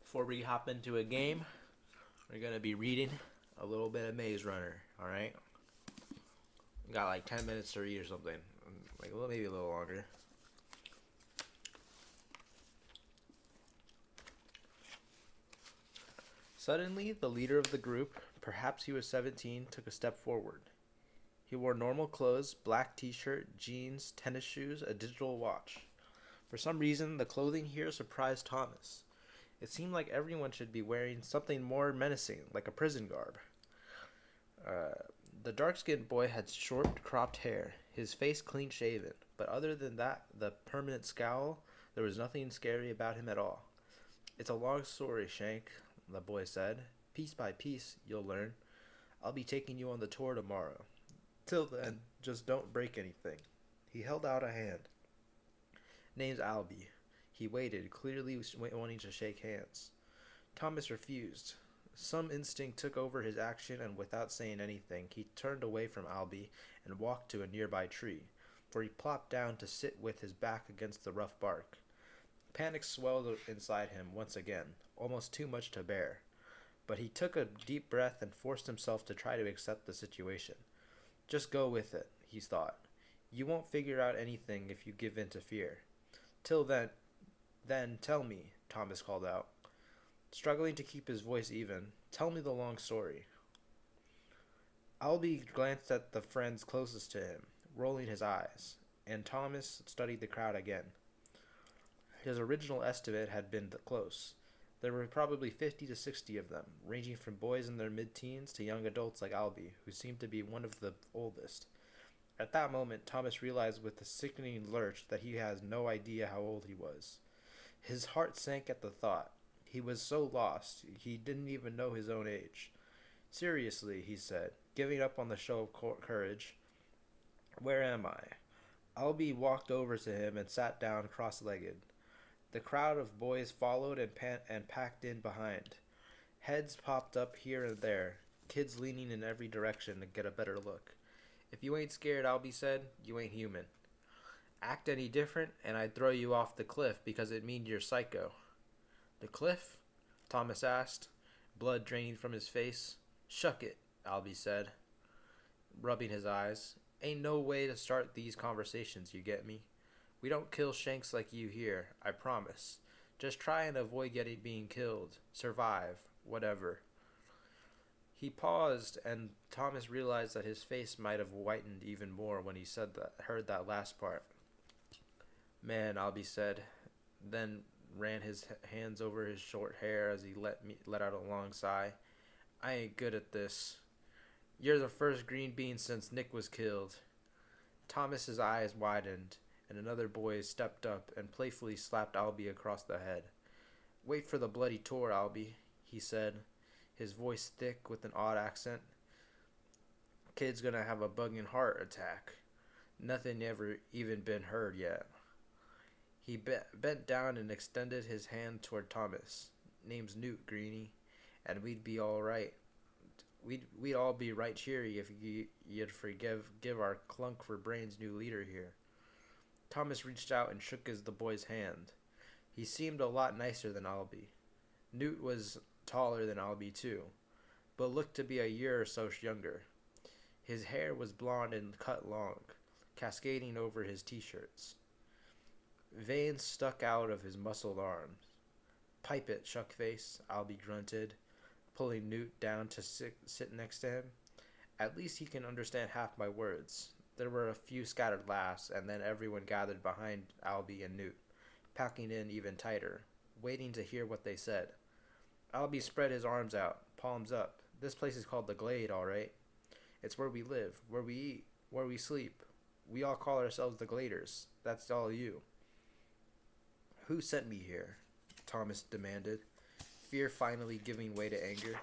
Before we hop into a game, we're gonna be reading a little bit of Maze Runner. All right, we got like 10 minutes to read or something, like maybe a little longer. Suddenly, the leader of the group, perhaps he was 17, took a step forward. He wore normal clothes, black t-shirt, jeans, tennis shoes, a digital watch. For some reason, the clothing here surprised Thomas. It seemed like everyone should be wearing something more menacing, like a prison garb. Uh, the dark-skinned boy had short, cropped hair, his face clean-shaven, but other than that, the permanent scowl, there was nothing scary about him at all. "It's a long story, Shank," the boy said. "Piece by piece, you'll learn. I'll be taking you on the tour tomorrow. Till then, just don't break anything." He held out a hand. "Name's Albie." He waited, clearly wanting to shake hands. Thomas refused. Some instinct took over his action, and without saying anything, he turned away from Albie and walked to a nearby tree, where he plopped down to sit with his back against the rough bark. Panic swelled inside him once again, almost too much to bear. But he took a deep breath and forced himself to try to accept the situation. "Just go with it," he thought. "You won't figure out anything if you give in to fear. Till then tell me," Thomas called out, struggling to keep his voice even. "Tell me the long story." Albie glanced at the friends closest to him, rolling his eyes, and Thomas studied the crowd again. His original estimate had been close. There were probably 50 to 60 of them, ranging from boys in their mid-teens to young adults like Albie, who seemed to be one of the oldest. At that moment, Thomas realized with a sickening lurch that he has no idea how old he was. His heart sank at the thought. He was so lost, he didn't even know his own age. "Seriously," he said, giving up on the show of courage, "where am I?" Albie walked over to him and sat down cross-legged. The crowd of boys followed and packed in behind. Heads popped up here and there, kids leaning in every direction to get a better look. "If you ain't scared," Albie said, "you ain't human. Act any different, and I'd throw you off the cliff because it means you're psycho." "The cliff?" Thomas asked, blood draining from his face. "Shuck it," Albie said, rubbing his eyes. "Ain't no way to start these conversations, you get me? We don't kill shanks like you here, I promise. Just try and avoid being killed. Survive. Whatever." He paused, and Thomas realized that his face might have whitened even more when he heard that last part. "Man," Albie said, then ran his hands over his short hair as he let out a long sigh. "I ain't good at this. You're the first green bean since Nick was killed." Thomas's eyes widened, and another boy stepped up and playfully slapped Albie across the head. "Wait for the bloody tour, Albie," he said, his voice thick with an odd accent. "Kid's gonna have a bugging heart attack. Nothing ever even been heard yet." He bent down and extended his hand toward Thomas. "Name's Newt, Greenie, and we'd be all right. We'd all be right cheery if you'd give our clunk for brains new leader here." Thomas reached out and shook the boy's hand. He seemed a lot nicer than Albie. Newt was taller than Albie too, but looked to be a year or so younger. His hair was blonde and cut long, cascading over his t-shirts. Veins stuck out of his muscled arms. "Pipe it, Shuckface," Albie grunted, pulling Newt down to sit next to him. "At least he can understand half my words." There were a few scattered laughs, and then everyone gathered behind Albie and Newt, packing in even tighter, waiting to hear what they said. Albie spread his arms out, palms up. "This place is called the Glade, all right. It's where we live, where we eat, where we sleep. We all call ourselves the Gladers. That's all you." "Who sent me here?" Thomas demanded, fear finally giving way to anger.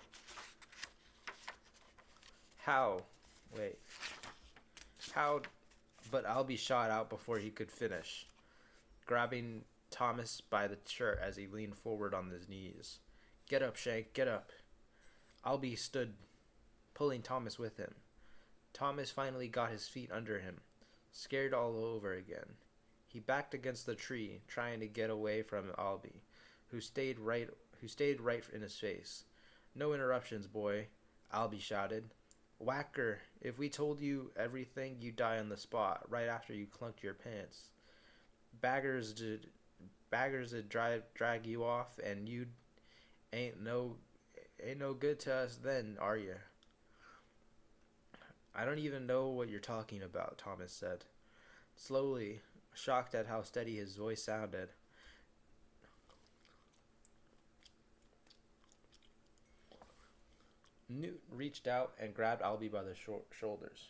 "How? Wait. How?" But Albie shot out before he could finish, grabbing Thomas by the shirt as he leaned forward on his knees. "Get up, Shank, get up." Albie stood, pulling Thomas with him. Thomas finally got his feet under him, scared all over again. He backed against the tree, trying to get away from Albie, who who stayed right in his face. "No interruptions, boy," Albie shouted. "Whacker, if we told you everything, you'd die on the spot, right after you clunked your pants. Baggers did drag you off, and you ain't no ain't no good to us then, are you?" "I don't even know what you're talking about," Thomas said, slowly, shocked at how steady his voice sounded. Newt reached out and grabbed Albie by the shoulders.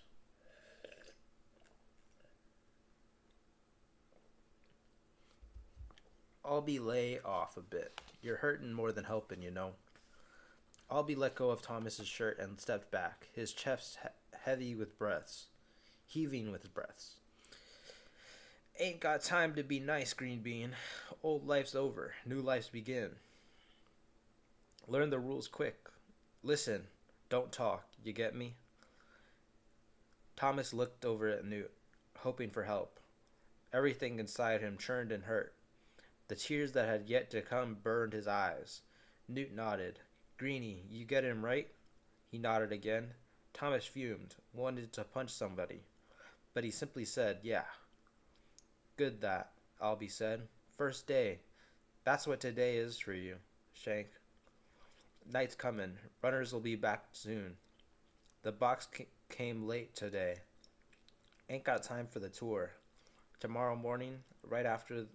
"Albie, lay off a bit. You're hurting more than helping, you know." Albie let go of Thomas's shirt and stepped back, his chest heavy with breaths, heaving with breaths. "Ain't got time to be nice, Green Bean. Old life's over. New life's begin. Learn the rules quick. Listen, don't talk. You get me?" Thomas looked over at Newt, hoping for help. Everything inside him churned and hurt. The tears that had yet to come burned his eyes. Newt nodded. "Greenie, you get him right?" He nodded again. Thomas fumed, wanted to punch somebody, but he simply said, "Yeah." "Good that," Albie said. "First day. That's what today is for you, Shank. Night's comin'. Runners'll be back soon. The box came late today. Ain't got time for the tour. Tomorrow morning, right after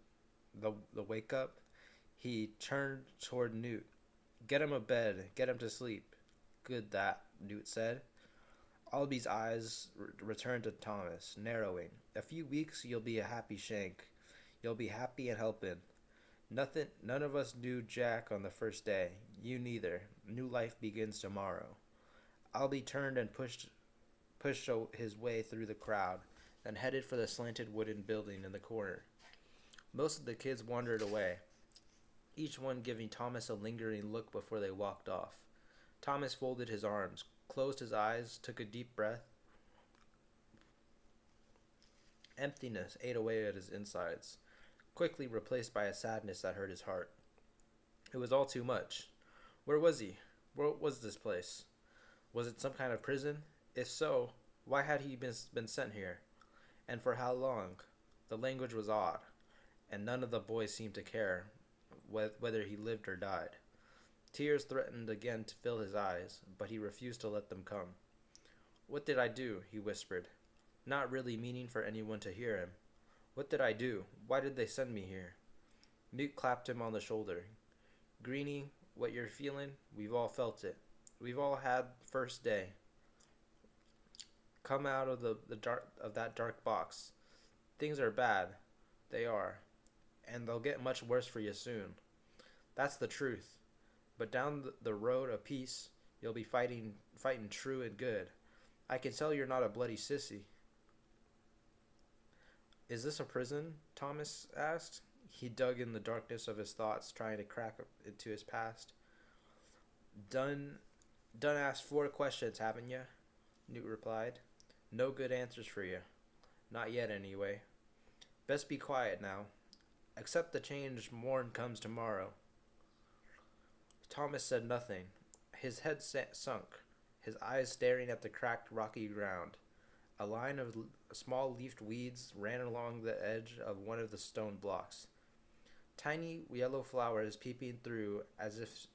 the wake up." He turned toward Newt. "Get him a bed. Get him to sleep." "Good that," Newt said. Albie's eyes returned to Thomas, narrowing. "A few weeks, you'll be a happy Shank. You'll be happy and helpin'. None of us knew Jack on the first day. You neither. New life begins tomorrow." Albie turned and pushed his way through the crowd, then headed for the slanted wooden building in the corner. Most of the kids wandered away, each one giving Thomas a lingering look before they walked off. Thomas folded his arms, closed his eyes, took a deep breath. Emptiness ate away at his insides, quickly replaced by a sadness that hurt his heart. It was all too much. Where was he? What was this place? Was it some kind of prison? If so, why had he been sent here? And for how long? The language was odd, and none of the boys seemed to care whether he lived or died. Tears threatened again to fill his eyes, but he refused to let them come. "What did I do?" he whispered, not really meaning for anyone to hear him. "What did I do? Why did they send me here?" Newt clapped him on the shoulder. "Greenie, what you're feeling, we've all felt it. We've all had first day. Come out of that dark box. Things are bad. They are. And they'll get much worse for you soon. That's the truth. But down the road of peace, you'll be fighting true and good. I can tell you're not a bloody sissy." "Is this a prison?" Thomas asked. He dug in the darkness of his thoughts, trying to crack into his past. Done asked 4 questions, haven't you?" Newt replied. "No good answers for you. Not yet, anyway. Best be quiet now. Accept the change, morn comes tomorrow." Thomas said nothing. His head sunk, his eyes staring at the cracked, rocky ground. A line of small leafed weeds ran along the edge of one of the stone blocks. Tiny yellow flowers peeping through as if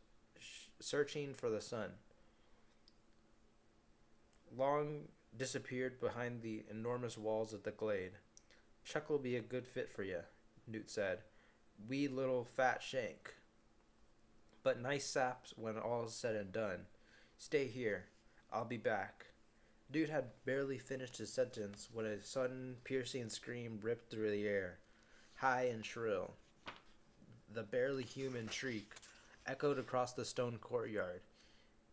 searching for the sun. Long disappeared behind the enormous walls of the glade. "Chuck'll be a good fit for you," Newt said. "Wee little fat Shank. But nice saps when all's said and done. Stay here. I'll be back." Newt had barely finished his sentence when a sudden, piercing scream ripped through the air, high and shrill. The barely human shriek echoed across the stone courtyard.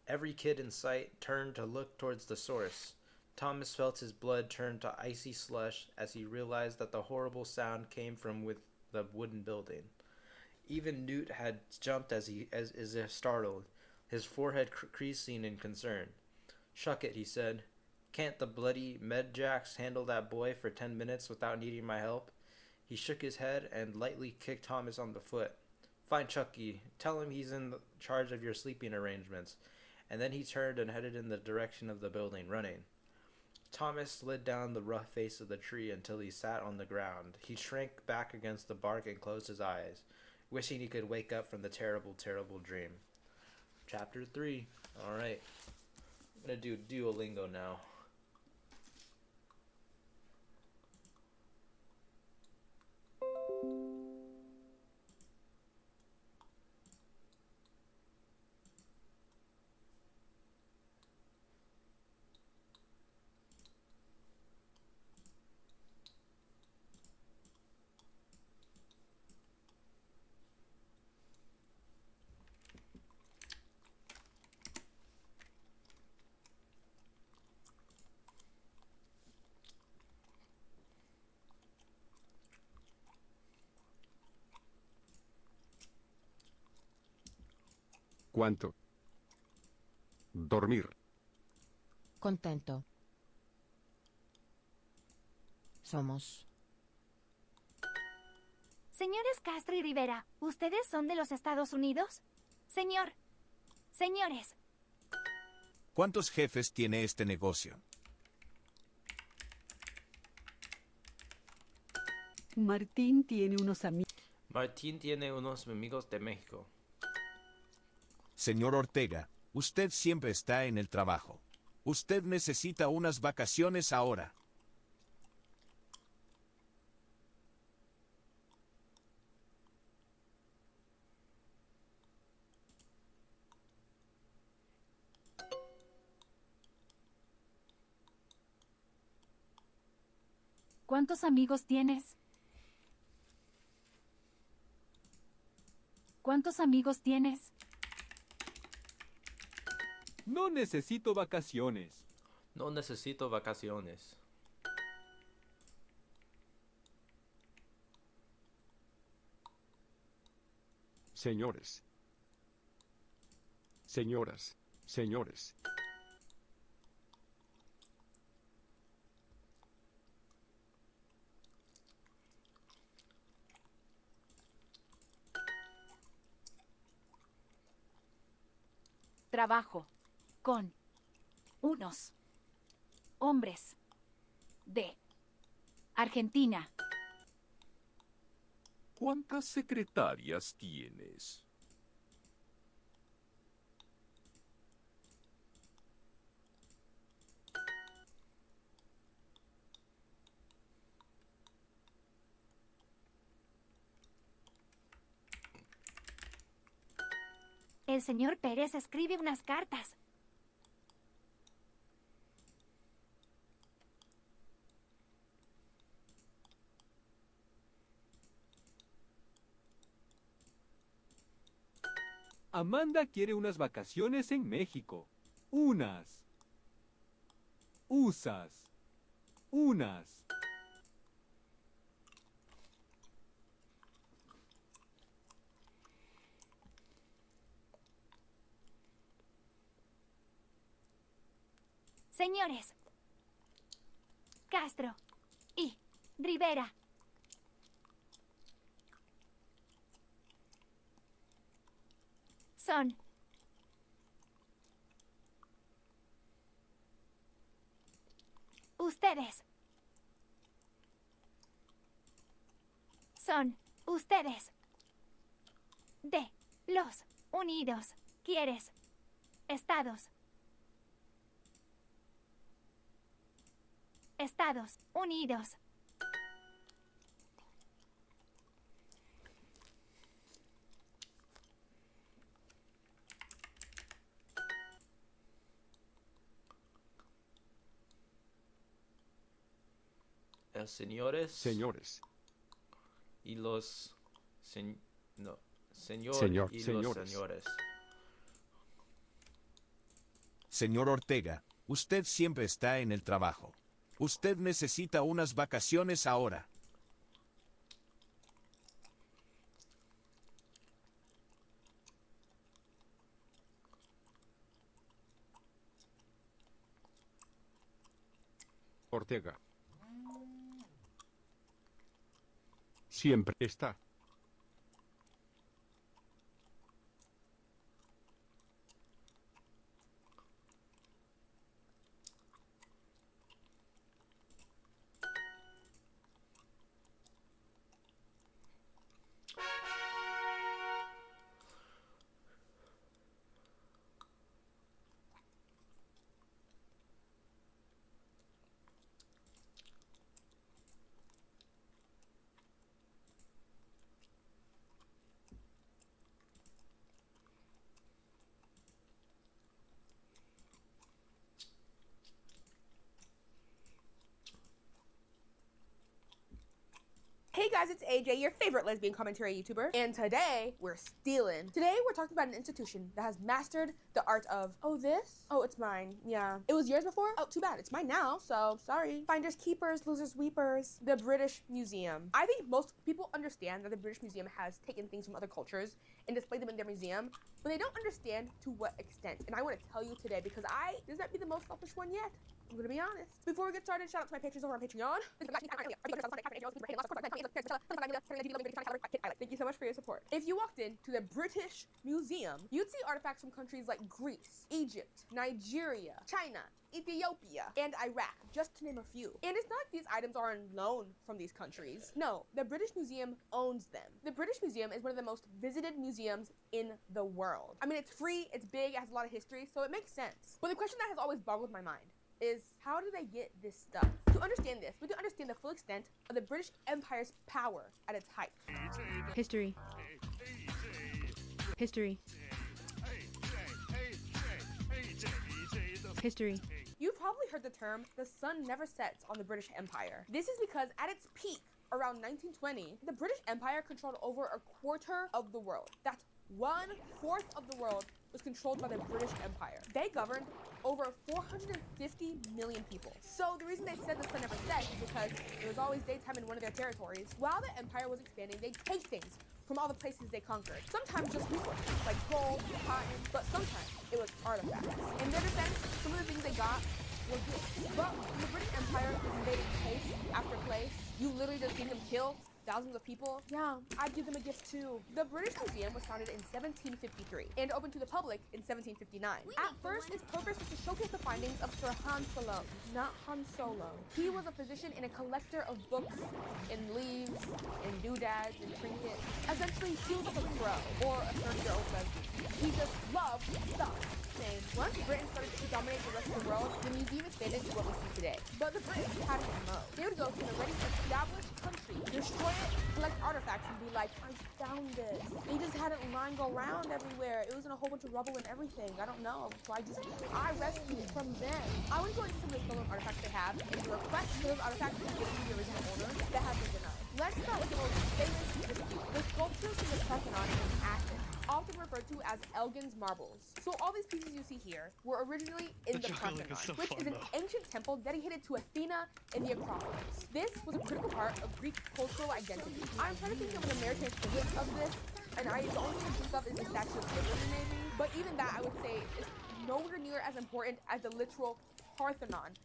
Every kid in sight turned to look towards the source. Thomas felt his blood turn to icy slush as he realized that the horrible sound came from with the wooden building. Even Newt had jumped as if startled, his forehead creasing in concern. "Shuck it," he said. "Can't the bloody medjacks handle that boy for 10 minutes without needing my help?" He shook his head and lightly kicked Thomas on the foot. Find Chucky. Tell him he's in charge of your sleeping arrangements. And then he turned and headed in the direction of the building, running. Thomas slid down the rough face of the tree until he sat on the ground. He shrank back against the bark and closed his eyes, wishing he could wake up from the terrible, terrible dream. Chapter 3. Alright. I'm going to do Duolingo now. ¿Cuánto? Dormir. Contento. Somos. Señores Castro y Rivera, ¿ustedes son de los Estados Unidos? Señor. Señores. ¿Cuántos jefes tiene este negocio? Martín tiene unos amigos. Martín tiene unos amigos de México. Señor Ortega, usted siempre está en el trabajo. Usted necesita unas vacaciones ahora. ¿Cuántos amigos tienes? ¿Cuántos amigos tienes? No necesito vacaciones. No necesito vacaciones. Señores. Señoras. Señores. Trabajo con unos hombres de Argentina. ¿Cuántas secretarias tienes? El señor Pérez escribe unas cartas. Amanda quiere unas vacaciones en México. Unas. Usas. Unas. Señores. Castro y Rivera. Son ustedes. Son ustedes. De los Unidos. ¿Quieres? Estados. Estados Unidos. Señores. Señores. Y los... no. Señor, Señor, y señores. los señores. Señor Ortega, usted siempre está en el trabajo. Usted necesita unas vacaciones ahora. Ortega. Siempre está. guys, it's AJ, your favorite lesbian commentary YouTuber, and today we're stealing. Today we're talking about an institution that has mastered the art of, oh, this? Oh, it's mine. Yeah. It was yours before? Oh, too bad. It's mine now, so sorry. Finders keepers, losers weepers. The British Museum. I think most people understand that the British Museum has taken things from other cultures and displayed them in their museum, but they don't understand to what extent. And I want to tell you today because this might be the most selfish one yet. I'm gonna be honest. Before we get started, shout out to my patrons over on Patreon. Thank you so much for your support. If you walked into the British Museum, you'd see artifacts from countries like Greece, Egypt, Nigeria, China, Ethiopia, and Iraq, just to name a few. And it's not like these items are on loan from these countries. No, the British Museum owns them. The British Museum is one of the most visited museums in the world. I mean, it's free, it's big, it has a lot of history, so it makes sense. But the question that has always boggled my mind is, how do they get this stuff? To understand this, we need to understand the full extent of the British Empire's power at its height. History. History. History. You've probably heard the term, the sun never sets on the British Empire. This is because at its peak, around 1920, the British Empire controlled over a quarter of the world. That's 1/4 of the world was controlled by the British Empire. They governed over 450 million people. So the reason they said the sun never set is because it was always daytime in one of their territories. While the empire was expanding, they'd take things from all the places they conquered. Sometimes just resources, like gold, cotton, but sometimes it was artifacts. In their defense, some of the things they got were gifts. But when the British Empire was invading place after place, you literally just see them kill thousands of people. Yeah, I'd give them a gift too. The British Museum was founded in 1753 and opened to the public in 1759. At first, its purpose was to showcase the findings of Sir Han Solo, not Han Solo. He was a physician and a collector of books and leaves and doodads and trinkets. Essentially, he was like a pro or a 30-year-old lesbian. He just loved stuff. Once Britain started to dominate the rest of the world, the museum expanded to what we see today. But the British had it in mode. They would go to an already established country, destroy it, collect artifacts, and be like, I found this. They just had it lying around everywhere. It was in a whole bunch of rubble and everything. I don't know. So I rescued it from them. I would go into some of the stolen artifacts they have and request those artifacts to be given to the original owners that have been denied. Let's start with the most famous dispute. The sculptures in the Parthenon in Athens, often referred to as Elgin's marbles. So all these pieces you see here were originally in the Parthenon, which is an ancient temple dedicated to Athena in the Acropolis. This was a critical part of Greek cultural identity. I'm trying to think of an American equivalent of this, and the only thing I think of is the Statue of Liberty, maybe. But even that, I would say, is nowhere near as important as the literal Parthenon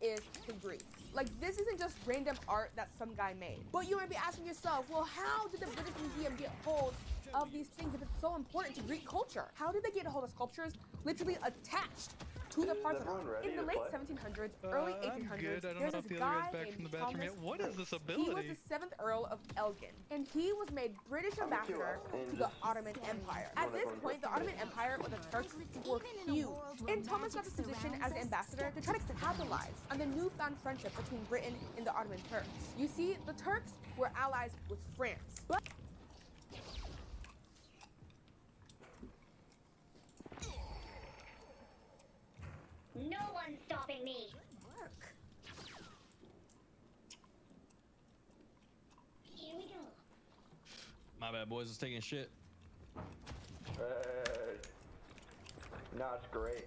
is to Greece. Like, this isn't just random art that some guy made. But you might be asking yourself, well, how did the British Museum get hold of these things if it's so important to Greek culture? How did they get a hold of sculptures literally attached to the Parthenon? In the late 1700s, early 1800s, there's this guy named Thomas What is this He ability? was the 7th Earl of Elgin, and he was made British ambassador to the Ottoman Empire. At this point, the Ottoman Empire or the Turks were huge, and Thomas got this position as ambassador to try to capitalize on the newfound friendship between Britain and the Ottoman Turks. You see, the Turks were allies with France, but no one's stopping me. Here we go. My bad, boys. Is taking shit. No, it's great.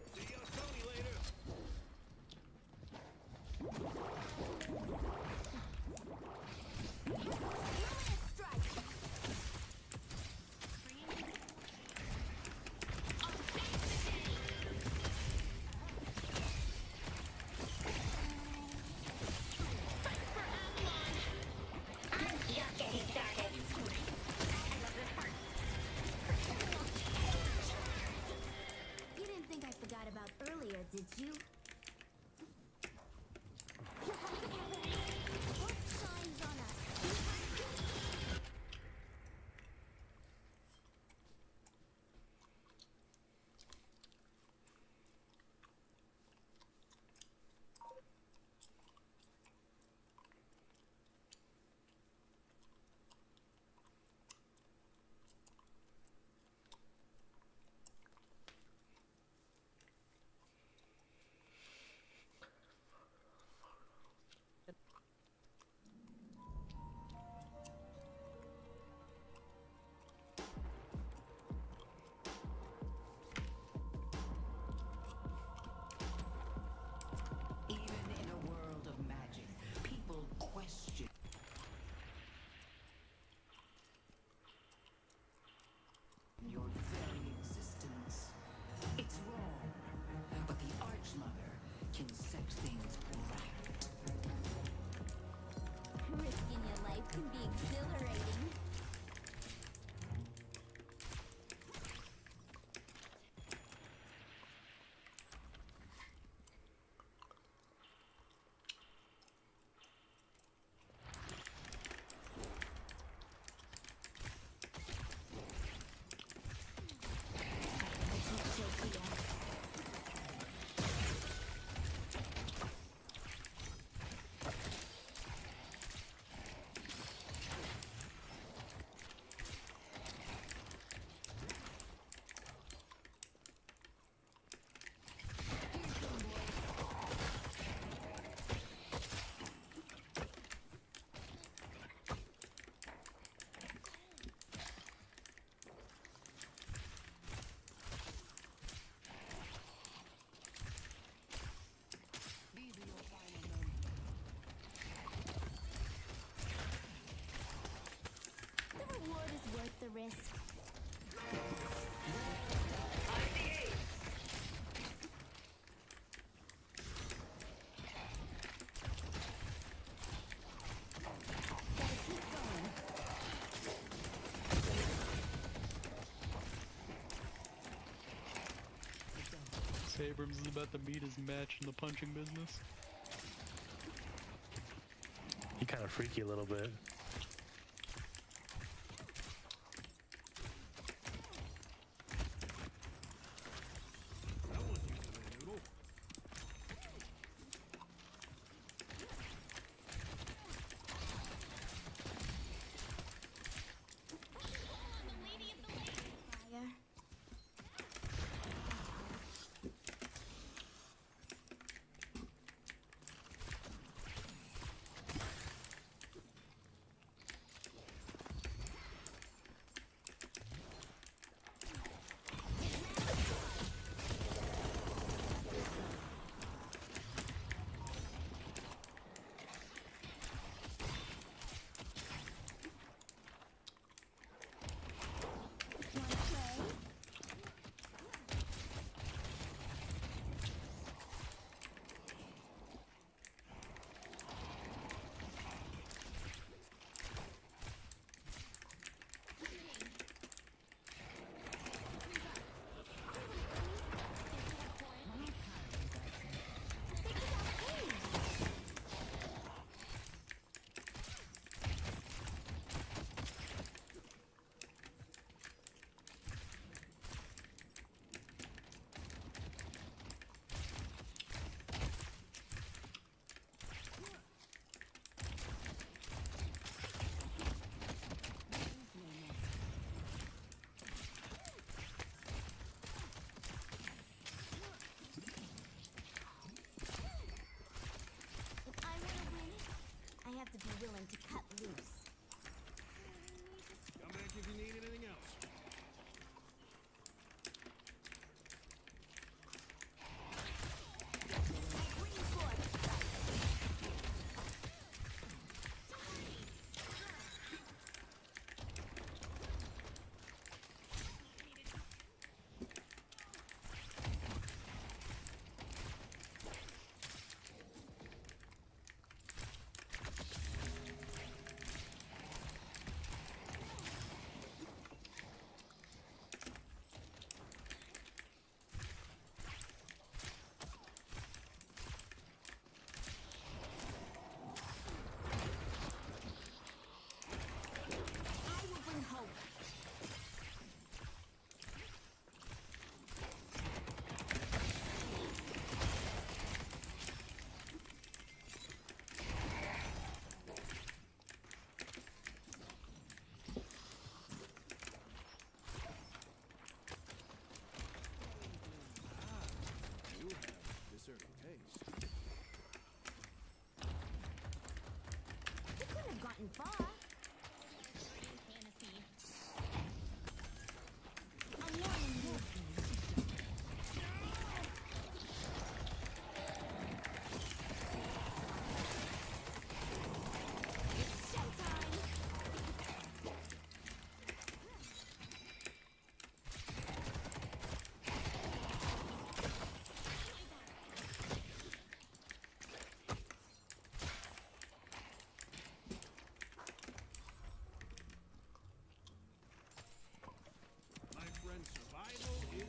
risk. Abrams is about to meet his match in the punching business. He kind of freaky a little bit. I have to be willing to cut loose. Come back if you need anything else. You couldn't have gotten far. I'm warning you. It's showtime. My friend, survival is...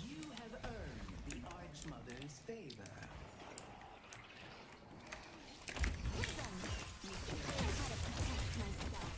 You have earned the Archmother's favor. Listen. I know how to protect myself.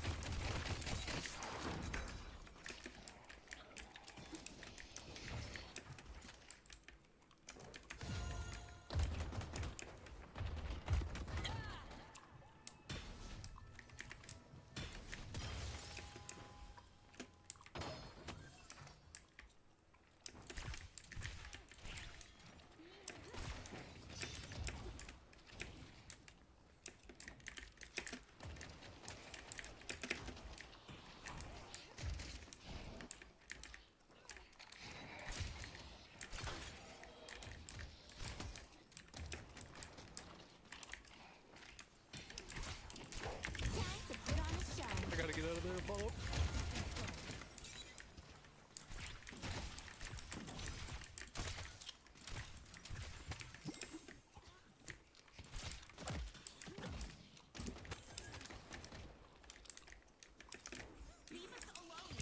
Leave us alone.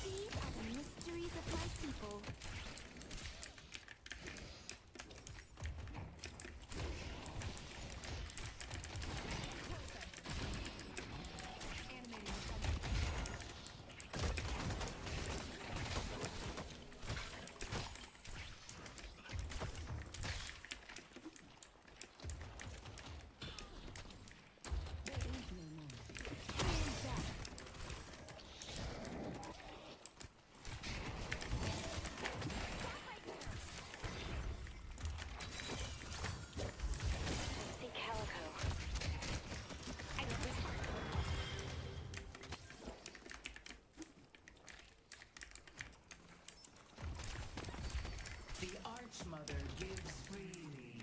These are the mysteries of my people. The Archmother gives freely.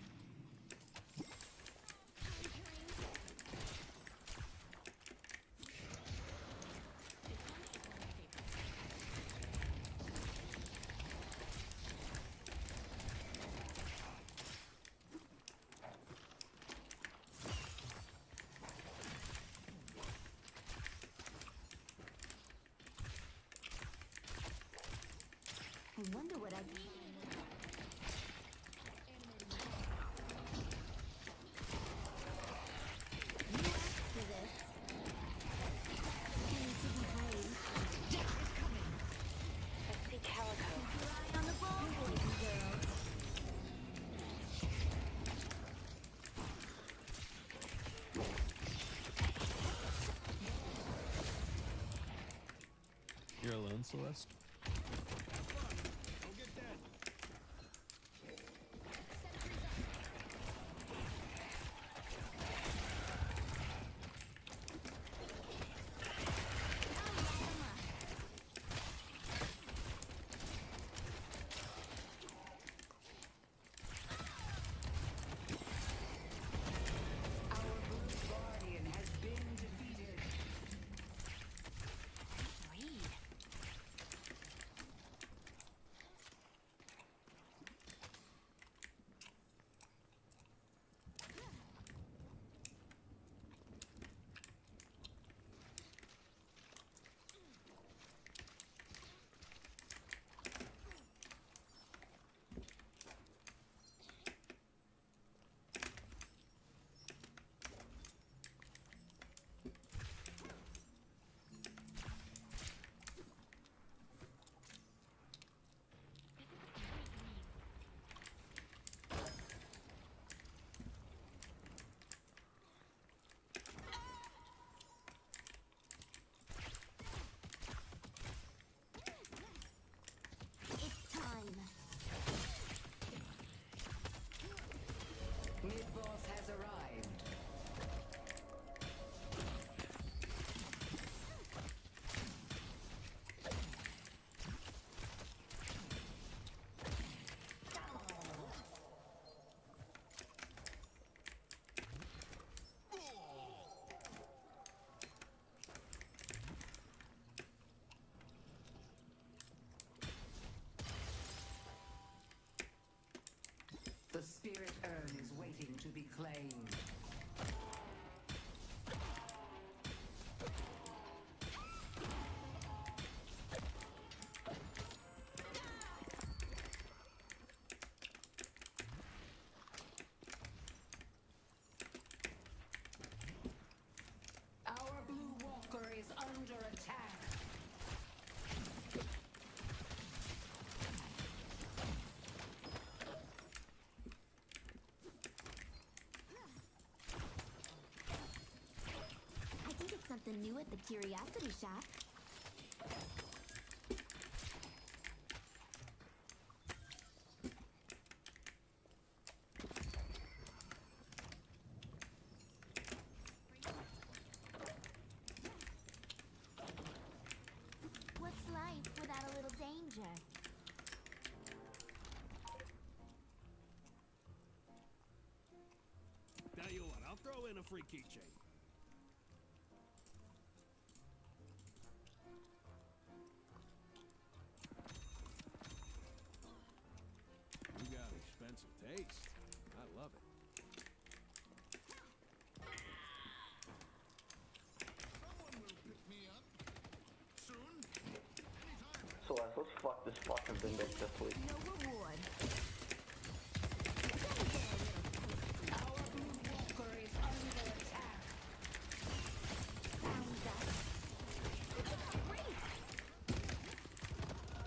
I wonder what I You asked for this. You need to be brave. Death is coming. I see Calico. Keep your eye on the ball, boys and girls. You're alone, Celeste? Don't get dead. Our blue guardian has been defeated. Read. It's time. Mid-boss has arrived. The spirit urn is waiting to be claimed. Our blue walker is under attack. I can get something new at the Curiosity Shop. What's life without a little danger? Tell you what, I'll throw in a free keychain. taste. I love it. Celeste, let's fuck this fucking vindictively. No reward. Our blue walker is under attack. Found us.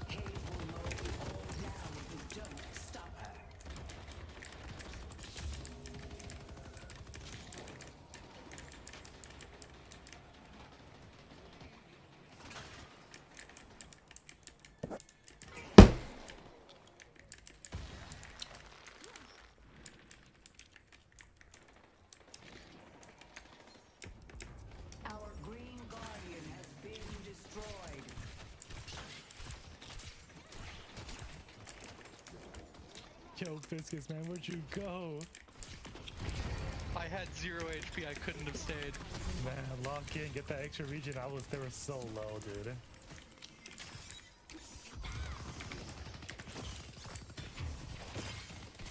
Cave will mow you all down if you don't stop her. Our green guardian has been destroyed. Yo, Biscuits, man, where'd you go? I had 0 HP, I couldn't have stayed. Man, lock in, get that extra region. They were so low, dude.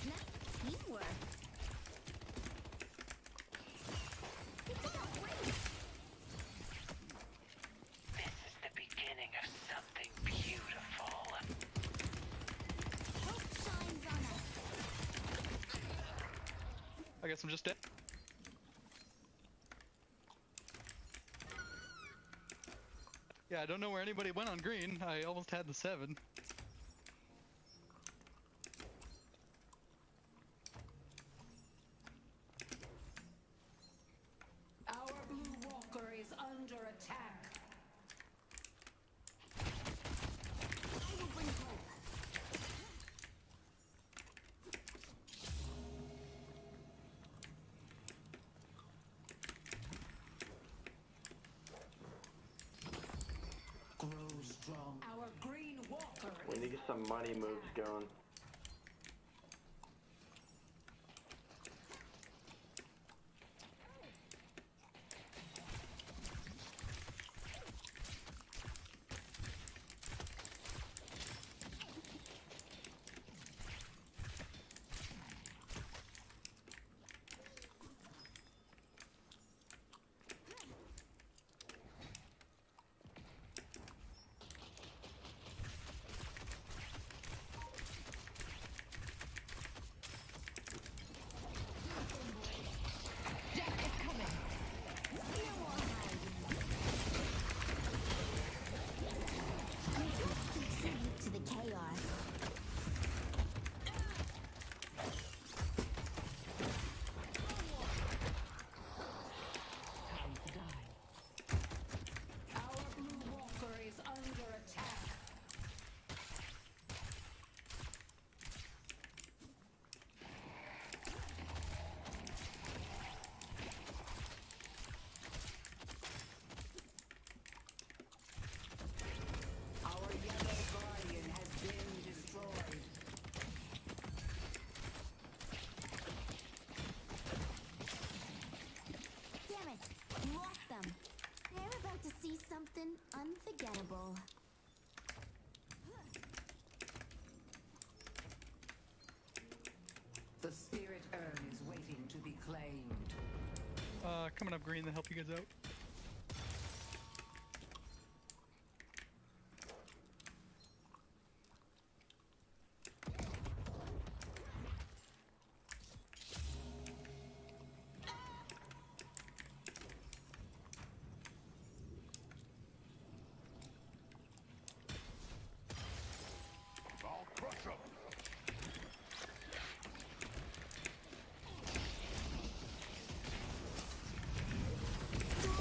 Nice teamwork. This is the beginning of something beautiful. Hope shines on us. I guess I'm just dead. Yeah, I don't know where anybody went on green. I almost had the 7. Our blue walker is under attack. I will bring hope. Grow strong. Our green walker We need to get some money moves going. To the chaos. Time to die. Our blue walker is under attack. Our yellow guardian has been destroyed. Damn it. Lost them. They're about to see something unforgettable. The spirit urn is waiting to be claimed. Coming up green to help you guys out. I'll crush him. Sword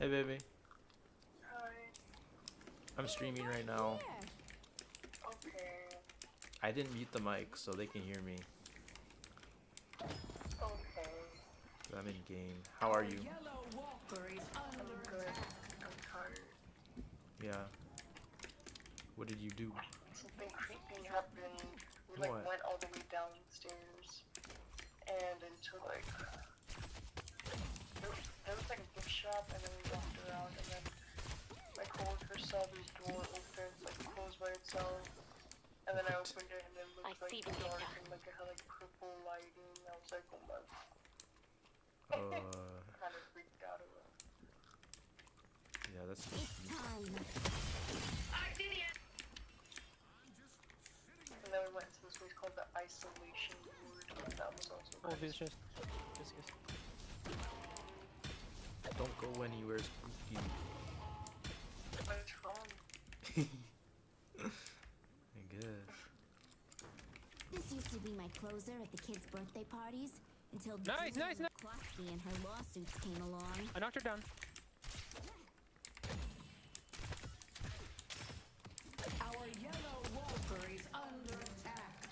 Hey, baby. Hi. I'm streaming right now. Okay. I didn't mute the mic so they can hear me. Okay. I'm in game. How are you? Yellow Walker is I'm under good. attack. I'm tired. Yeah. What did you do? Something creepy happened. We What? went all the way downstairs and into there was like a gift shop, and then we walked around, and then my coworker saw this door open, closed by itself, and then I opened it, and it looked dark, and it had purple lighting. I was like, oh my. Kind of freaked out of it. Yeah, that's. And then we went to this place called the Isolation Ward, and that was also nice. Don't go anywhere spooky. What's wrong? I guess. This used to be my closer at the kids' birthday parties until Nice. McCloskey and her lawsuits came along. I knocked her down. Our Yellow Walker is under attack.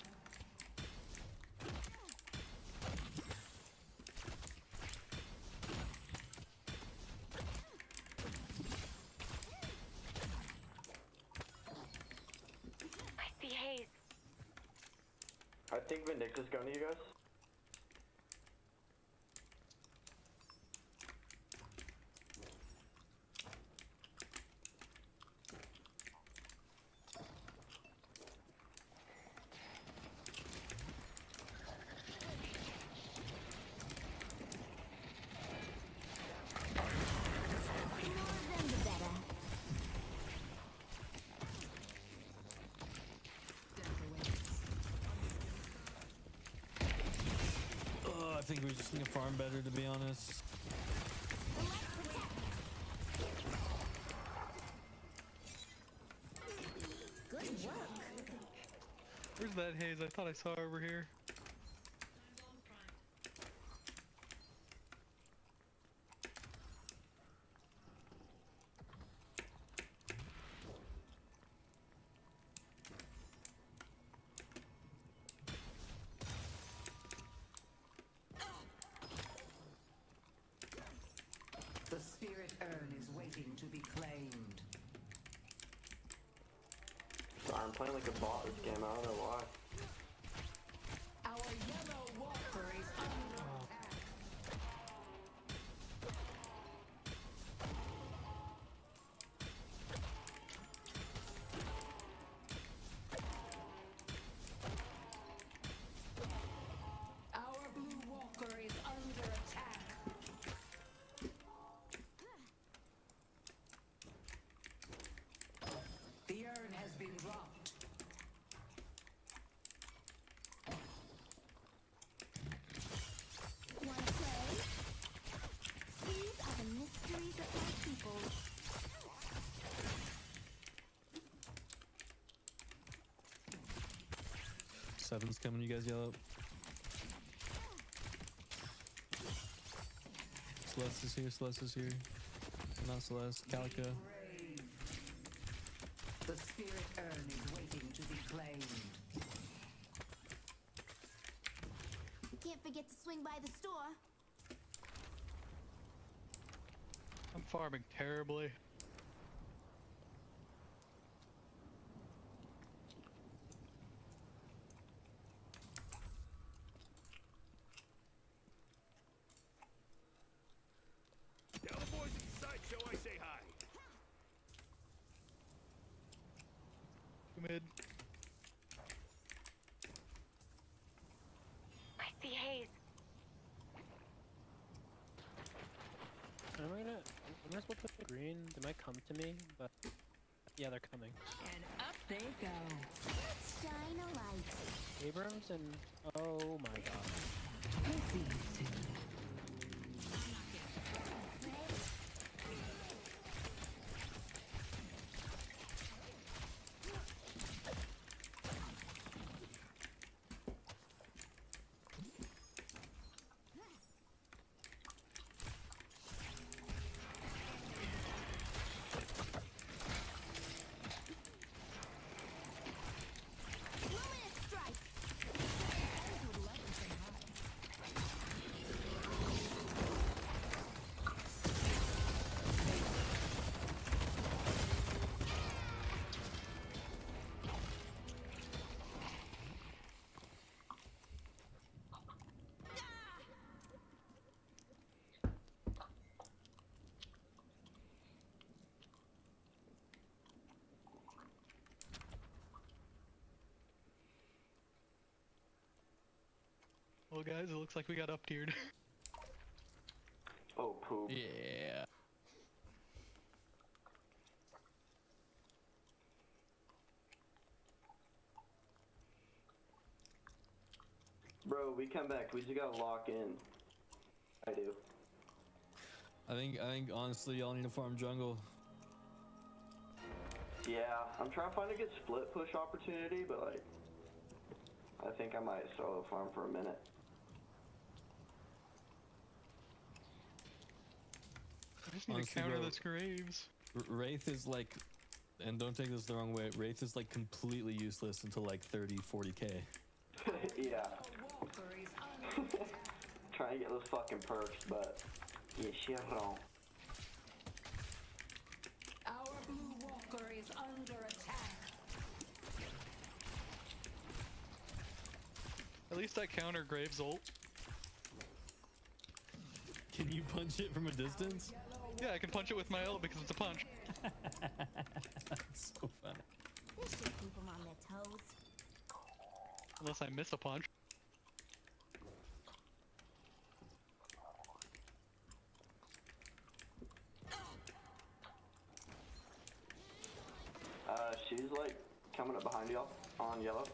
I see haze. I think Vindictus going to you guys. I think we just need to farm better, to be honest. Good work. Where's that haze? I thought I saw her over here. The spirit urn is waiting to be claimed. Sorry, I'm playing like a bot this game. I don't know why. Our Yellow Walker is under attack. Our Blue Walker is under attack. The urn has been dropped. Wanna play? These are the mysteries of my people. Seven's coming, you guys yell up. Celeste is here. Not Celeste, Calico. Brave. The spirit urn is waiting to be claimed. Can't forget to swing by the store. I'm farming terribly. Tell the boys at the sideshow I say hi. Mid. I see haze. I'm gonna switch with the green. They might come to me, but yeah, they're coming. And up they go. Shine a light. Abrams and oh my god. It's easy. Oh guys, it looks like we got up tiered. Oh, poop. Yeah. Bro, we come back. We just gotta lock in. I do. I think honestly y'all need to farm jungle. Yeah, I'm trying to find a good split push opportunity, but like, I think I might solo farm for a minute. I just need Honestly, to counter bro, those graves. Wraith is like, and don't take this the wrong way, Wraith is like completely useless until like 30-40k. Yeah. Trying to get those fucking perks, but yeah, shit wrong. Our blue walker is under attack. At least I counter Graves ult. Can you punch it from a distance? Yeah, I can punch it with my ult because it's a punch. That's so funny. This should keep them on their toes. Unless I miss a punch. She's like coming up behind y'all on yellow.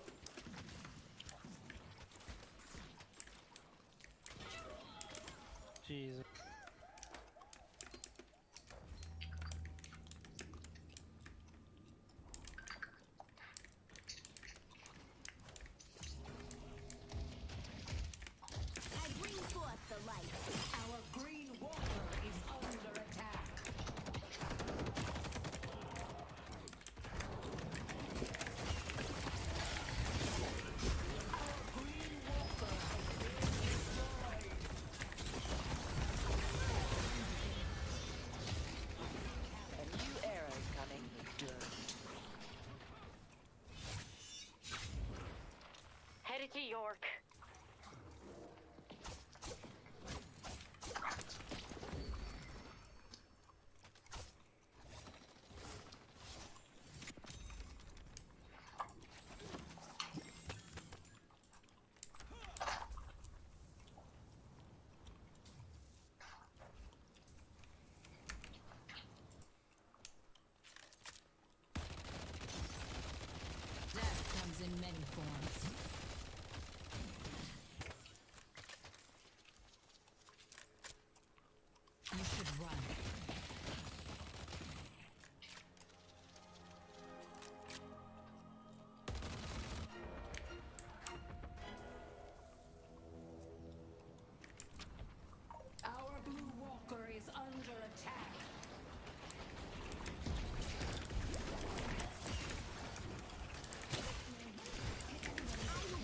Jesus. I bring forth the light. Our green walker is under attack. Our green walker has been destroyed. A new era is coming. Headed to York. Death comes in many forms. You should run. Our blue walker is under attack. I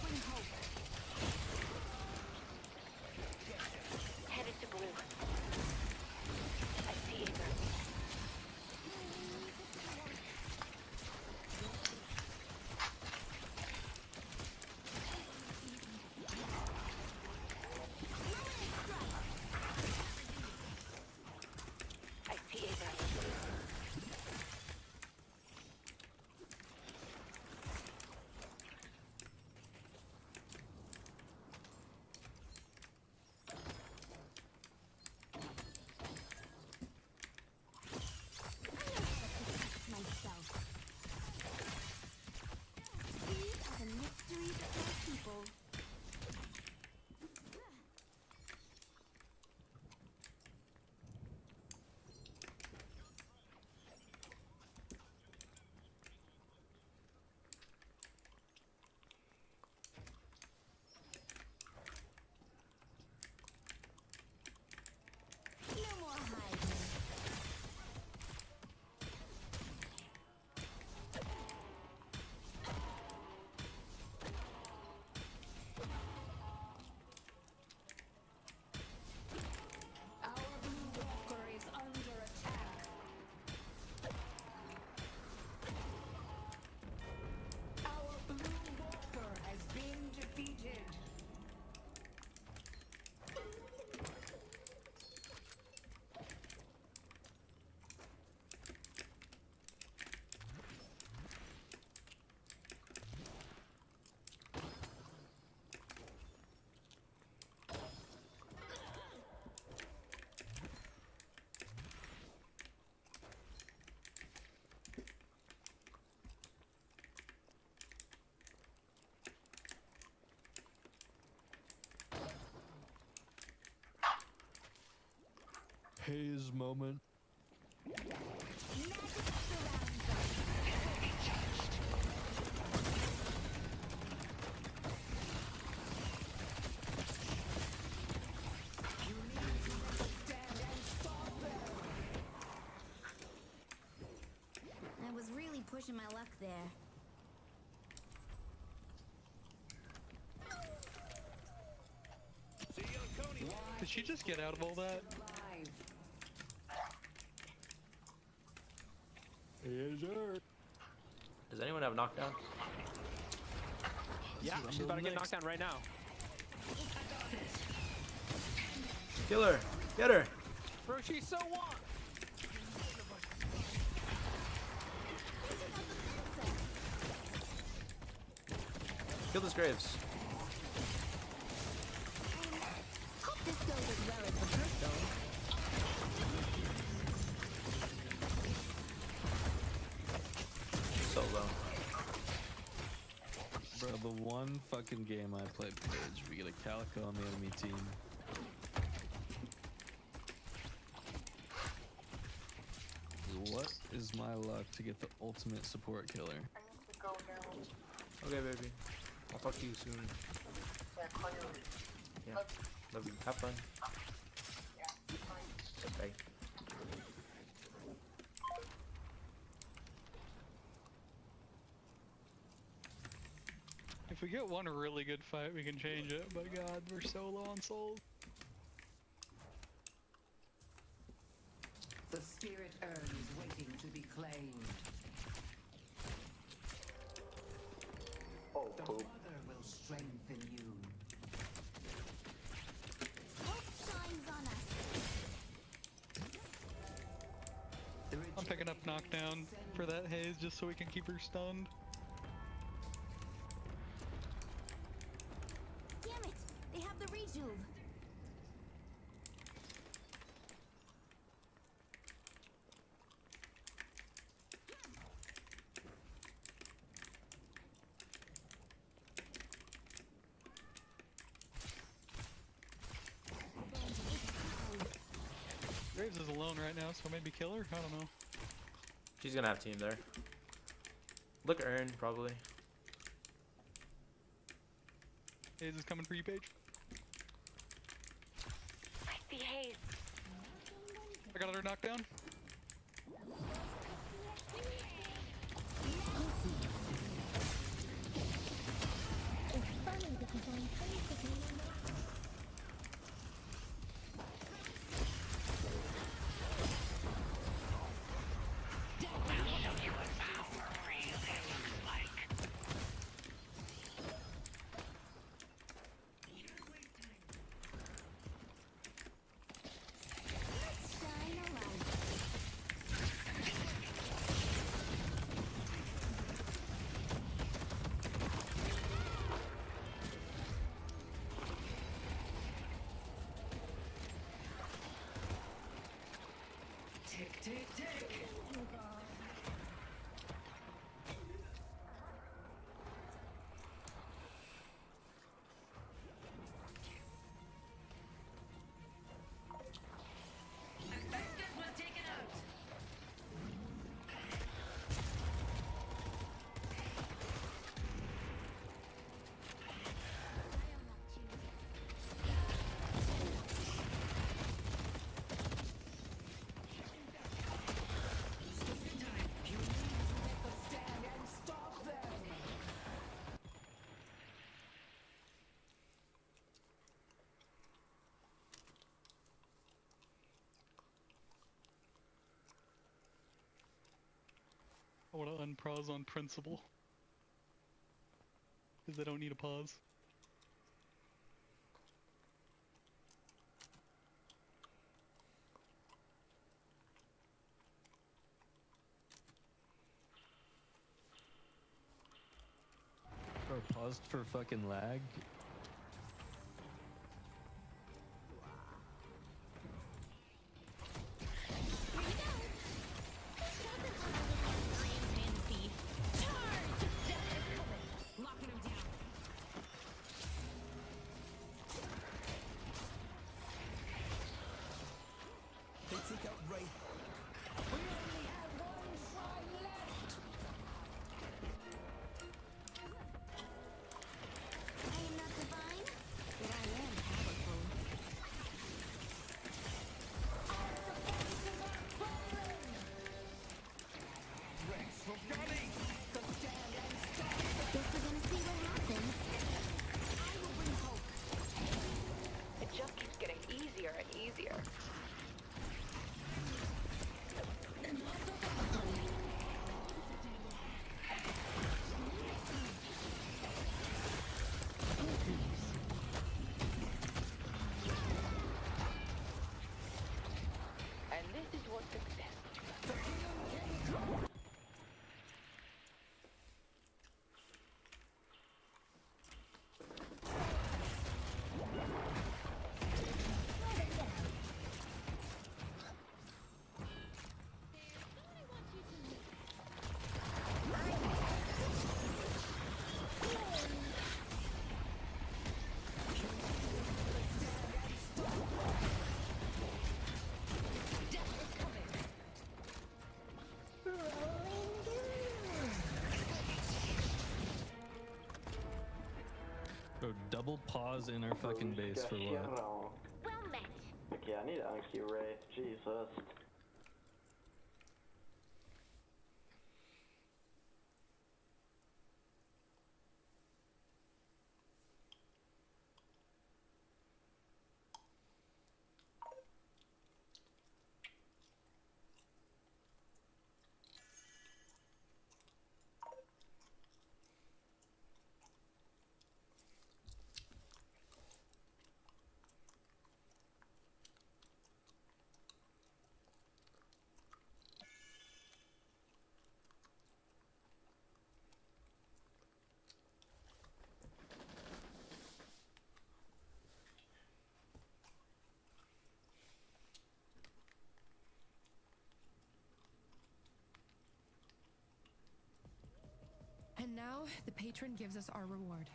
haze moment. I was really pushing my luck there. Did she just get out of all that? Does anyone have knockdown? Yeah, she's about to get knocked down right now. Kill her! Get her! Bro, she's so what? Kill this Graves. Hope this goes as well as the first though. So low. Bro, the one fucking game I played Page, we get a Calico on the enemy team. What is my luck to get the ultimate support killer? I need to go now. Okay, baby. I'll talk to you soon. Yeah, call you later. Yeah. Love you. Have fun. Yeah, fine. Bye. If we get one really good fight, we can change it. But God, we're so low on souls. The spirit urn is waiting to be claimed. Oh, The poop. mother will strengthen you. Hope shines on us. I'm picking up knockdown for that haze just so we can keep her stunned. Damn it! They have the rejuve. Graves is alone right now, so maybe kill her? I don't know. She's gonna have team there. Look, Earn, probably. Haze is coming for you, Paige. I see haze. I got her knocked down. Shine a light. Tick, tick, tick. Hibiscus was taken out. You need to make a stand and stop them. I want to unpause on principle. Because I don't need a pause. Bro, paused for fucking lag. Locking him down. Wraith. We only have one shrine left. I am not divine, but I am powerful. Rex from Gunny. Stand and stop. Guess we're gonna see what happens. I will bring hope. It just keeps getting easier and easier. And this is what success looks like. Bro, double pause in our fucking base for what? Well met. Okay, I need to unqueue Ray. Jesus. And now the patron gives us our reward.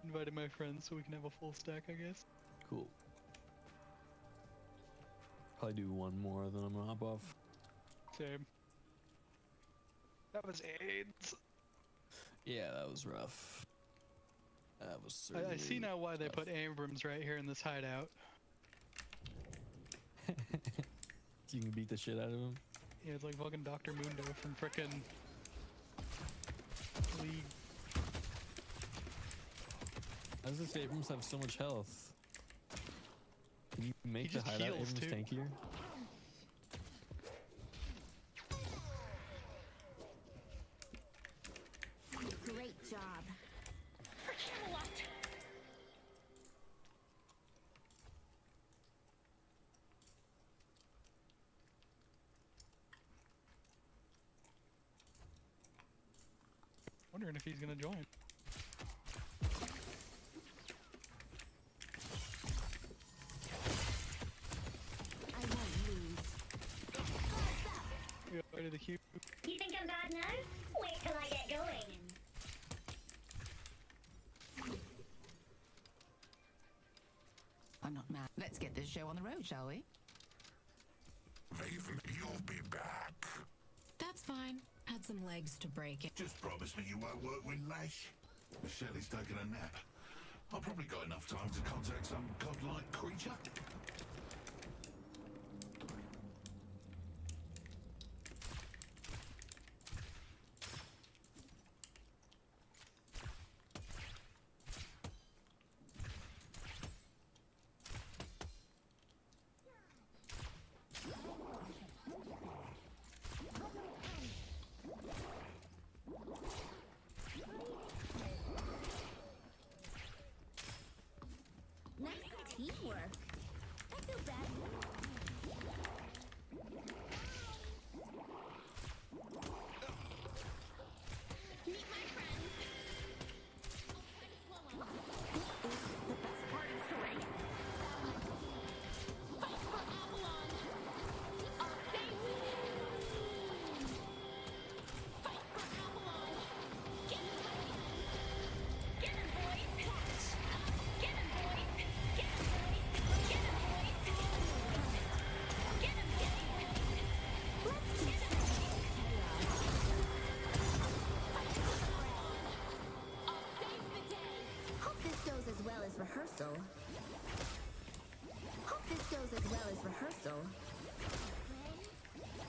Invited my friends so we can have a full stack, I guess. Cool. Probably do one more, then I'm gonna hop off. Same. That was AIDS. Yeah, that was rough. That was I certainly see now why they rough. put Abrams right here in this hideout. You can beat the shit out of him. Yeah, it's like fucking Dr. Mundo from frickin' League. How does this Abrams have so much health? Can you make the just hideout heals, Abrams too. tankier? Great job. Wondering if he's gonna join. I won't lose. We got right to the cube. You think I'm bad now? Wait till I get going. I'm not mad. Let's get this show on the road, shall we? Raven, you'll be back. That's fine. Had some legs to break it. Just promise me you won't work with Lash. Shelley's taking a nap. I've probably got enough time to contact some godlike creature. Nice teamwork.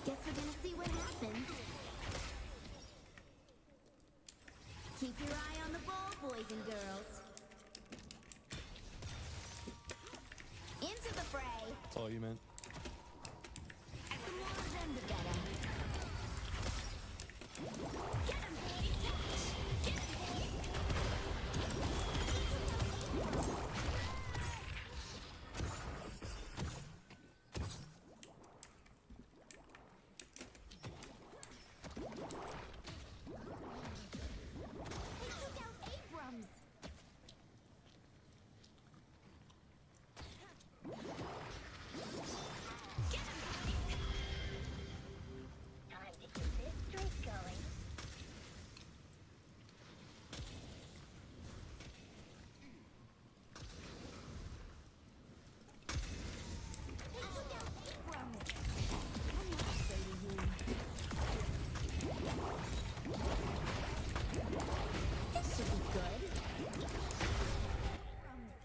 Guess we're gonna see what happens. Keep your eye on the ball, boys and girls. Into the fray. That's all you meant. The more of them, the better. Get him, boys! Get him, boys! They took out Abrams! Time to get this streak going. They took out Abrams! I'm not afraid of you. This should be good. Abrams.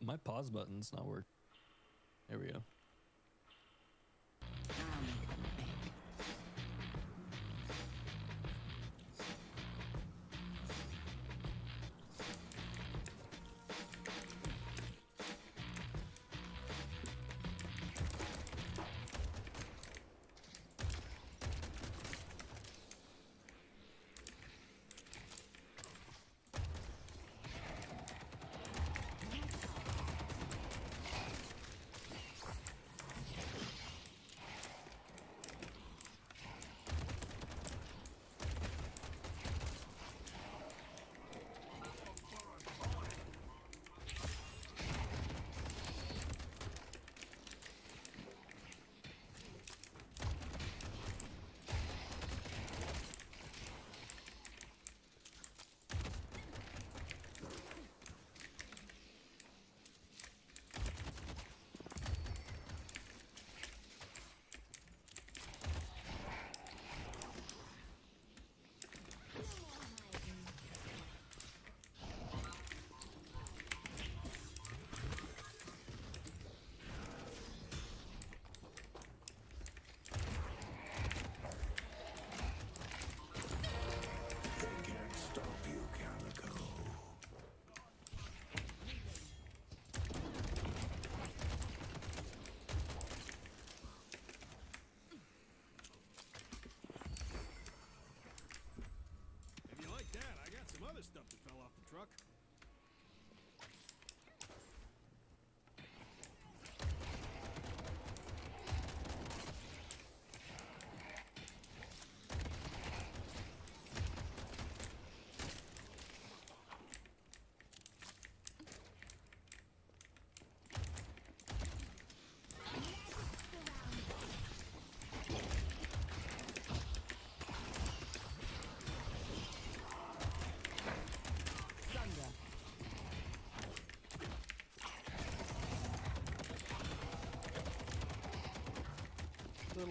My pause button's not working. There we go.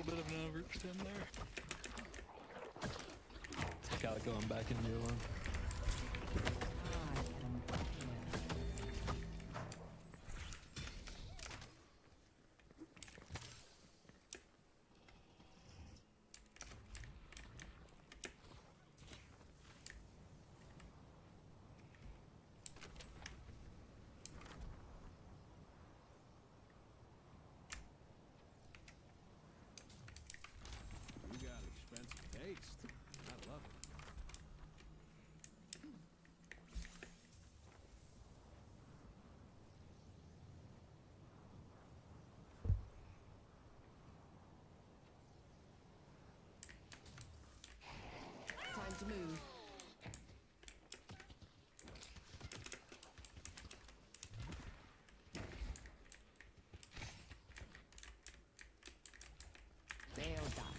bit of an overextend there. Take out going back into your one. You got expensive taste. I love it. Time to move. Well done.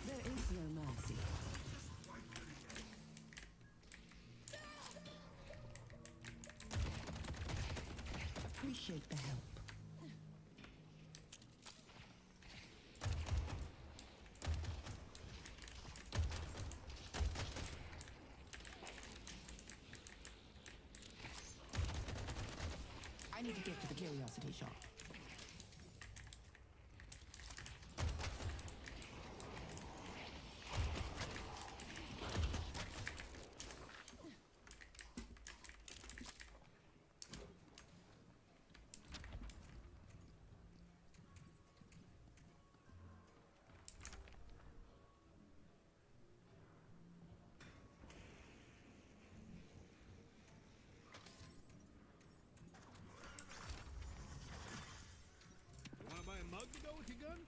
There is no mercy. Appreciate the help. I need to get to the curiosity shop. You wanna buy a mug to go with your gun?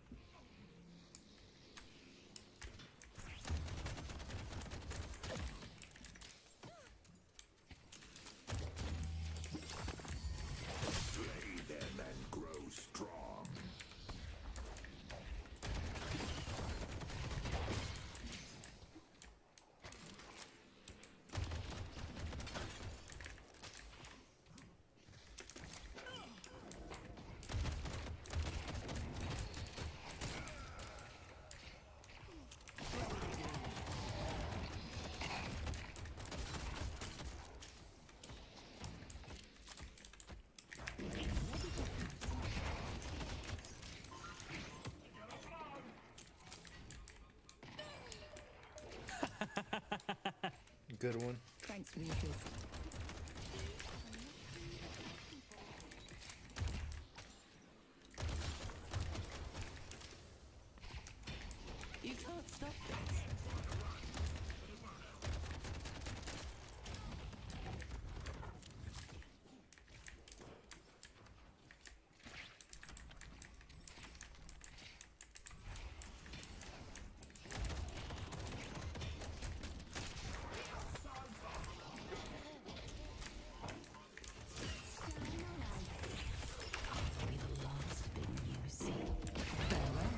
Slay them and grow strong. Good one. Thanks for the assist. You can't stop this. Be the last thing you see. Farewell.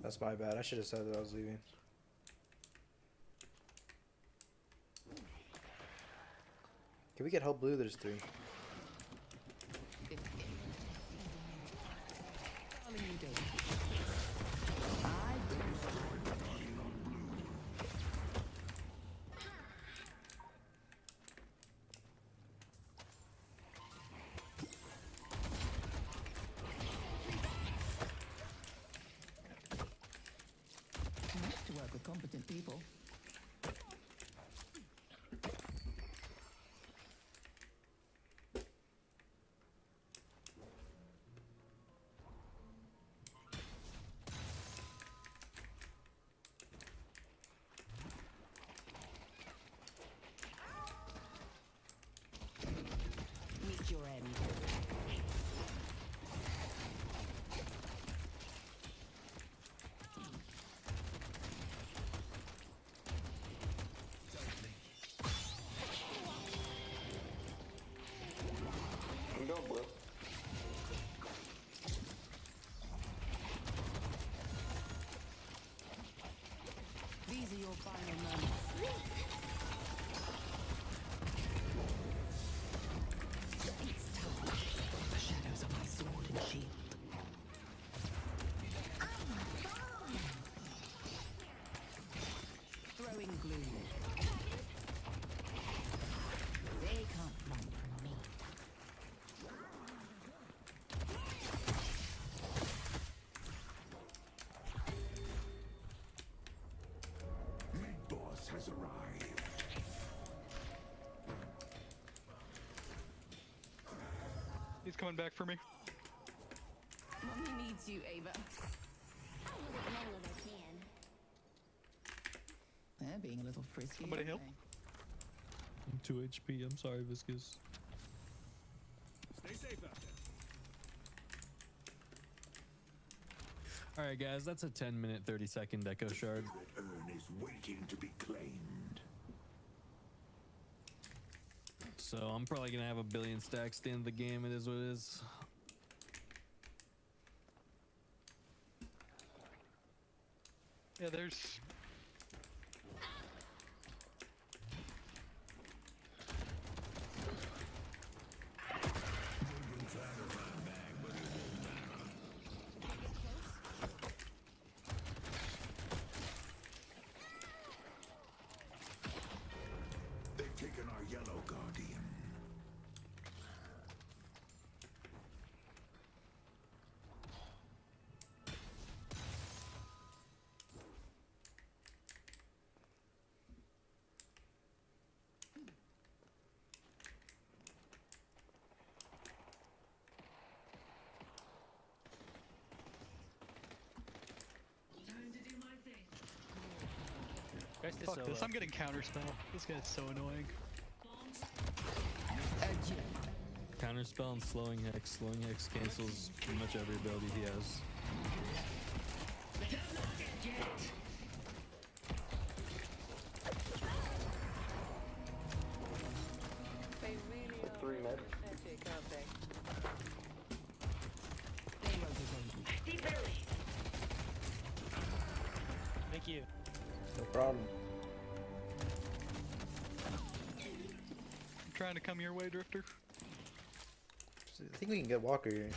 That's my bad. I should have said that I was leaving. Can we get help blue? There's 3. Nice to work with competent people. Meet your end. I'm going blue. These are your final moments. It's time. The shadows of my sword and shield. Throwing glue. They can't run from me. Mid boss has arrived. He's coming back for me. Mommy needs you, Ava. They're being a little frisky. Somebody aren't help. they? I'm 2 HP. I'm sorry, Viscous. Stay safe out there. Alright, guys, that's a 10-minute, 30-second Echo Shard. That urn is waiting to be claimed. So I'm probably gonna have a billion stacks at the end of the game. It is what it is. Yeah, there's. They've taken our yellow guardian. Guys, this Fuck this, I'm getting counterspell. This guy's so annoying. Counterspell and slowing hex. Slowing hex cancels pretty much every ability he has. They really are 3 mid. pathetic, aren't they? Thank you. No problem. I'm trying to come your way, Drifter. I think we can get Walker here.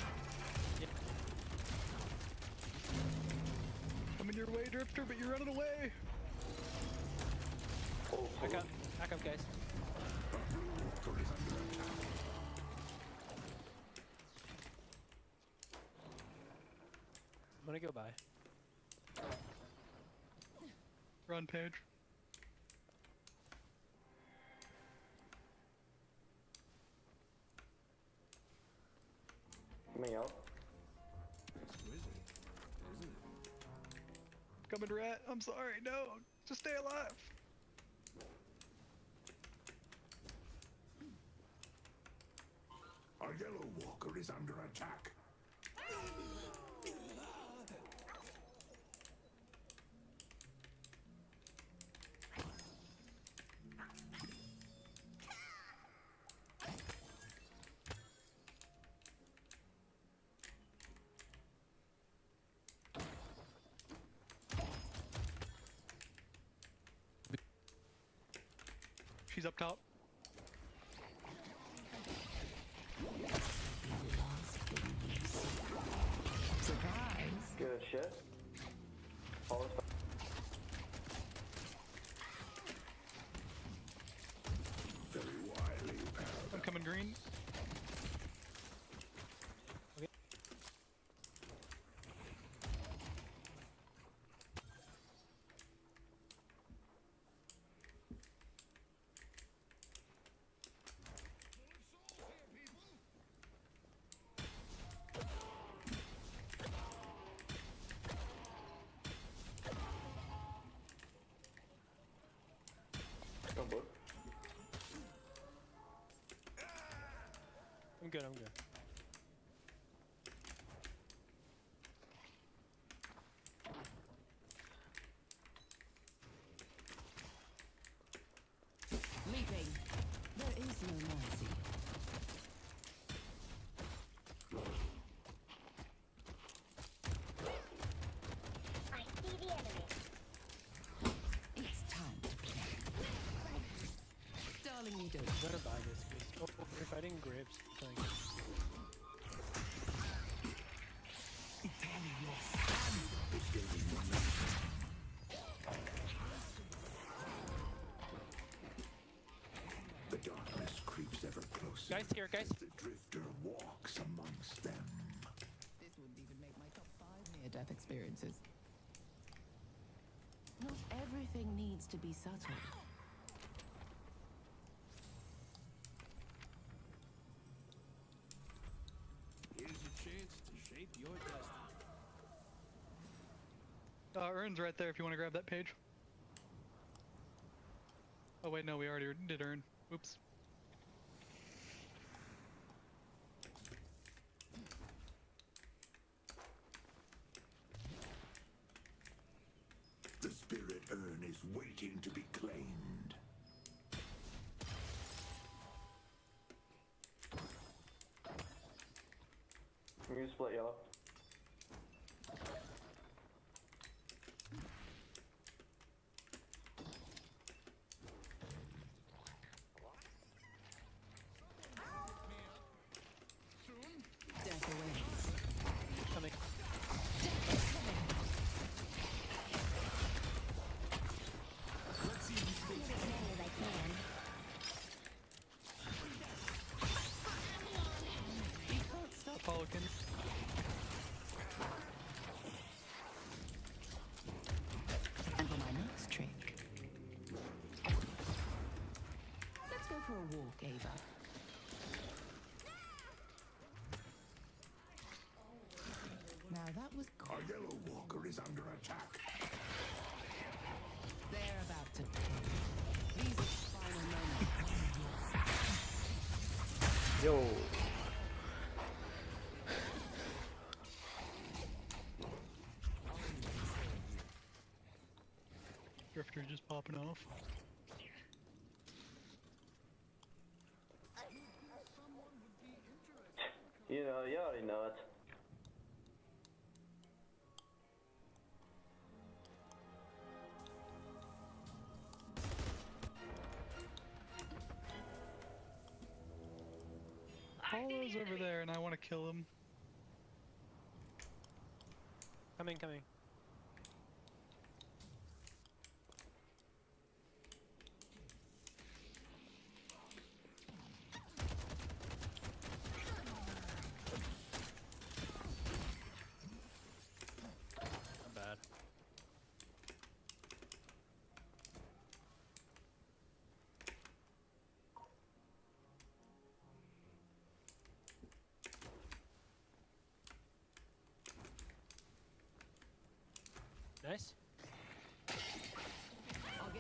Coming your way, Drifter, but you're running away. Back up, guys. I'm gonna go by. Run, Paige. Coming out. Coming, Rat. I'm sorry. No, just stay alive. Our yellow walker is under attack. She's up top. Surprise. Good shit. All this Very wily, pal. I'm coming green. Don't book. I'm good, I'm good. Leaping. There is no mercy. I see the enemy. It's time to play. Darling, you don't. I'm gonna buy this because we're fighting Graves. Like, The darkness creeps ever closer. guys here, guys. The drifter walks amongst them. This wouldn't even make my top 5 near-death experiences. Not everything needs to be subtle. Here's your chance to shape your destiny. Urn's right there if you want to grab that page. Oh wait, no, we already did Urn. Oops. The spirit urn is waiting to be claimed. I'm gonna split yellow. Death awaits. Coming. Apollokin. And for my next trick, let's go for a walk, Ava. Now that was Our yellow walker is under attack. they're about to pay. These are the final moments. Yo. Drifter just popping off. You know, you already know it. Apollo's over there and I want to kill him. Coming, coming. Not bad. Nice.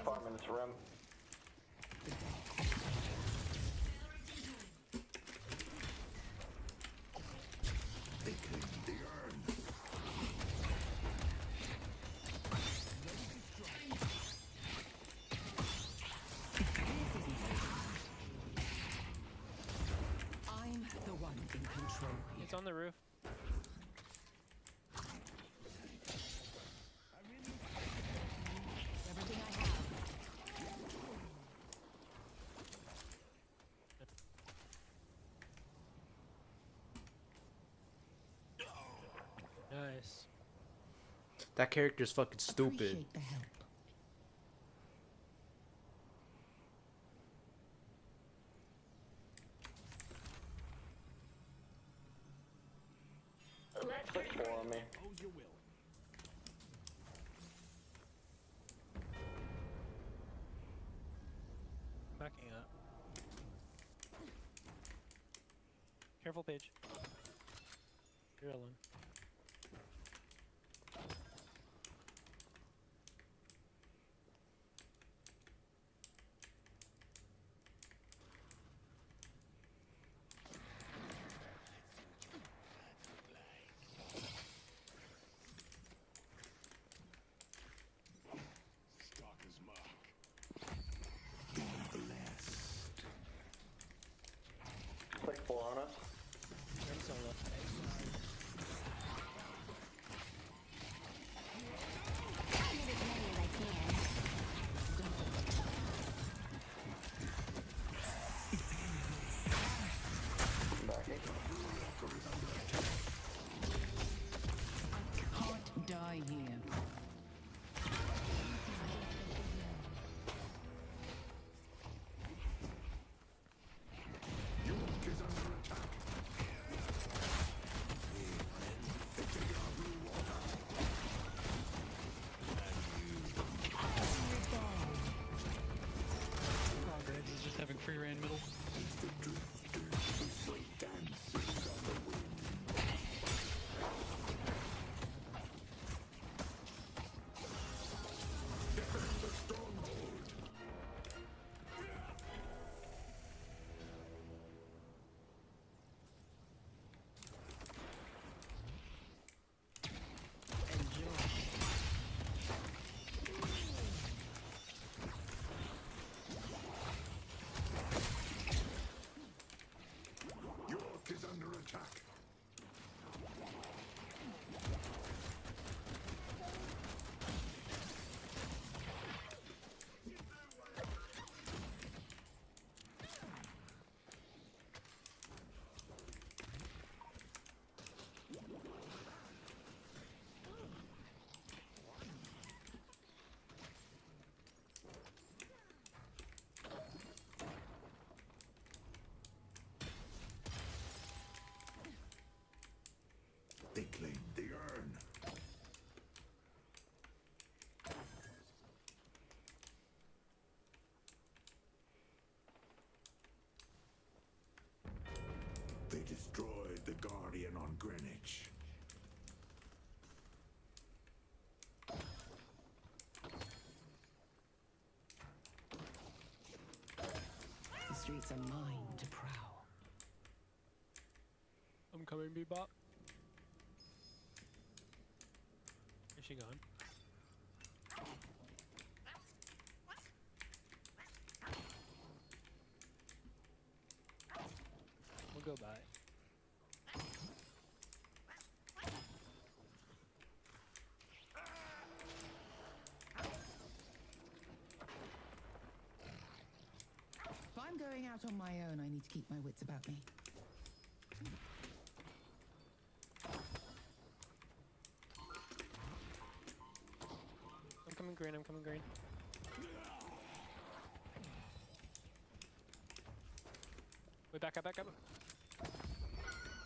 5 minutes rim. They claim the urn. I'm the one in control here. It's on the roof. Everything I have. Nice. That character's fucking stupid. Appreciate the help. Click 4 on me. Backing up. Careful, Paige. You're alone. Stalker's mark. Be blessed. Click 4 on us. I'm solo. Can't die here. York is under attack. Oh, Grands is just having free reign middle. York is under attack. They claim the urn. They destroyed the Guardian on Greenwich. The streets are mine to prowl. I'm coming, Bebop. Is she gone? We'll go by. If I'm going out on my own, I need to keep my wits about me. I'm coming green, I'm coming green. Wait, back up, back up.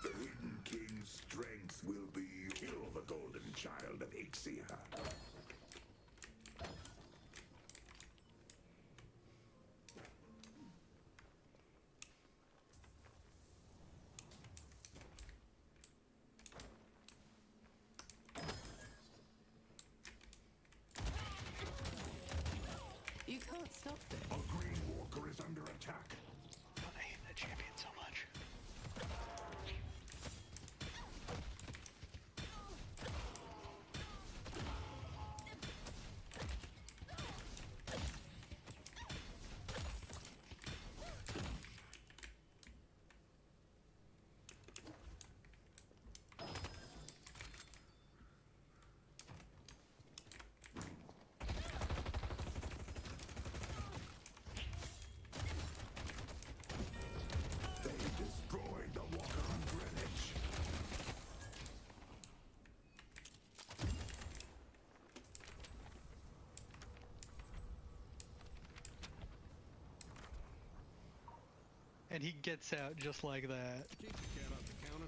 The Hidden King's strength will be kill the golden child of Ixia. You can't stop this. A Green Walker is under attack. I hate that champion so much. And he gets out just like that. Keep the cat off the counter.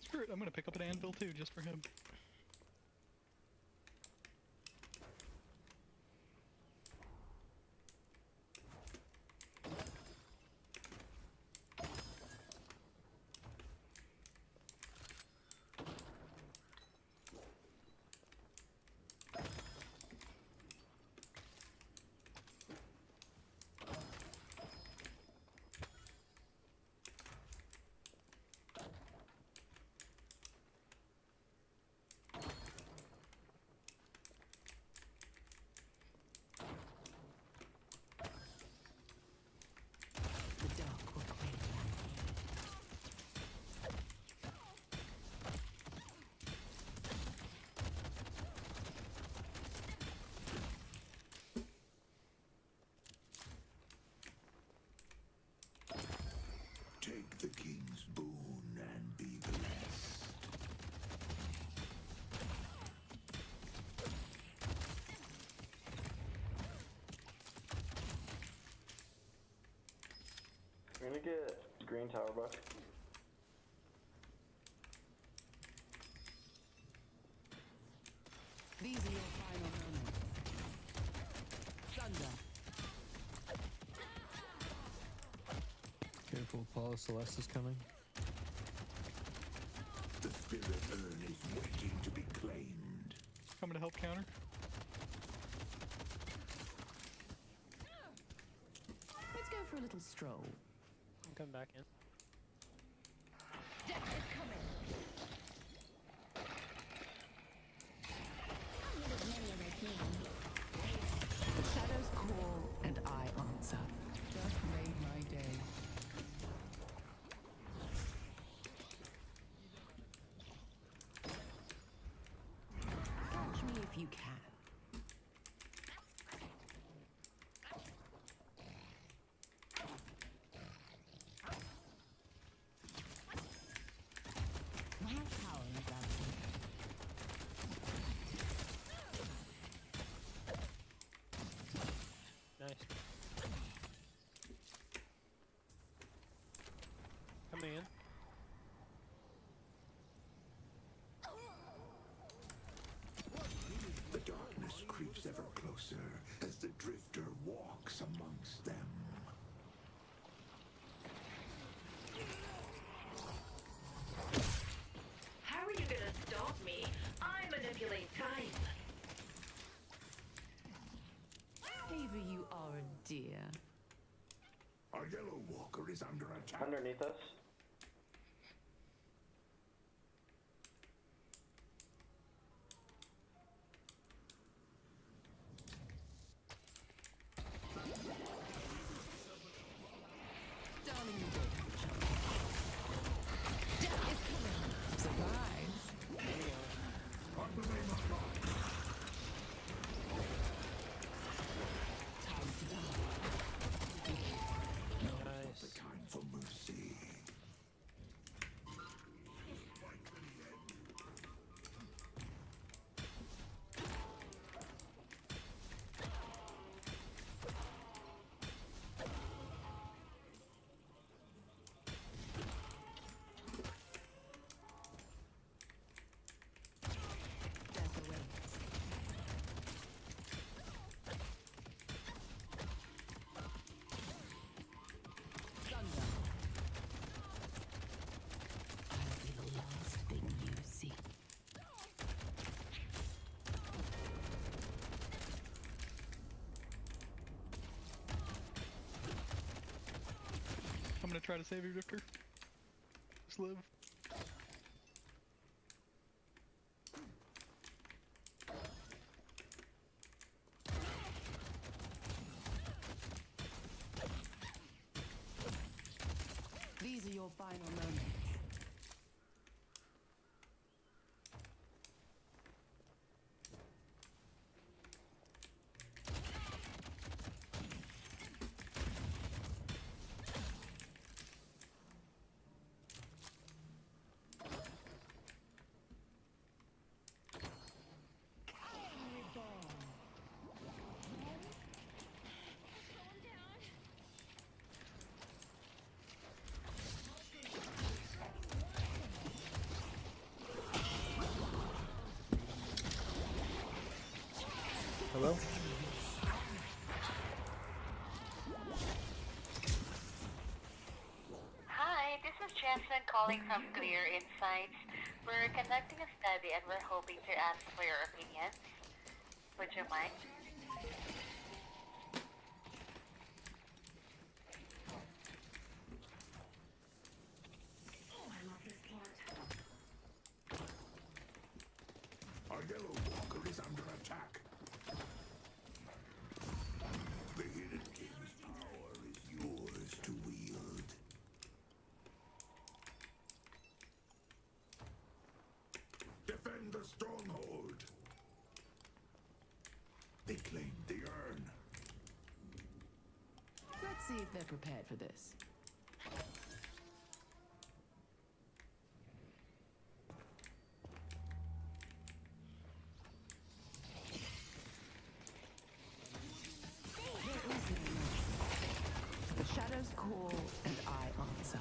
Screw it, I'm gonna pick up an anvil too, just for him. Take the king's boon and be blessed. We're gonna get green tower buck. These are your final moments. Thunder. Careful, Apollo Celeste is coming. The spirit urn is waiting to be claimed. Coming to help counter. Let's go for a little stroll. I'm coming back in. Death is coming. The shadows call and I answer. Just made my day. Catch me if you can. My power is absent. Nice. Coming in. The darkness creeps ever closer as the drifter walks amongst them. How are you gonna stop me? I manipulate time. Ava, you are a dear. Our yellow walker is under attack. Underneath us. Darling, you don't have a chance. Death is coming. Surprise. Time to die. Now's not the time for mercy. Death awaits. Thunder. I'll be the last thing you see. I'm gonna try to save you, Drifter. Just live. These are your final moments. Hello? Hi, this is Jasmine calling from Clear Insights. We're conducting a study and we're hoping to ask for your opinions. Would you mind? Our yellow walker is under attack. The hidden king's power is yours to wield. Defend the stronghold. They claimed the urn. Let's see if they're prepared for this. The shadows call and I answer.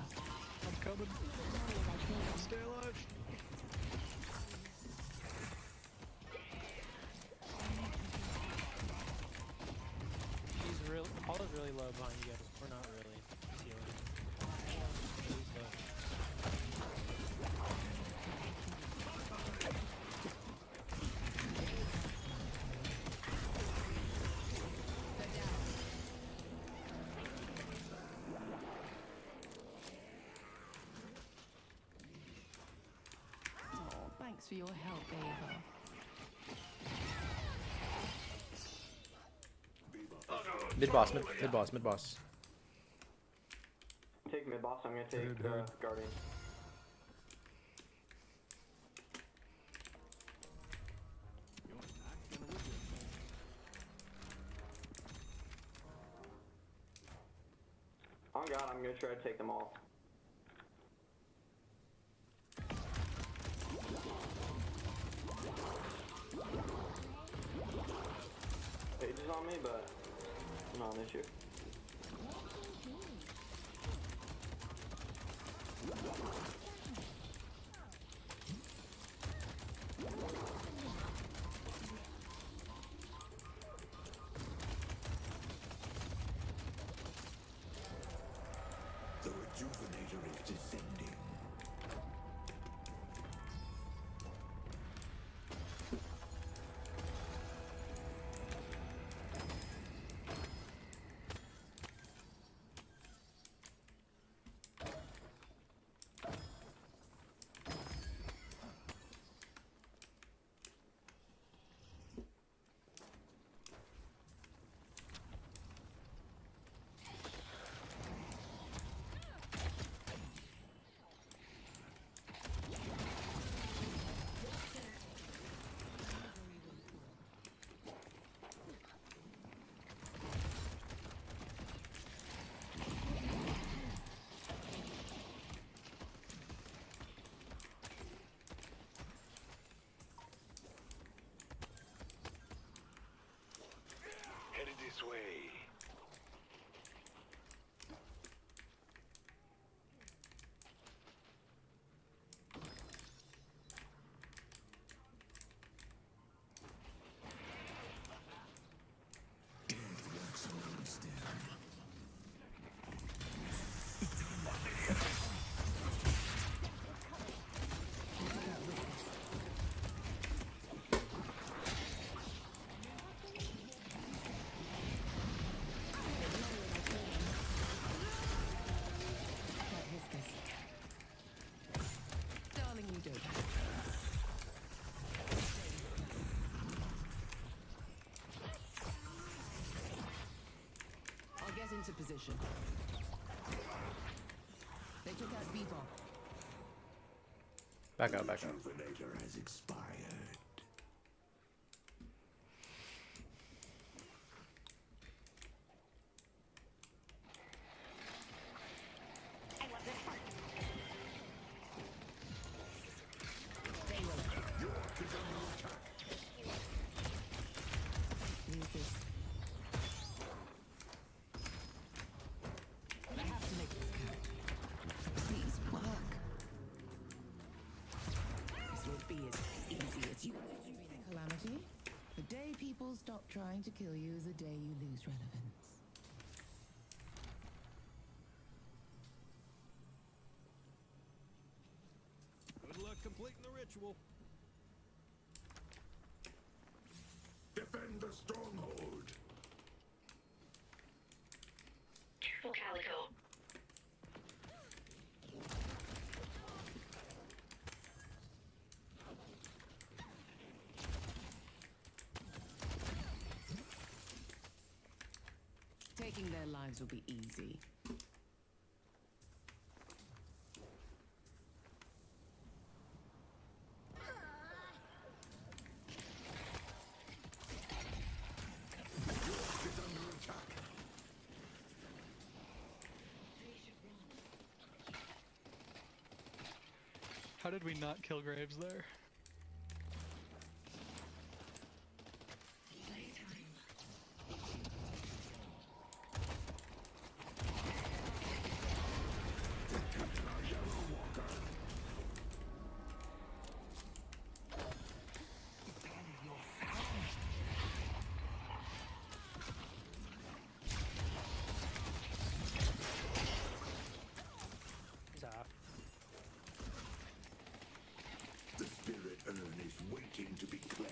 I'm coming. Stay alive. Paul is really low behind you guys. We're not really healing. He's low. Oh, thanks for your help, Ava. Mid boss, mid boss, mid boss. Take mid boss, I'm gonna take Guardian. On God, I'm gonna try to take them all. Page is on me, but not an issue. The Rejuvenator is descending. Headed this way. Darling, you don't. I'll get into position. They took out Bebop. Back up, back up. Rejuvenator has expired. I have to make this count. Please work. This will be as easy trying to kill you the day you lose relevance. Good luck completing the ritual. Defend the stronghold. Careful, Calico. Taking their lives will be easy. How did we not kill Graves there? He's off. The spirit urn is waiting to be claimed.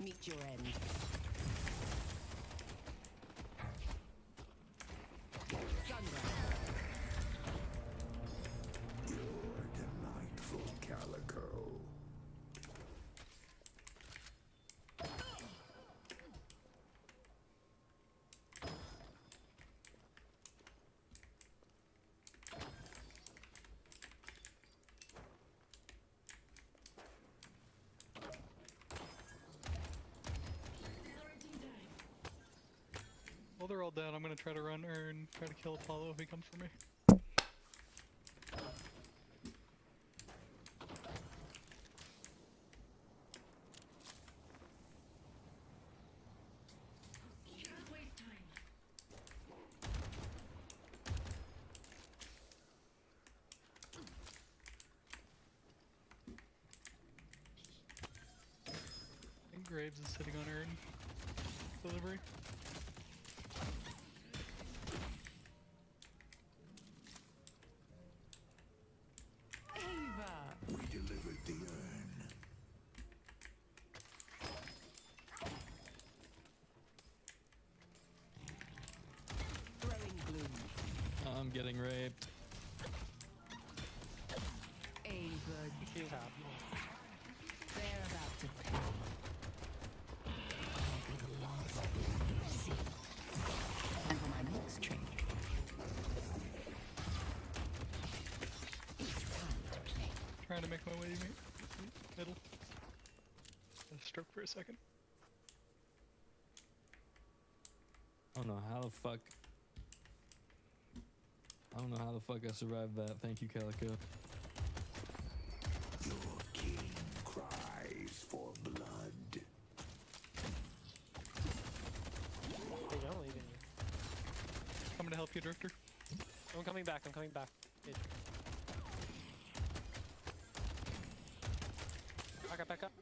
Meet your end. You're delightful, Calico. While they're all dead, I'm gonna try to run Urn, try to kill Apollo if he comes for me. I think Graves is sitting on Urn. Delivery. We delivered the urn. Throwing gloom. I'm getting raped. Ava. She's off. They're about to pay. And for my next trick, it's time to play. Trying to make my way middle. I stroke for a second. I don't know how the fuck. I don't know how the fuck I survived that. Thank you, Calico. Your king cries for blood. They don't leave you. Coming to help you, Drifter. I'm coming back. I'm coming back. It... Back up.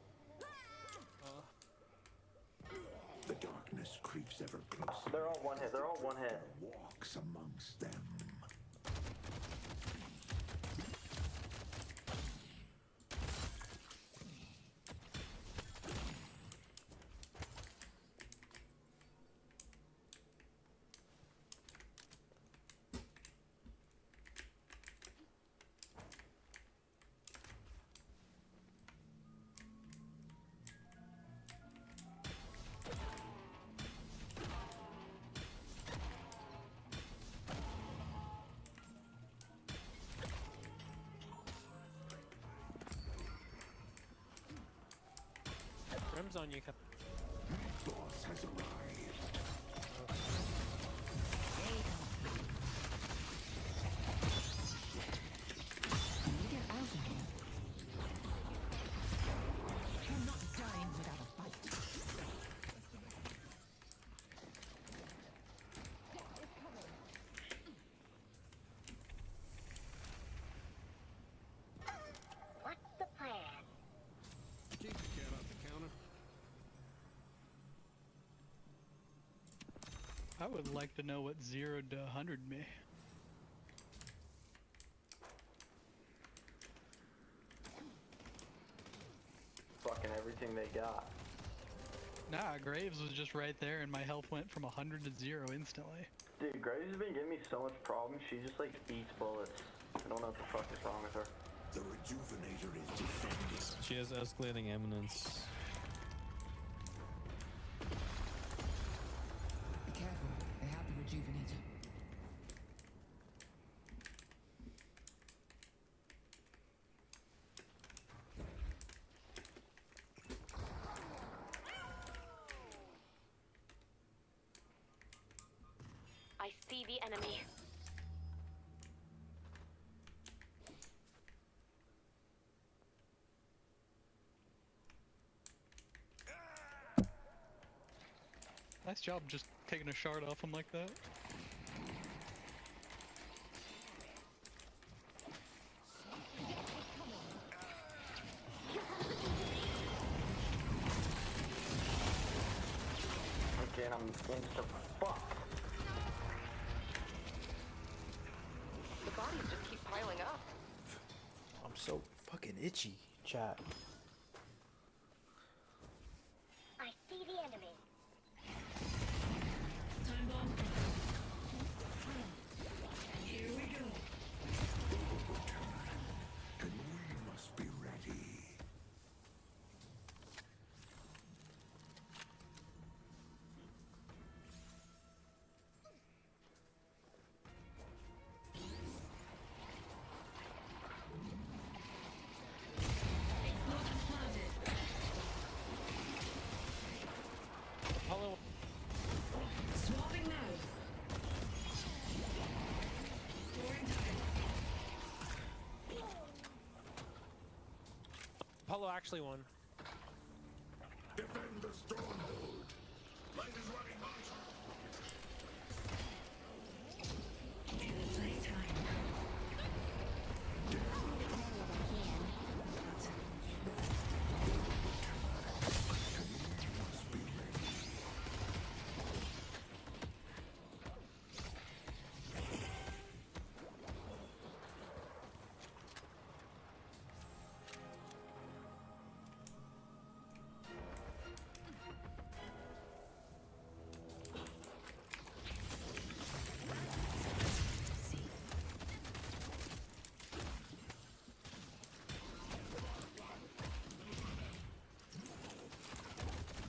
The darkness creeps ever closer. They're all one hit. They're all one hit. Walks amongst them. Rim's on you, Cap. Boss has arrived. Get out of here. You're not dying without a fight. I would like to know what 0 to 100 me. Fucking everything they got. Nah, Graves was just right there and my health went from 100 to 0 instantly. Dude, Graves has been giving me so much problems. She just like eats bullets. I don't know what the fuck is wrong with her. The rejuvenator is defending. She has escalating eminence. Be careful. They have the rejuvenator. I see the enemy. Nice job just taking a shard off him like that. Again, I'm insta-fucked. The bodies just keep piling up. I'm so fucking itchy, chat. I see the enemy. Time bomb. Here we go. And we must be ready. Apollo. Swapping now. Pouring time. Apollo actually won. Defend the stronghold. Light is running hot. Playtime.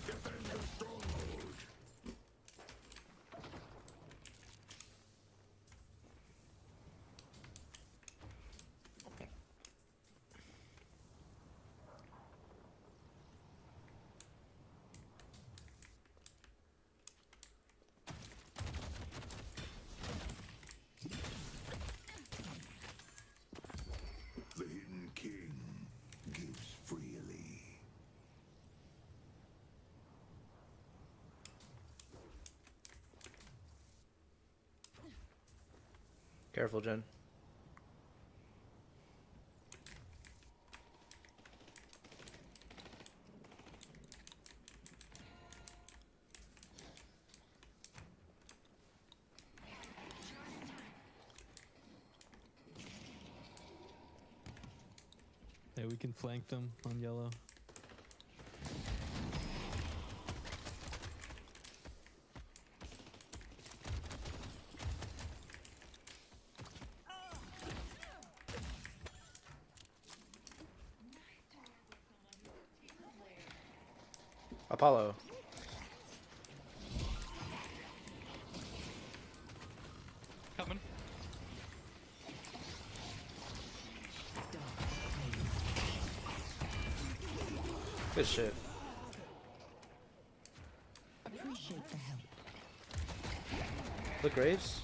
Defend the stronghold. The Hidden King gives freely. Careful, Jen. Yeah, we can flank them on yellow. Apollo. Coming. Good shit. Appreciate the help. Look, Graves.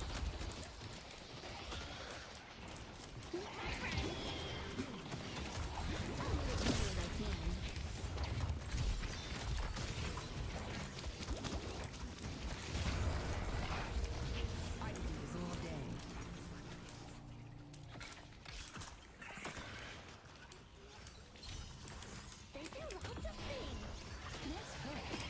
They do lots of things. Let's hurry.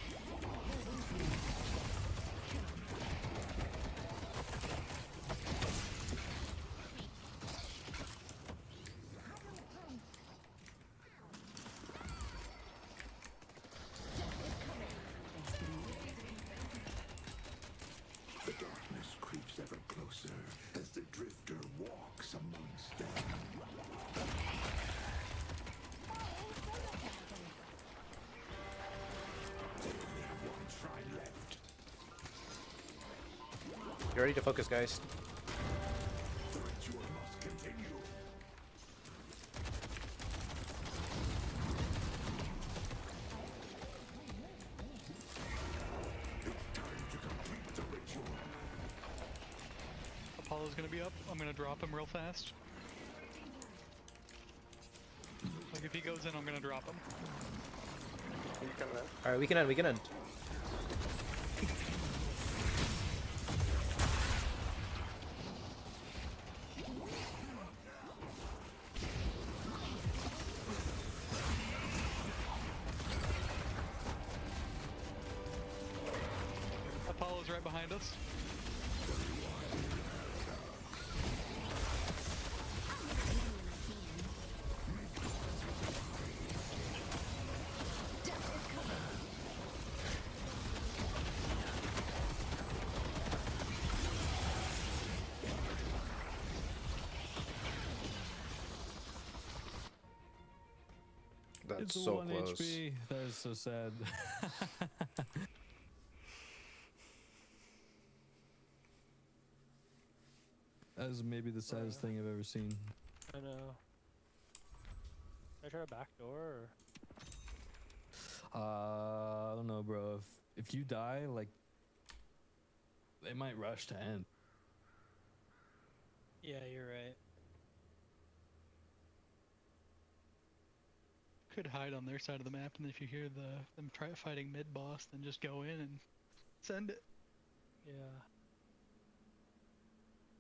Get ready to focus, guys. The ritual must continue. It's time to complete the ritual. Apollo's gonna be up. I'm gonna drop him real fast. Like if he goes in, I'm gonna drop him. He's coming in. Alright, we can end, we can end. Apollo's right behind us. That's It's so 1 close. HP. That is so sad. That is maybe the saddest thing I've ever seen. I know. Should I try a back door or? I don't know, bro. If you die, like, they might rush to end. Yeah, you're right. Could hide on their side of the map, and if you hear them try fighting mid boss, then just go in and send it. Yeah.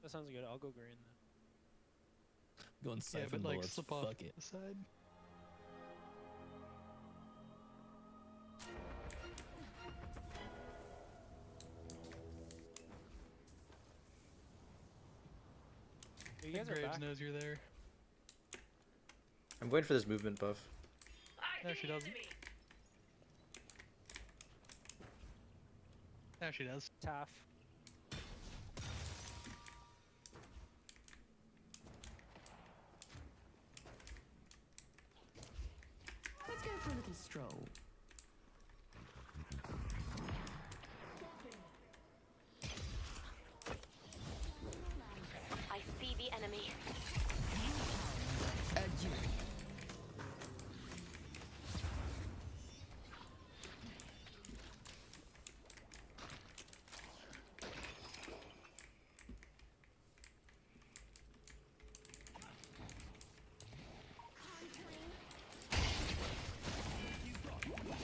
That sounds good. I'll go green then. Going Yeah, siphon but like bullets. slip off Fuck it. the side. You guys are Graves back. knows you're there. I'm going for this movement buff. No, she doesn't. Now she does. Taff. Let's go for a little stroll. I see the enemy. Adieu.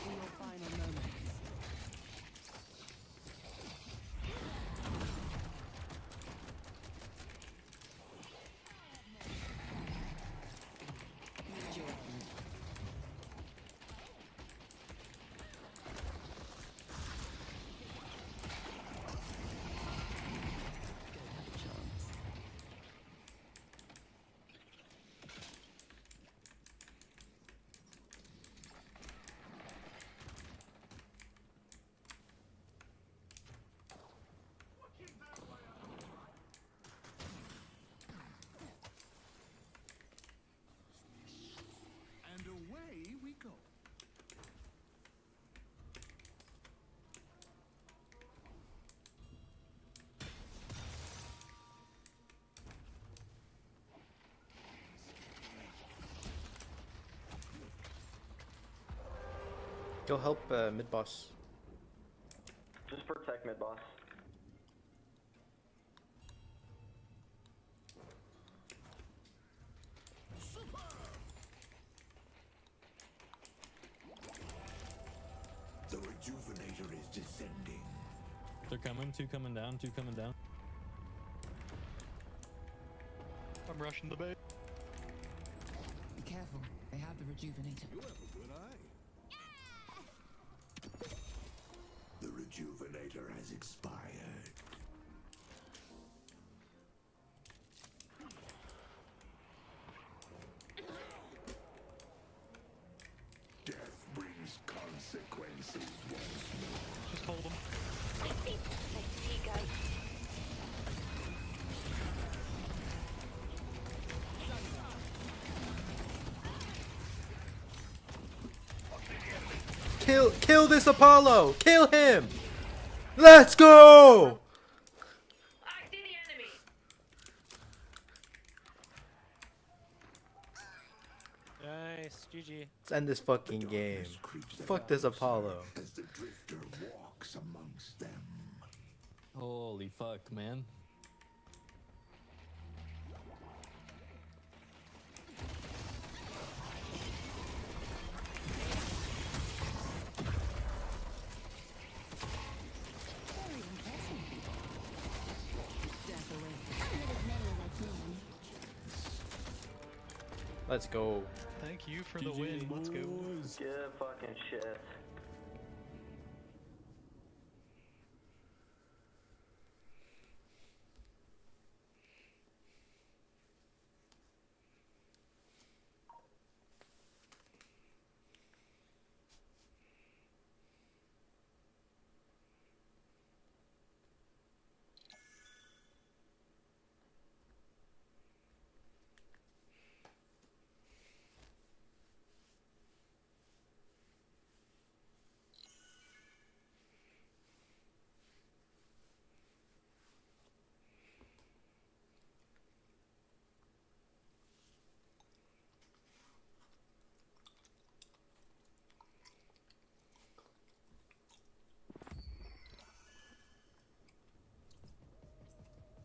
Your final moments. Meet your end. Don't have a chance. And away we go. Go help mid boss. Just protect mid boss. The rejuvenator is descending. They're coming. Two coming down. Two coming down. I'm rushing the bait. Be careful. They have the rejuvenator. You have a good eye. The rejuvenator has expired. Death brings consequences once more. Just hold them. I see, guys. Kill this Apollo! Kill him! Let's go! GG. Let's end this fucking game. Fuck this Apollo. As the drifter walks amongst them. Holy fuck, man. Very impressive. Death away. I'll get as many as I can. Let's go. Thank you for the win. Let's go. Good fucking shit.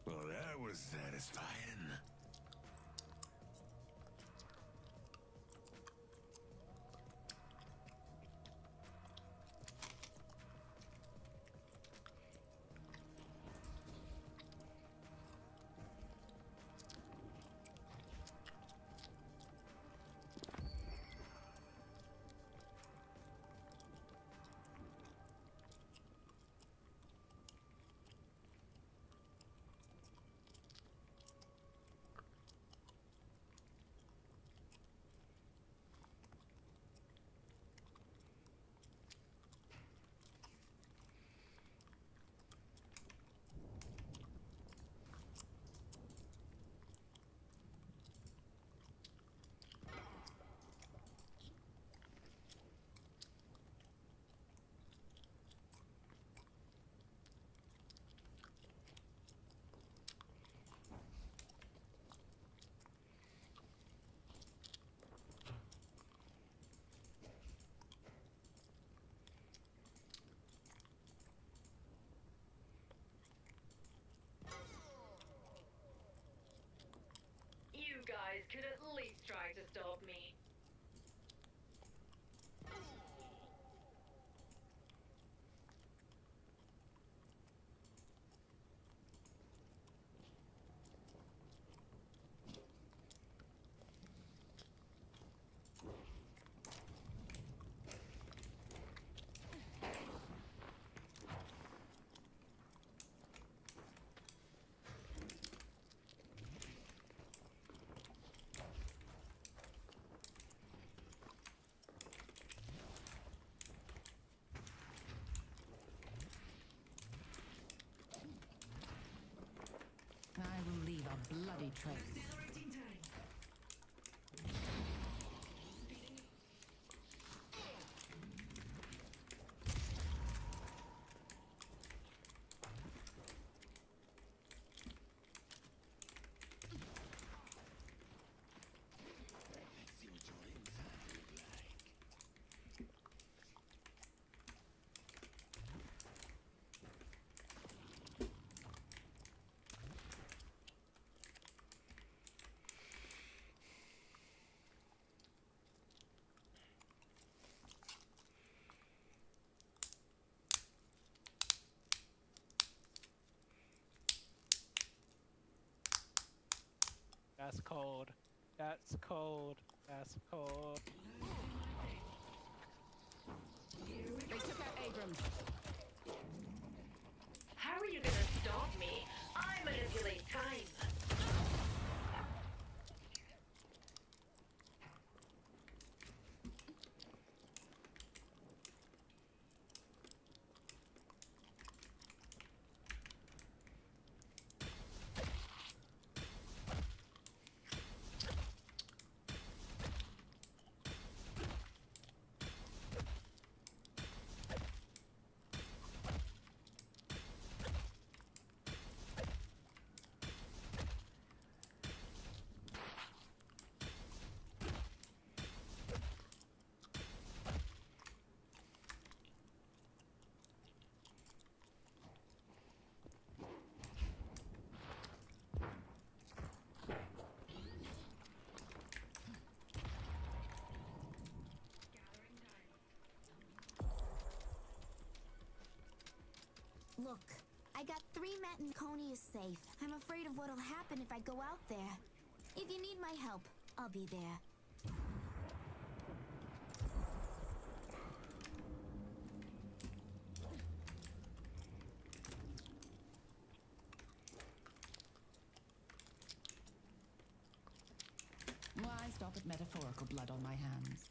Well, that was satisfying. You guys could at least try to stop me. I will leave a bloody trail. That's cold. That's cold. That's cold. They took out Abrams. How are you gonna stop me? I manipulate time. Look, I got 3 met and Coney is safe. I'm afraid of what'll happen if I go out there. If you need my help, I'll be there. Why stop at metaphorical blood on my hands?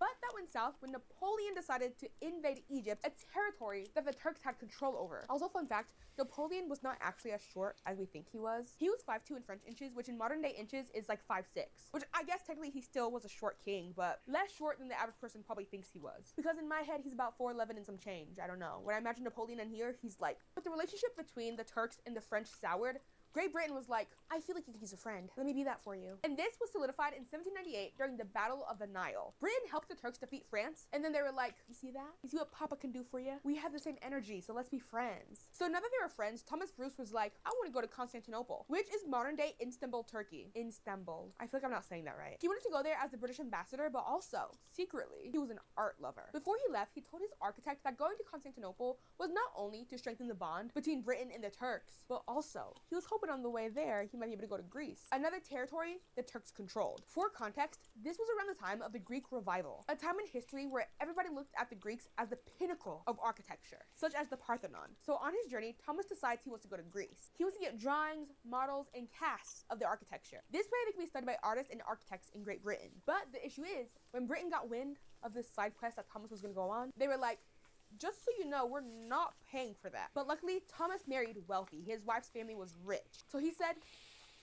But that went south when Napoleon decided to invade Egypt, a territory that the Turks had control over. Also, fun fact, Napoleon was not actually as short as we think he was. He was 5'2" in French inches, which in modern day inches is like 5'6", which I guess technically he still was a short king, but less short than the average person probably thinks he was. Because in my head, he's about 4'11" and some change. I don't know. When I imagine Napoleon in here, he's like... But the relationship between the Turks and the French soured. Great Britain was like, I feel like you could use a friend. Let me be that for you. And this was solidified in 1798 during the Battle of the Nile. Britain helped the Turks defeat France, and then they were like, you see that? You see what Papa can do for you? We have the same energy, so let's be friends. So now that they were friends, Thomas Bruce was like, I want to go to Constantinople, which is modern day Istanbul, Turkey. Istanbul. I feel like I'm not saying that right. He wanted to go there as the British ambassador, but also, secretly, he was an art lover. Before he left, he told his architect that going to Constantinople was not only to strengthen the bond between Britain and the Turks, but also, he was hoping on the way there, he might be able to go to Greece, another territory the Turks controlled. For context, this was around the time of the Greek Revival, a time in history where everybody looked at the Greeks as the pinnacle of architecture, such as the Parthenon. So on his journey, Thomas decides he wants to go to Greece. He wants to get drawings, models, and casts of the architecture. This way they can be studied by artists and architects in Great Britain. But the issue is, when Britain got wind of this side quest that Thomas was going to go on, they were like, just so you know, we're not paying for that. But luckily, Thomas married wealthy. His wife's family was rich. So he said,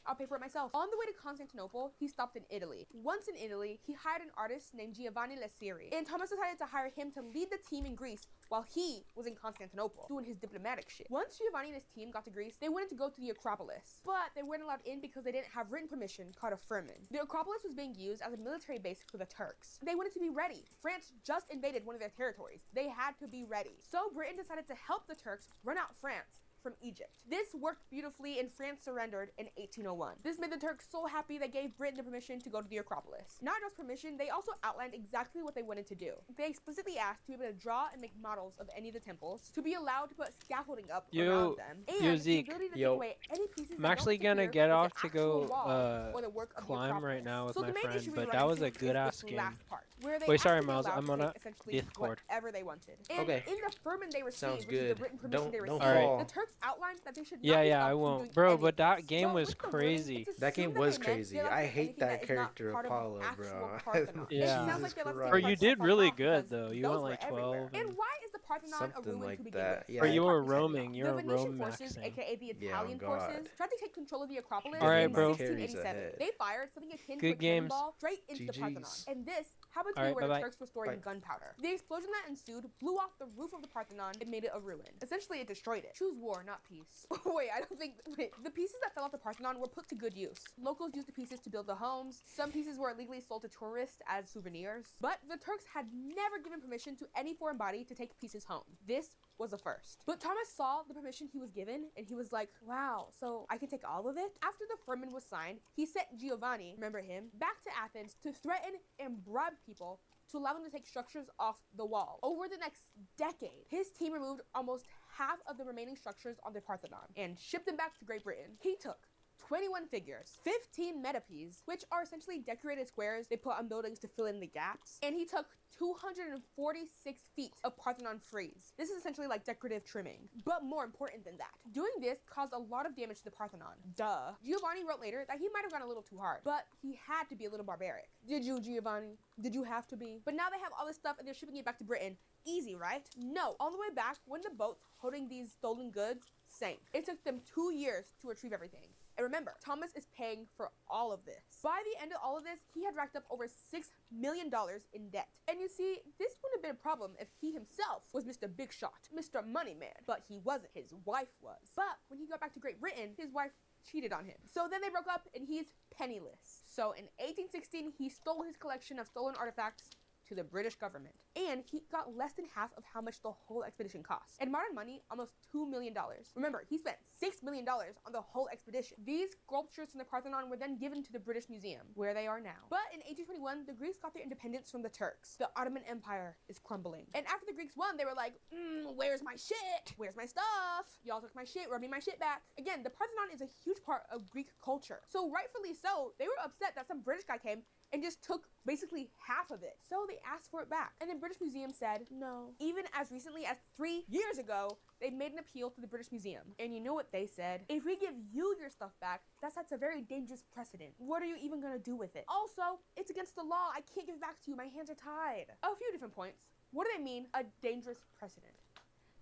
I'll pay for it myself. On the way to Constantinople, he stopped in Italy. Once in Italy, he hired an artist named Giovanni Lessiri, and Thomas decided to hire him to lead the team in Greece while he was in Constantinople, doing his diplomatic shit. Once Giovanni and his team got to Greece, they wanted to go to the Acropolis, but they weren't allowed in because they didn't have written permission called a firman. The Acropolis was being used as a military base for the Turks. They wanted to be ready. France just invaded one of their territories. They had to be ready. So Britain decided to help the Turks run out France from Egypt. This worked beautifully and France surrendered in 1801. This made the Turks so happy they gave Britain the permission to go to the Acropolis. Not just permission, they also outlined exactly what they wanted to do. They explicitly asked to be able to draw and make models of any of the temples, to be allowed to put scaffolding up around them, and Zeke, the ability to take away any pieces I'm that actually don't gonna interfere get with off the to go actual wall or the work of the climb right Acropolis. now with So my the main friend, issue we but run that was into a good is ass this game. last part, where they Wait, sorry, actually Miles, allowed I'm to on take a essentially Discord. whatever they wanted. And Okay. in the firman they received, Sounds which is the good. written permission they Don't received, fall. the Turks outlined that they should not Yeah, be yeah, stopped I from won't. doing Bro, anything. but that game So was with the wording, crazy. it's That game assumed was they meant crazy. they allowed I to take hate anything that is not character part of the Apollo, actual bro. Parthenon. It Yeah. sounds like they left the Bro, you Parthenon did far really off good because though. You those went were like everywhere. 12. And why is the Parthenon a Something ruin like to begin that. with? Yeah. Or Here's you the were part we said. roaming. You The were Venetian roam forces, maxing. aka the Yeah, oh Italian forces, God. tried to take control of the Acropolis Alright, in bro. 1687. Carries They fired something akin Good to a games. cannonball straight into the GGs. Parthenon. And this happened to Alright, be where bye-bye. the Turks were storing Bye. gunpowder. The explosion that ensued blew off the roof of the Parthenon and made it a ruin. Essentially, it destroyed it. Choose war, not peace. Wait, I don't think... Wait, the pieces that fell off the Parthenon were put to good use. Locals used the pieces to build the homes. Some pieces were illegally sold to tourists as souvenirs. But the Turks had never given permission to any foreign body to take pieces home. This was a first. But Thomas saw the permission he was given and he was like, wow, so I can take all of it? After the firman was signed, he sent Giovanni, remember him, back to Athens to threaten and bribe people to allow them to take structures off the wall. Over the next decade, his team removed almost half of the remaining structures on the Parthenon and shipped them back to Great Britain. He took 21 figures, 15 metopes, which are essentially decorated squares they put on buildings to fill in the gaps, and he took 246 feet of Parthenon frieze. This is essentially like decorative trimming. But more important than that, doing this caused a lot of damage to the Parthenon. Duh. Giovanni wrote later that he might have gone a little too hard, but he had to be a little barbaric. Did you, Giovanni? Did you have to be? But now they have all this stuff and they're shipping it back to Britain. Easy, right? No. On the way back, when the boats holding these stolen goods sank, it took them 2 years to retrieve everything. And remember, Thomas is paying for all of this. By the end of all of this, he had racked up over $6 million in debt. And you see, this wouldn't have been a problem if he himself was Mr. Big Shot, Mr. Money Man. But he wasn't. His wife was. But when he got back to Great Britain, his wife cheated on him. So then they broke up and he's penniless. So in 1816, he stole his collection of stolen artifacts to the British government. And he got less than half of how much the whole expedition cost. In modern money, almost $2 million. Remember, he spent $6 million on the whole expedition. These sculptures from the Parthenon were then given to the British Museum, where they are now. But in 1821, the Greeks got their independence from the Turks. The Ottoman Empire is crumbling. And after the Greeks won, they were like, where's my shit? Where's my stuff? Y'all took my shit, rub me my shit back. Again, the Parthenon is a huge part of Greek culture. So rightfully so, they were upset that some British guy came and just took basically half of it. So they asked for it back. And the British Museum said no. Even as recently as 3 years ago, they made an appeal to the British Museum. And you know what they said? If we give you your stuff back, that sets a very dangerous precedent. What are you even gonna do with it? Also, it's against the law. I can't give it back to you. My hands are tied. A few different points. What do they mean, a dangerous precedent?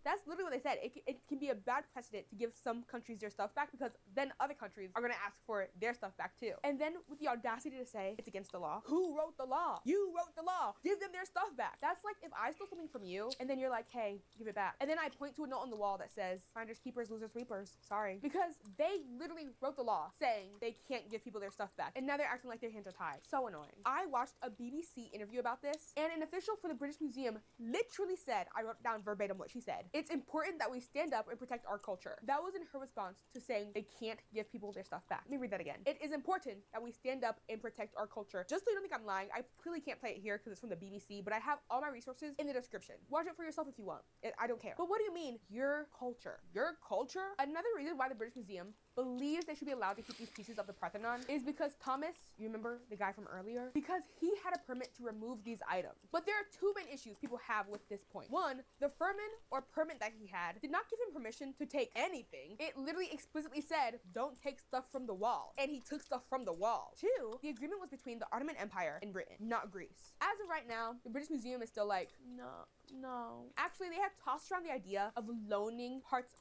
That's literally what they said. It can be a bad precedent to give some countries their stuff back because then other countries are going to ask for their stuff back too. And then with the audacity to say it's against the law. Who wrote the law? You wrote the law. Give them their stuff back. That's like if I stole something from you and then you're like, hey, give it back. And then I point to a note on the wall that says, finders keepers, losers sweepers. Sorry. Because they literally wrote the law saying they can't give people their stuff back. And now they're acting like their hands are tied. So annoying. I watched a BBC interview about this and an official for the British Museum literally said, I wrote down verbatim what she said. It's important that we stand up and protect our culture. That was in her response to saying they can't give people their stuff back. Let me read that again. It is important that we stand up and protect our culture. Just so you don't think I'm lying, I clearly can't play it here because it's from the BBC, but I have all my resources in the description. Watch it for yourself if you want. I don't care. But what do you mean, your culture? Your culture? Another reason why the British Museum believes they should be allowed to keep these pieces of the Parthenon is because Thomas, you remember the guy from earlier? Because he had a permit to remove these items. But there are two main issues people have with this point. One, the firman or permit that he had did not give him permission to take anything. It literally explicitly said, don't take stuff from the wall. And he took stuff from the wall. Two, the agreement was between the Ottoman Empire and Britain, not Greece. As of right now, the British Museum is still like, no. Actually, they have tossed around the idea of loaning parts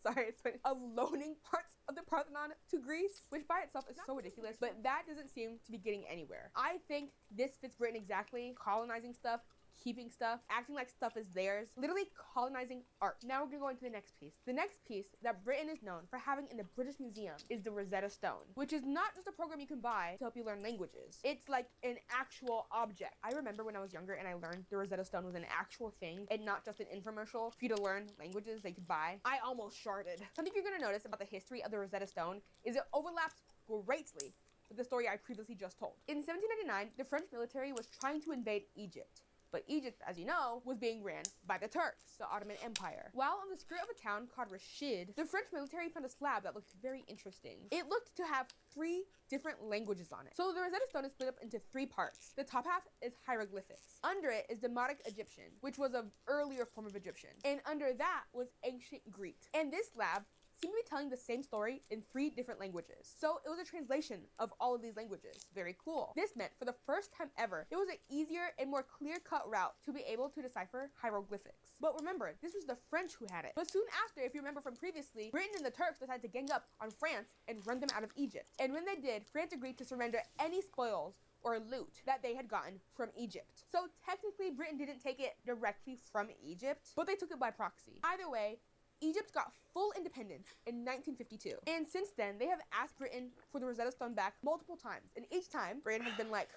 sorry, it's funny, of loaning parts of the Parthenon to Greece, which by itself is so ridiculous, but that doesn't seem to be getting anywhere. I think this fits Britain exactly, colonizing stuff, keeping stuff, acting like stuff is theirs, literally colonizing art. Now we're gonna go into the next piece. The next piece that Britain is known for having in the British Museum is the Rosetta Stone, which is not just a program you can buy to help you learn languages. It's like an actual object. I remember when I was younger and I learned the Rosetta Stone was an actual thing and not just an infomercial for you to learn languages they could buy. I almost sharded. Something you're gonna notice about the history of the Rosetta Stone is it overlaps greatly with the story I previously just told. In 1799, the French military was trying to invade Egypt. But Egypt, as you know, was being ran by the Turks, the Ottoman Empire. While on the skirt of a town called Rashid, the French military found a slab that looked very interesting. It looked to have 3 different languages on it. So the Rosetta Stone is split up into 3 parts. The top half is hieroglyphics. Under it is Demotic Egyptian, which was an earlier form of Egyptian. And under that was Ancient Greek. And this slab seem to be telling the same story in 3 different languages. So it was a translation of all of these languages. Very cool. This meant for the first time ever, there was an easier and more clear-cut route to be able to decipher hieroglyphics. But remember, this was the French who had it. But soon after, if you remember from previously, Britain and the Turks decided to gang up on France and run them out of Egypt. And when they did, France agreed to surrender any spoils or loot that they had gotten from Egypt. So technically, Britain didn't take it directly from Egypt, but they took it by proxy. Either way, Egypt got full independence in 1952. And since then, they have asked Britain for the Rosetta Stone back multiple times. And each time, Britain has been like,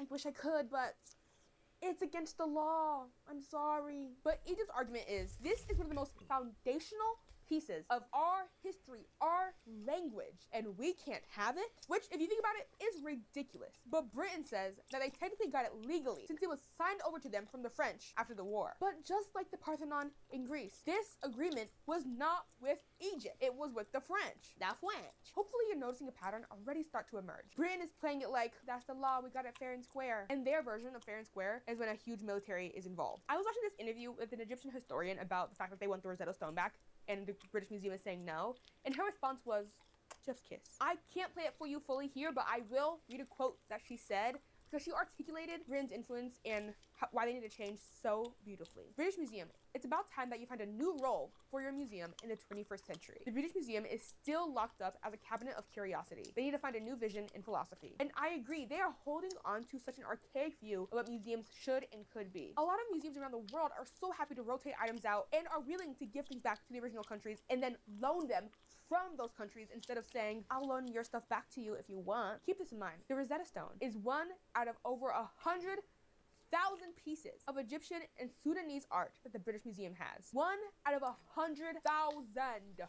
I wish I could, but it's against the law. I'm sorry. But Egypt's argument is, this is one of the most foundational pieces of our history, our language, and we can't have it, which if you think about it is ridiculous. But Britain says that they technically got it legally since it was signed over to them from the French after the war. But just like the Parthenon in Greece, this agreement was not with Egypt, it was with the French. The French. Hopefully you're noticing a pattern already start to emerge. Britain is playing it like, that's the law, we got it fair and square. And their version of fair and square is when a huge military is involved. I was watching this interview with an Egyptian historian about the fact that they want the Rosetta Stone back, and the British Museum is saying no, and her response was, just kiss. I can't play it for you fully here, but I will read a quote that she said, because she articulated Britain's influence and why they need to change so beautifully. British Museum. It's about time that you find a new role for your museum in the 21st century. The British Museum is still locked up as a cabinet of curiosity. They need to find a new vision and philosophy. And I agree, they are holding on to such an archaic view of what museums should and could be. A lot of museums around the world are so happy to rotate items out and are willing to give things back to the original countries and then loan them from those countries instead of saying, I'll loan your stuff back to you if you want. Keep this in mind. The Rosetta Stone is one out of over 100,000 pieces of Egyptian and Sudanese art that the British Museum has. 1 out of 100,000.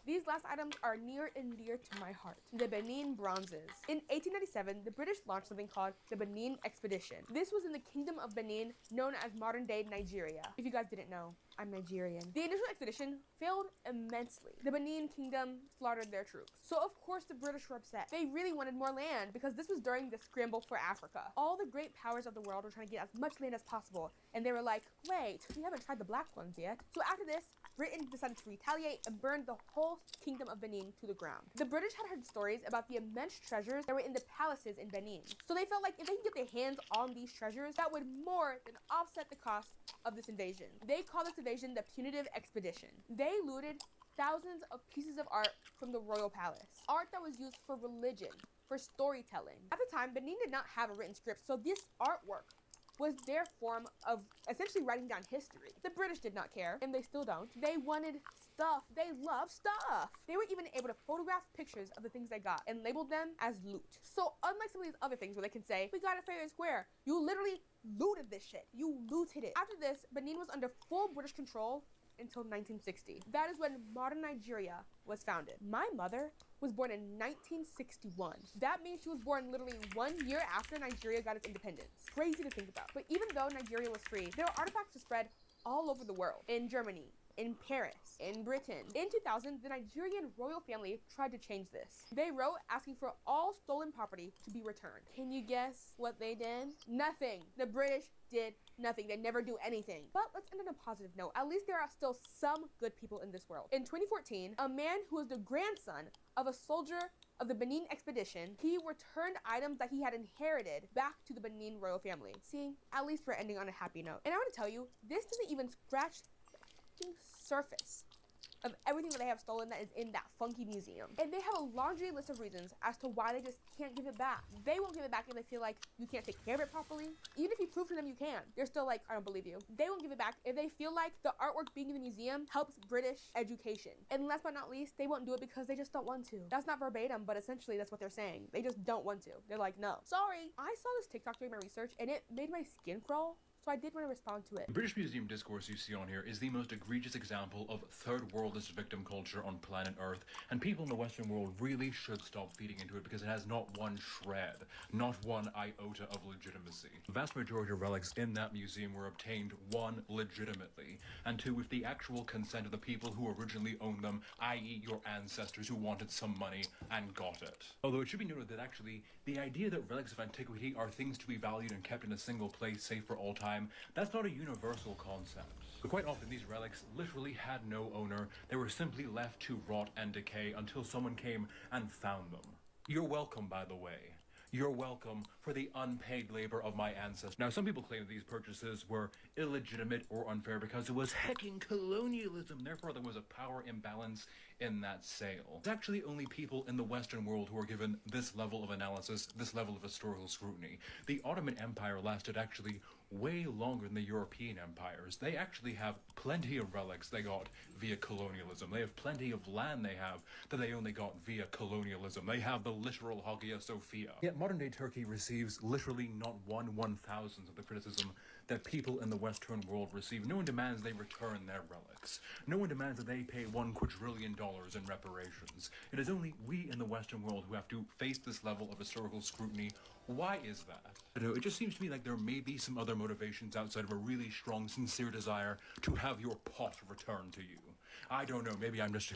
These last items are near and dear to my heart. The Benin bronzes. In 1897, the British launched something called the Benin Expedition. This was in the Kingdom of Benin, known as modern-day Nigeria. If you guys didn't know, I'm Nigerian. The initial expedition failed immensely. The Benin Kingdom slaughtered their troops. So of course the British were upset. They really wanted more land because this was during the scramble for Africa. All the great powers of the world were trying to get as much land as possible. And they were like, wait, we haven't tried the black ones yet. So after this, Britain decided to retaliate and burned the whole Kingdom of Benin to the ground. The British had heard stories about the immense treasures that were in the palaces in Benin. So they felt like if they can get their hands on these treasures, that would more than offset the cost of this invasion. They called this invasion the Punitive Expedition. They looted thousands of pieces of art from the royal palace. Art that was used for religion, for storytelling. At the time, Benin did not have a written script, so this artwork was their form of essentially writing down history. The British did not care, and they still don't. They wanted stuff. They love stuff. They were even able to photograph pictures of the things they got and labeled them as loot. So unlike some of these other things where they can say, we got it fair and square, you literally looted this shit. You looted it. After this, Benin was under full British control until 1960. That is when modern Nigeria was founded. My mother was born in 1961. That means she was born literally 1 year after Nigeria got its independence. Crazy to think about. But even though Nigeria was free, there were artifacts spread all over the world. In Germany, in Paris, in Britain. In 2000, the Nigerian royal family tried to change this. They wrote asking for all stolen property to be returned. Can you guess what they did? Nothing. The British did nothing. They never do anything. But let's end on a positive note. At least there are still some good people in this world. In 2014, a man who was the grandson of a soldier of the Benin expedition, he returned items that he had inherited back to the Benin royal family. See, at least we're ending on a happy note. And I want to tell you, this doesn't even scratch the surface of everything that they have stolen that is in that funky museum. And they have a laundry list of reasons as to why they just can't give it back. They won't give it back if they feel like you can't take care of it properly. Even if you prove to them you can, they're still like, I don't believe you. They won't give it back if they feel like the artwork being in the museum helps British education. And last but not least, they won't do it because they just don't want to. That's not verbatim, but essentially that's what they're saying. They just don't want to. They're like, no. Sorry. I saw this TikTok during my research and it made my skin crawl. So I did want to respond to it. The British Museum discourse you see on here is the most egregious example of third worldist victim culture on planet Earth, and people in the Western world really should stop feeding into it because it has not one shred, not one iota of legitimacy. The vast majority of relics in that museum were obtained, one, legitimately, and two, with the actual consent of the people who originally owned them, i.e. your ancestors who wanted some money and got it. Although it should be noted that actually, the idea that relics of antiquity are things to be valued and kept in a single place safe for all time, that's not a universal concept. But quite often these relics literally had no owner. They were simply left to rot and decay until someone came and found them. You're welcome, by the way. You're welcome for the unpaid labor of my ancestors. Now, some people claim these purchases were illegitimate or unfair because it was hecking colonialism. Therefore, there was a power imbalance in that sale. It's actually only people in the Western world who are given this level of analysis, this level of historical scrutiny. The Ottoman Empire lasted actually way longer than the European empires. They actually have plenty of relics they got via colonialism. They have plenty of land they have that they only got via colonialism. They have the literal Hagia Sophia. Yet modern-day Turkey receives literally not 1/1000th of the criticism that people in the Western world receive. No one demands they return their relics. No one demands that they pay $1 quadrillion in reparations. It is only we in the Western world who have to face this level of historical scrutiny. Why is that? I don't know, it just seems to me like there may be some other motivations outside of a really strong, sincere desire to have your pot returned to you. I don't know, maybe I'm just...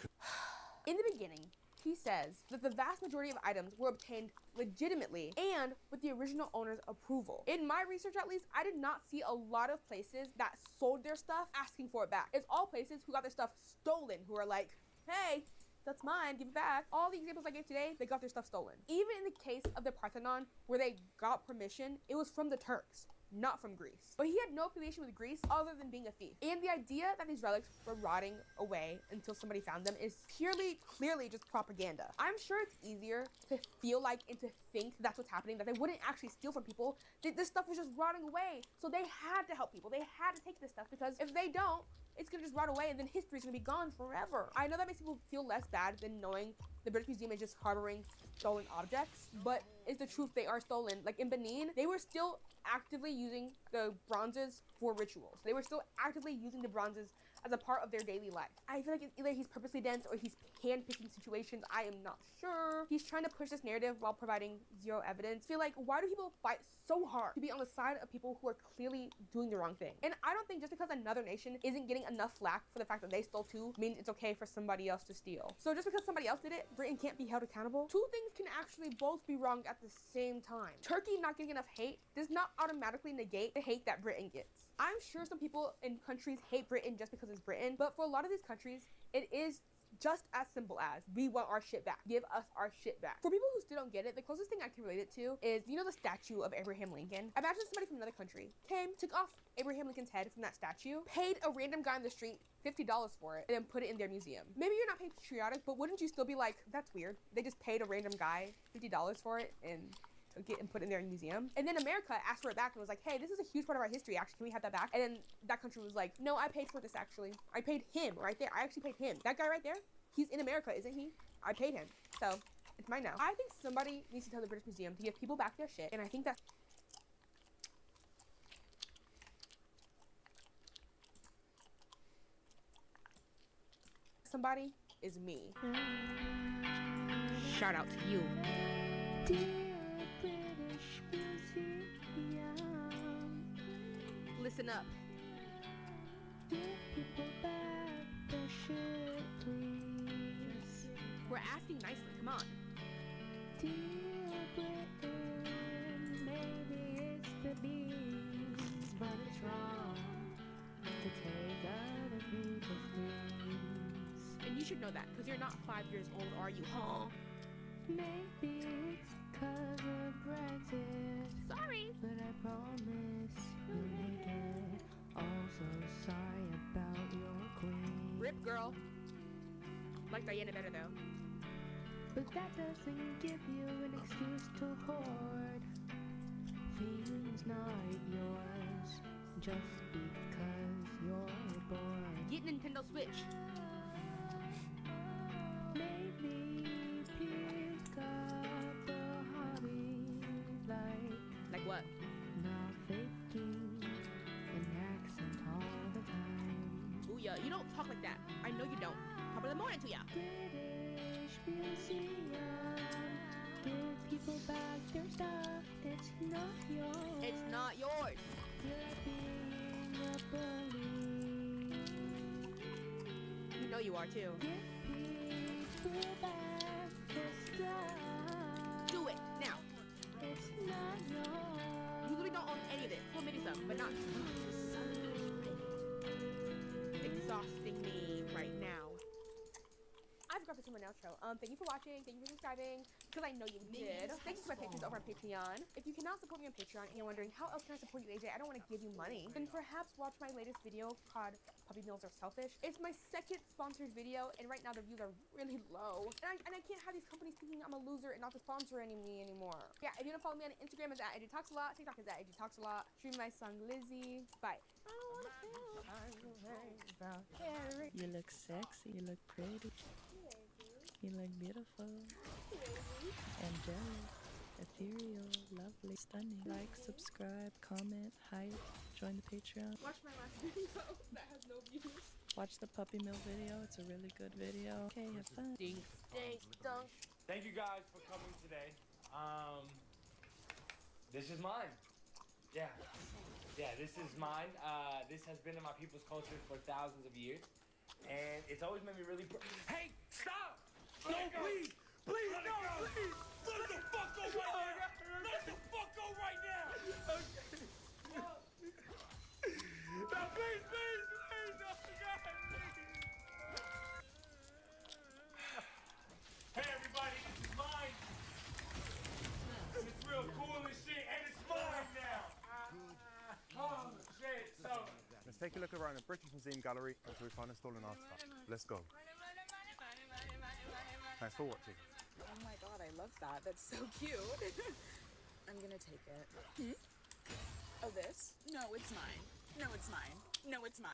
In the beginning, he says that the vast majority of items were obtained legitimately and with the original owner's approval. In my research, at least, I did not see a lot of places that sold their stuff asking for it back. It's all places who got their stuff stolen, who are like, hey, that's mine, give it back. All the examples I gave today, they got their stuff stolen. Even in the case of the Parthenon, where they got permission, it was from the Turks. not from Greece. But he had no affiliation with Greece other than being a thief. And the idea that these relics were rotting away until somebody found them is clearly just propaganda. I'm sure it's easier to feel like and to think that's what's happening, that they wouldn't actually steal from people. This stuff was just rotting away. So they had to help people. They had to take this stuff, because if they don't, it's gonna just rot away and then history's gonna be gone forever. I know that makes people feel less bad than knowing the British Museum is just harboring stolen objects, but it's the truth, they are stolen. Like in Benin, they were still actively using the bronzes for rituals. They were still actively using the bronzes as a part of their daily life. I feel like it's either he's purposely dense or he's hand-picking situations. I am not sure. He's trying to push this narrative while providing zero evidence. I feel like, why do people fight so hard to be on the side of people who are clearly doing the wrong thing? And I don't think just because another nation isn't getting enough flack for the fact that they stole too means it's okay for somebody else to steal. So just because somebody else did it, Britain can't be held accountable. Two things can actually both be wrong at the same time. Turkey not getting enough hate does not automatically negate the hate that Britain gets. I'm sure some people in countries hate Britain just because it's Britain, but for a lot of these countries, it is just as simple as, we want our shit back. Give us our shit back. For people who still don't get it, the closest thing I can relate it to is, you know, the statue of Abraham Lincoln? Imagine somebody from another country came, took off Abraham Lincoln's head from that statue, paid a random guy on the street $50 for it, and then put it in their museum. Maybe you're not patriotic, but wouldn't you still be like, that's weird? They just paid a random guy $50 for it and took it and put it in their museum. And then America asked for it back and was like, hey, this is a huge part of our history, actually, can we have that back? And then that country was like, no, I paid for this, actually. I paid him right there. I actually paid him. That guy right there, he's in America, isn't he? I paid him. So it's mine now. I think somebody needs to tell the British Museum to give people back their shit, and I think that's somebody is me. Shout out to you. Listen up. We're asking nicely, come on. Maybe it's the bees, but it's wrong to take other people's things. And you should know that, because you're not 5 years old, are you, huh? Maybe it's cause of Brexit. Sorry. But I promise you'll make it. Also sorry about your queen. Rip, girl. Like Diana better, though. But that doesn't give you an excuse to hoard feelings not yours just because you're bored. Get Nintendo Switch. Maybe pick up a hobby like what? Not faking an accent all the time. Ooh, yeah, you don't talk like that. I know you don't. Top of the morning to ya. British Museum, give people back their stuff. It's not yours. It's not yours. Feel like being a bully. You know you are too. Give people back their stuff. Do it now. It's not yours. You literally don't own any of it. Well, maybe some, but not. Exhausting me right now. I forgot to do my outro. Thank you for watching. Thank you for subscribing, because I know you did. Thank you to my patrons over on Patreon. If you cannot support me on Patreon and you're wondering how else can I support you, AJ, I don't want to give you money, then perhaps watch my latest video called Puppy Mills Are Selfish. It's my second sponsored video, and right now the views are really low. And I can't have these companies thinking I'm a loser and not to sponsor me anymore. Yeah, if you want to follow me on Instagram, it's at AJTalksALot. TikTok is at AJTalksALot. Stream my song Lizzie. Bye. I don't want to feel about Harry. You look sexy. You look pretty. You look beautiful, angelic, ethereal, lovely, stunning. Like, subscribe, comment, hype, join the Patreon. Watch my last video that has no views. Watch the Puppy Mill video, it's a really good video. Okay, have fun. Ding, ding, dunk. Thank you guys for coming today. This is mine. Yeah, this is mine. This has been in my people's culture for thousands of years, and it's always made me really Hey, stop! No, please! Please, no, please! Let the fuck go right now! Let the fuck go right now! Okay. No, please, please, please! Oh, God, please! Hey, everybody, this is mine! It's real cool and shit, and it's mine now! take a look around the British Museum Gallery until we find a stolen artifact. Let's go. Thanks for watching. Oh my god, I love that. That's so cute. I'm gonna take it. Oh, this? No, it's mine. No, it's mine. No, it's mine.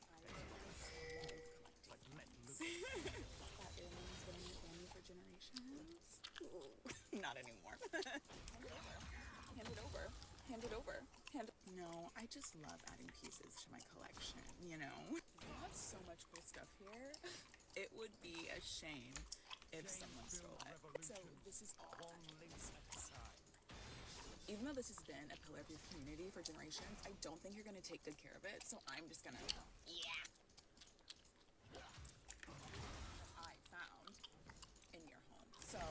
That earring's been in the family for generations. Ooh, not anymore. Hand it over. Hand it over. No, I just love adding pieces to my collection, you know? We have so much cool stuff here. It would be a shame if someone stole it. So this is all even though this has been a pillar of your community for generations, I don't think you're gonna take good care of it, so I'm just gonna, I found in your home. So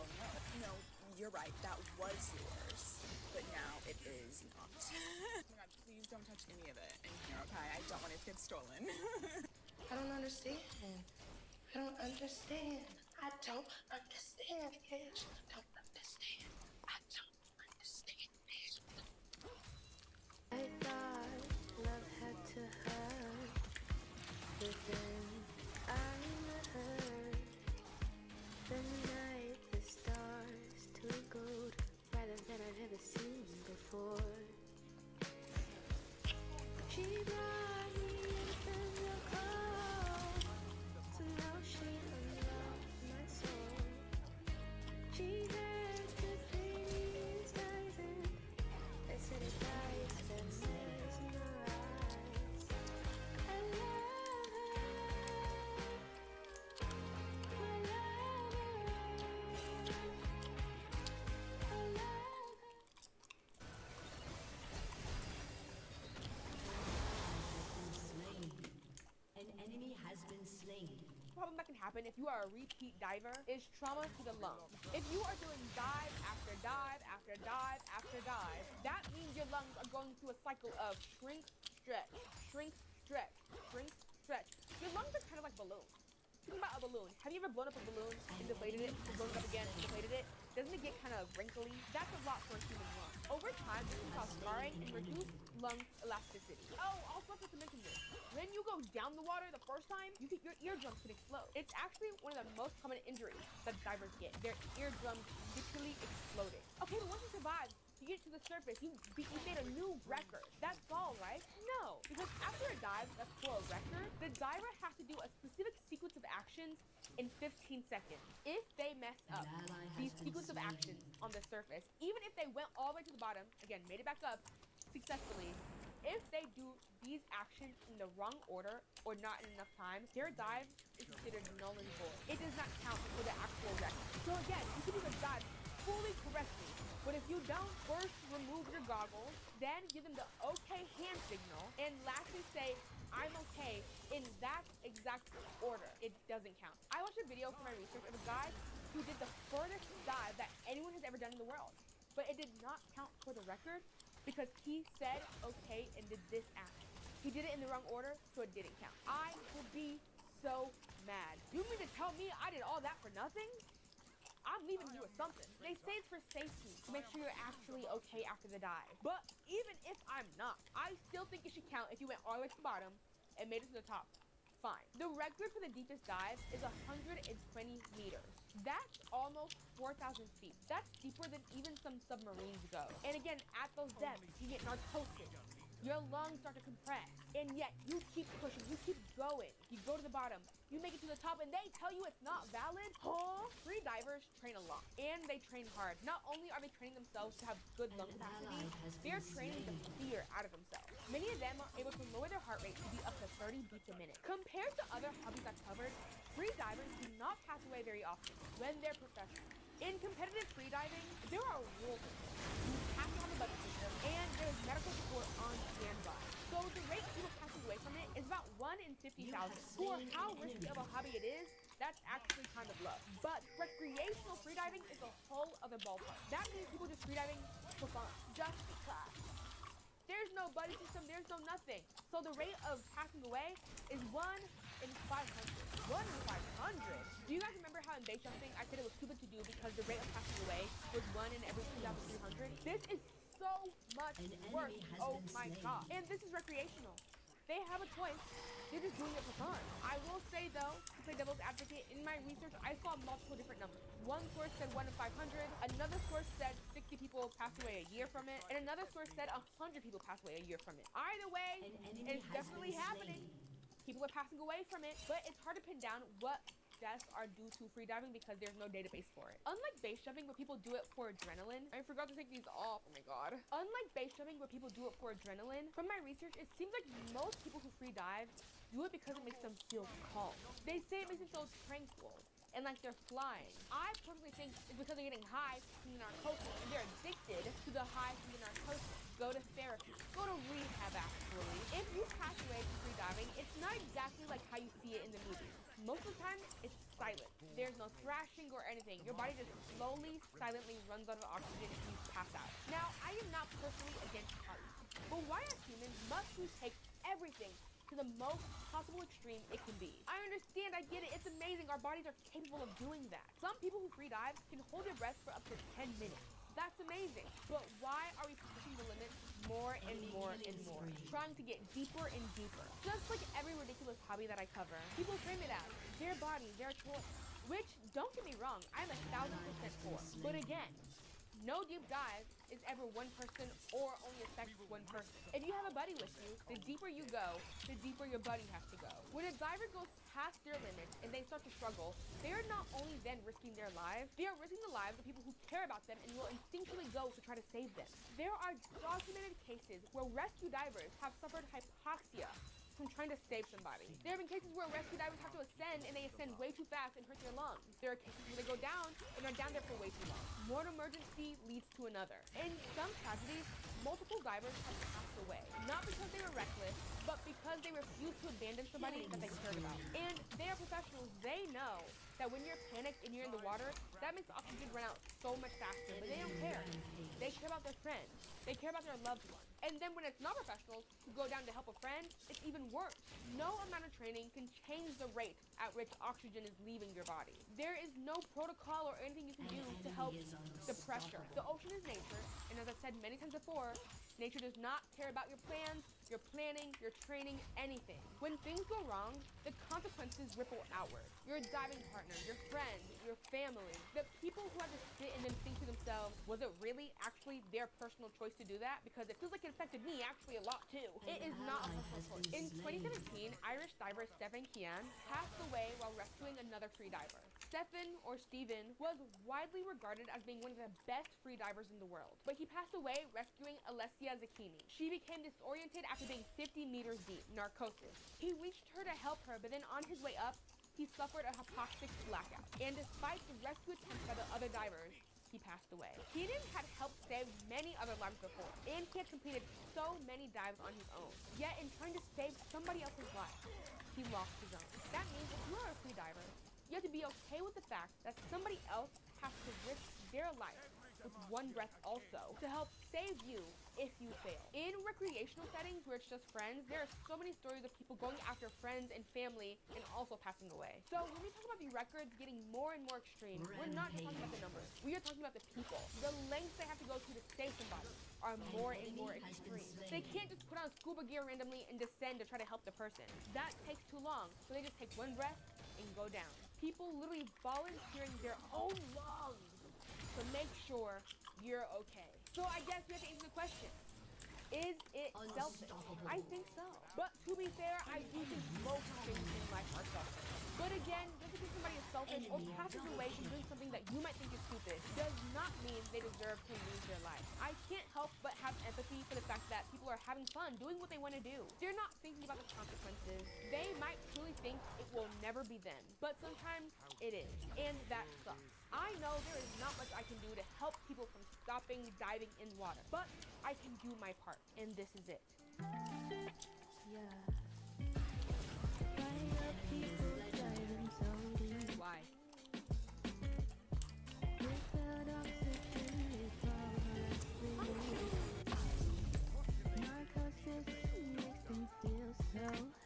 no, you're right, that was yours, but now it is not. Oh my god, please don't touch any of it in here, okay? I don't want it to get stolen. I don't understand. I don't understand. I don't understand, Ish. I don't understand. I don't understand, Ish. I thought love had to hurt, but then I met her. The night the stars twinkled brighter than I've ever seen before. She brought me in the cold, so now she unlocked my soul. She has the prettiest eyes and they said it dies that mesmerized. I love her. I love her. I love An enemy has been slain. Problem that can happen if you are a repeat diver is trauma to the lungs. If you are doing dive after dive after dive after dive, that means your lungs are going through a cycle of shrink, stretch, shrink, stretch, shrink, stretch. Your lungs are kind of like balloons. Think about a balloon. Have you ever blown up a balloon and deflated it, and blown it up again, and deflated it? Doesn't it get kind of wrinkly? That's a lot for a human lung. Over time, this can cause scarring and reduce lung elasticity. Oh, also I forgot to mention this. When you go down the water the first time, your eardrums can explode. It's actually one of the most common injuries that divers get. Their eardrums literally exploding. Okay, but once you survive, to get to the surface, you made a new record. That's all, right? No, because after a dive that's for a record, the diver has to do a specific sequence of actions in 15 seconds. If they mess up these sequence of actions on the surface, even if they went all the way to the bottom, again, made it back up successfully, if they do these actions in the wrong order or not in enough time, their dive is considered null and void. It does not count for the actual record. So again, you can do the dive fully correctly, but if you don't first remove your goggles, then give them the okay hand signal, and lastly say, I'm okay in that exact order, it doesn't count. I watched a video for my research of a guy who did the furthest dive that anyone has ever done in the world, but it did not count for the record because he said okay and did this action. He did it in the wrong order, so it didn't count. I will be so mad. You mean to tell me I did all that for nothing? I'm leaving you with something. They say it's for safety, to make sure you're actually okay after the dive. But even if I'm not, I still think it should count if you went all the way to the bottom and made it to the top. Fine. The record for the deepest dive is 120 meters. That's almost 4,000 feet. That's deeper than even some submarines go. And again, at those depths, you get narcosis. Your lungs start to compress, and yet you keep pushing, you keep going. You go to the bottom, you make it to the top, and they tell you it's not valid? Huh? Free divers train a lot, and they train hard. Not only are they training themselves to have good lung capacity, they're training the fear out of themselves. Many of them are able to lower their heart rate to be up to 30 beats a minute. Compared to other hobbies I've covered, free divers do not pass away very often when they're professional. In competitive freediving, there are rules. You have to have a budget system, and there's medical support on standby. So the rate of people passing away from it is about 1 in 50,000. For how risky of a hobby it is, that's actually kind of low. But recreational freediving is a whole other ballpark. That means people just freediving for fun, just because. There's no buddy system, there's no nothing. So the rate of passing away is 1 in 500. 1 in 500? Do you guys remember how in base jumping I said it was too good to do because the rate of passing away was 1 in every 2,300? This is so much worse. Oh my god. And this is recreational. They have a choice They're just doing it for fun. I will say though, to play devil's advocate, in my research, I saw multiple different numbers. One source said 1 in 500, another source said 60 people passed away a year from it, and another source said 100 people passed away a year from it. Either way, it's definitely happening. People are passing away from it, but it's hard to pin down what deaths are due to freediving because there's no database for it. Unlike base jumping where people do it for adrenaline, I forgot to take these off, oh my god. Unlike base jumping where people do it for adrenaline, from my research, it seems like most people who free dive do it because it makes them feel calm. They say it makes them feel tranquil and like they're flying. I personally think it's because they're getting high from the narcosis and they're addicted to the high from the narcosis. Go to therapy, go to rehab actually. If you pass away from free diving, it's not exactly like how you see it in the movies. Most of the time, it's silent. There's no thrashing or anything. Your body just slowly, silently runs out of oxygen and you pass out. Now, I am not personally against hearts, but why as humans must we take everything to the most possible extreme it can be? I understand, I get it, it's amazing, our bodies are capable of doing that. Some people who free dive can hold their breath for up to 10 minutes. That's amazing, but why are we pushing the limits more and more and more? Trying to get deeper and deeper. Just like every ridiculous hobby that I cover, people frame it as their body, their choice. Which, don't get me wrong, I'm 1,000% for. But again, no deep dive is ever one person or only affects one person. If you have a buddy with you, the deeper you go, the deeper your buddy has to go. When a diver goes past their limits and they start to struggle, they are not only then risking their lives, they are risking the lives of people who care about them and will instinctually go to try to save them. There are documented cases where rescue divers have suffered hypoxia from trying to save somebody. There have been cases where rescue divers have to ascend and they ascend way too fast and hurt their lungs. There are cases where they go down and are down there for way too long. One emergency leads to another. In some tragedies, multiple divers have passed away. Not because they were reckless, but because they refused to abandon somebody that they cared about. And they are professionals. They know that when you're panicked and you're in the water, that makes oxygen run out so much faster, but they don't care. They care about their friends. They care about their loved ones. And then when it's not professionals who go down to help a friend, it's even worse. No amount of training can change the rate at which oxygen is leaving your body. There is no protocol or anything you can do to help the pressure. The ocean is nature, and as I've said many times before, nature does not care about your plans, your planning, your training, anything. When things go wrong, the consequences ripple outward. Your diving partner, your friend, your family, the people who have to sit and then think to themselves, was it really actually their personal choice to do that? Because it feels like it affected me actually a lot too. It is not a personal choice. In 2017, Irish diver Stephen Kean passed away while rescuing another free diver. Stephen, or Steven, was widely regarded as being one of the best free divers in the world, but he passed away rescuing Alessia Zucchini. She became disoriented after being 50 meters deep, narcosis. He reached her to help her, but then on his way up, he suffered a hypoxic blackout, and despite the rescue attempts by the other divers, he passed away. Kenan had helped save many other lives before, and he had completed so many dives on his own. Yet in trying to save somebody else's life, he lost his own. That means if you are a free diver, you have to be okay with the fact that somebody else has to risk their life with one breath also to help save you if you fail. In recreational settings where it's just friends, there are so many stories of people going after friends and family and also passing away. So when we talk about the records getting more and more extreme, we're not just talking about the numbers. We are talking about the people. The lengths they have to go to save somebody are more and more extreme. They can't just put on scuba gear randomly and descend to try to help the person. That takes too long, so they just take one breath and go down. People literally volunteering their own lungs to make sure you're okay. So I guess we have to answer the question. Is it selfish? I think so. But to be fair, I do think most things in life are selfish. But again, just because somebody is selfish or passes away from doing something that you might think is stupid does not mean they deserve to lose their life. I can't help but have empathy for the fact that people are having fun, doing what they want to do. They're not thinking about the consequences. They might truly think it will never be them, but sometimes it is, and that sucks. I know there is not much I can do to help people from stopping diving in water, but I can do my part, and this is it. Why?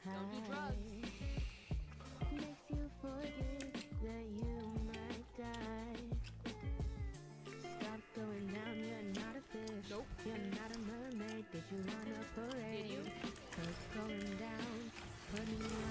Don't do drugs. Makes you forget that you might die. Stop going down, you're not a fish. Nope. You're not a mermaid, did you want a parade? Did you? 'Cause going down, putting you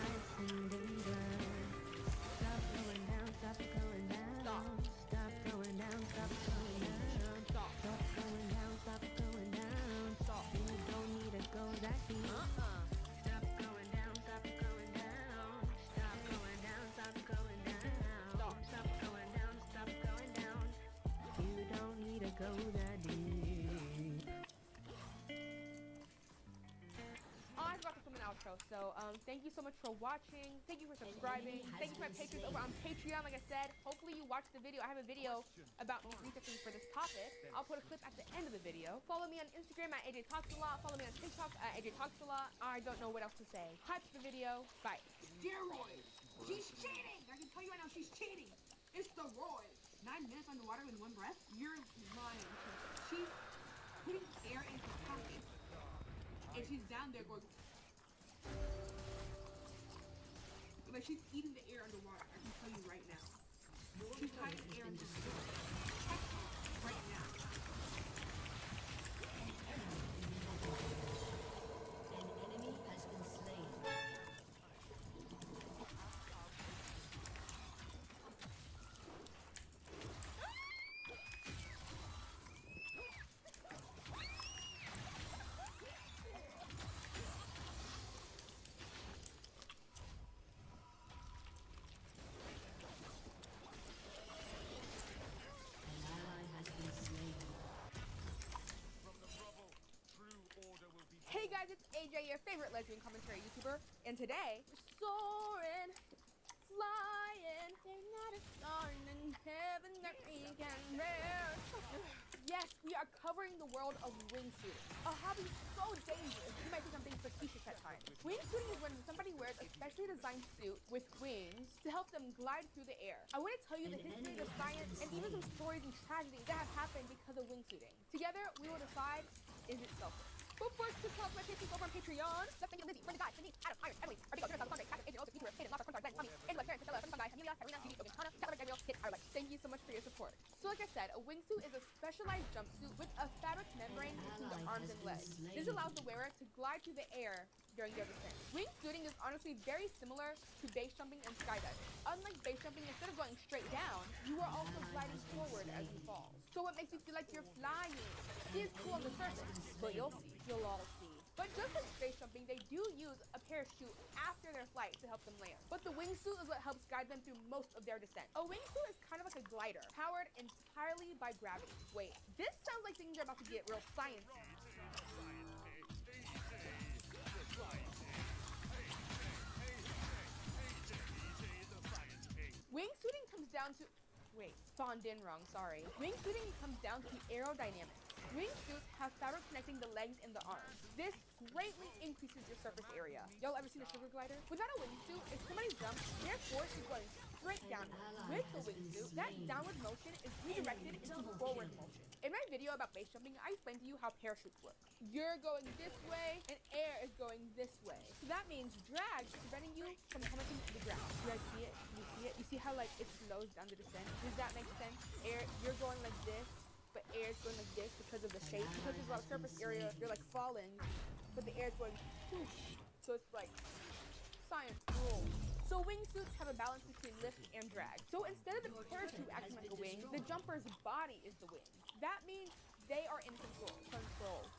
everyone. Thank you so much for watching. Thank you for subscribing. Thank you to my patrons over on Patreon. Like I said, hopefully you watched the video. I have a video about me researching for this topic. I'll put a clip at the end of the video. Follow me on Instagram at AJ Talks A Lot. Follow me on TikTok at AJ Talks A Lot. I don't know what else to say. Hype the video. Bye. Steroids! She's cheating! I can tell you right now, she's cheating! It's the roids! 9 minutes underwater in one breath? You're lying. She's putting air in her pocket. And she's down there going... Like, she's eating the air underwater. I can tell you right now. She's hiding air in her pocket. Right now. Hey guys, it's AJ, your favorite lesbian commentary YouTuber, and today, soaring, flying, there's not a star in heaven that we can bear. Yes, we are covering the world of wingsuiting, a hobby so dangerous, you might think I'm being facetious at times. Wingsuiting is when somebody wears a specially designed suit with wings to help them glide through the air. I want to tell you the history, the science, and even some stories and tragedies that have happened because of wingsuiting. Together, we will decide, is it selfish? But first, to talk about patrons over on Patreon. Let's thank you, Lizzie, Brenda, Guy, Denise, Adam, Iron, Emily, Arbigo, Jennifer, Sunday, Patrick, Adrian, Olsen, Peter, Hayden, Lopper, Contar, Glenn, Tommy, Angela, Karen, Priscilla, Sunday, Amelia, Karina, Judy, Logan, Hannah, Captain, Gabriel, Kit, Arlight. Thank you so much for your support. So like I said, a wingsuit is a specialized jumpsuit with a fabric membrane between the arms and legs. This allows the wearer to glide through the air during their descent. Wingsuiting is honestly very similar to base jumping and skydiving. Unlike base jumping, instead of going straight down, you are also gliding forward as you fall. So it makes you feel like you're flying. It is cool on the surface, but you'll all see. But just like base jumping, they do use a parachute after their flight to help them land. But the wingsuit is what helps guide them through most of their descent. A wingsuit is kind of like a glider, powered entirely by gravity. Wait, this sounds like things are about to get real sciencey. Wingsuiting comes down to... Wait, spawned in wrong, sorry. Wingsuiting comes down to aerodynamics. Wingsuits have fabric connecting the legs and the arms. This greatly increases your surface area. Y'all ever seen a sugar glider? Without a wingsuit, if somebody jumps, their force is going straight down. With the wingsuit, that downward motion is redirected into forward motion. In my video about base jumping, I explained to you how parachutes work. You're going this way, and air is going this way. So that means drag is preventing you from plummeting to the ground. You guys see it? You see it? You see how like it slows down the descent? Does that make sense? Air, you're going like this, but air is going like this because of the shape. Because there's a lot of surface area, you're like falling, but the air is going whoosh. So it's like science rules. So wingsuits have a balance between lift and drag. So instead of the parachute acting like a wing, the jumper's body is the wing. That means they are in control.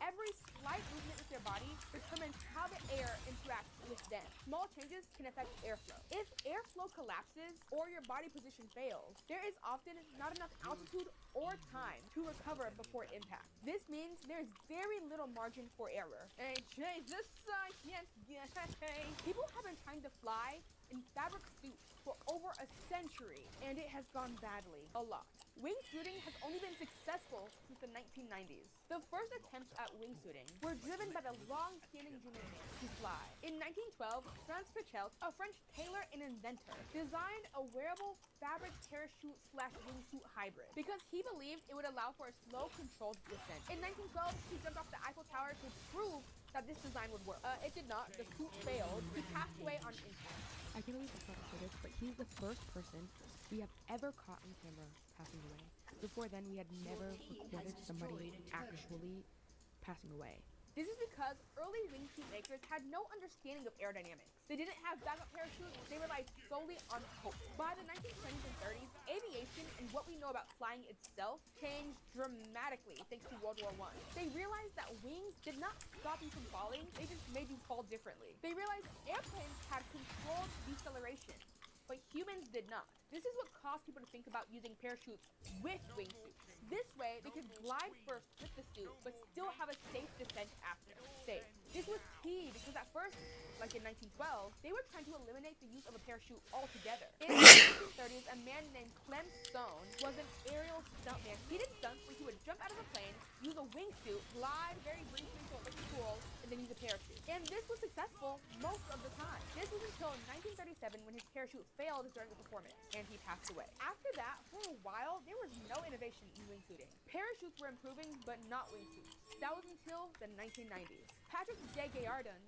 Every slight movement with their body determines how the air interacts with them. Small changes can affect airflow. If airflow collapses or your body position fails, there is often not enough altitude or time to recover before impact. This means there's very little margin for error. And Jesus, people have been trying to fly in fabric suits for over a century, and it has gone badly a lot. Wingsuiting has only been successful since the 1990s. The first attempts at wingsuiting were driven by the long-standing dream of man to fly. In 1912, Franz Pichelt, a French tailor and inventor, designed a wearable fabric parachute/wingsuit hybrid because he believed it would allow for a slow, controlled descent. In 1912, he jumped off the Eiffel Tower to prove that this design would work. It did not. The suit failed. He passed away on impact. I can't believe that's not footage, but he's the first person we have ever caught on camera passing away. Before then, we had never recorded somebody actually passing away. This is because early wingsuit makers had no understanding of aerodynamics. They didn't have backup parachutes, they relied solely on hope. By the 1920s and 30s, aviation and what we know about flying itself changed dramatically thanks to World War I. They realized that wings did not stop you from falling, they just made you fall differently. They realized airplanes had controlled deceleration, but humans did not. This is what caused people to think about using parachutes with wingsuits. This way, they could glide first with the suit, but still have a safe descent after. Safe. This was key because at first, like in 1912, they were trying to eliminate the use of a parachute altogether. In the 1930s, a man named Clem Stone was an aerial stuntman. He did stunts where he would jump out of a plane, use a wingsuit, glide very briefly so it looked cool, and then use a parachute. And this was successful most of the time. This was until 1937 when his parachute failed during a performance, and he passed away. After that, for a while, there was no innovation in wingsuiting. Parachutes were improving, but not wingsuits. That was until the 1990s. Patrick J. Gaillardon,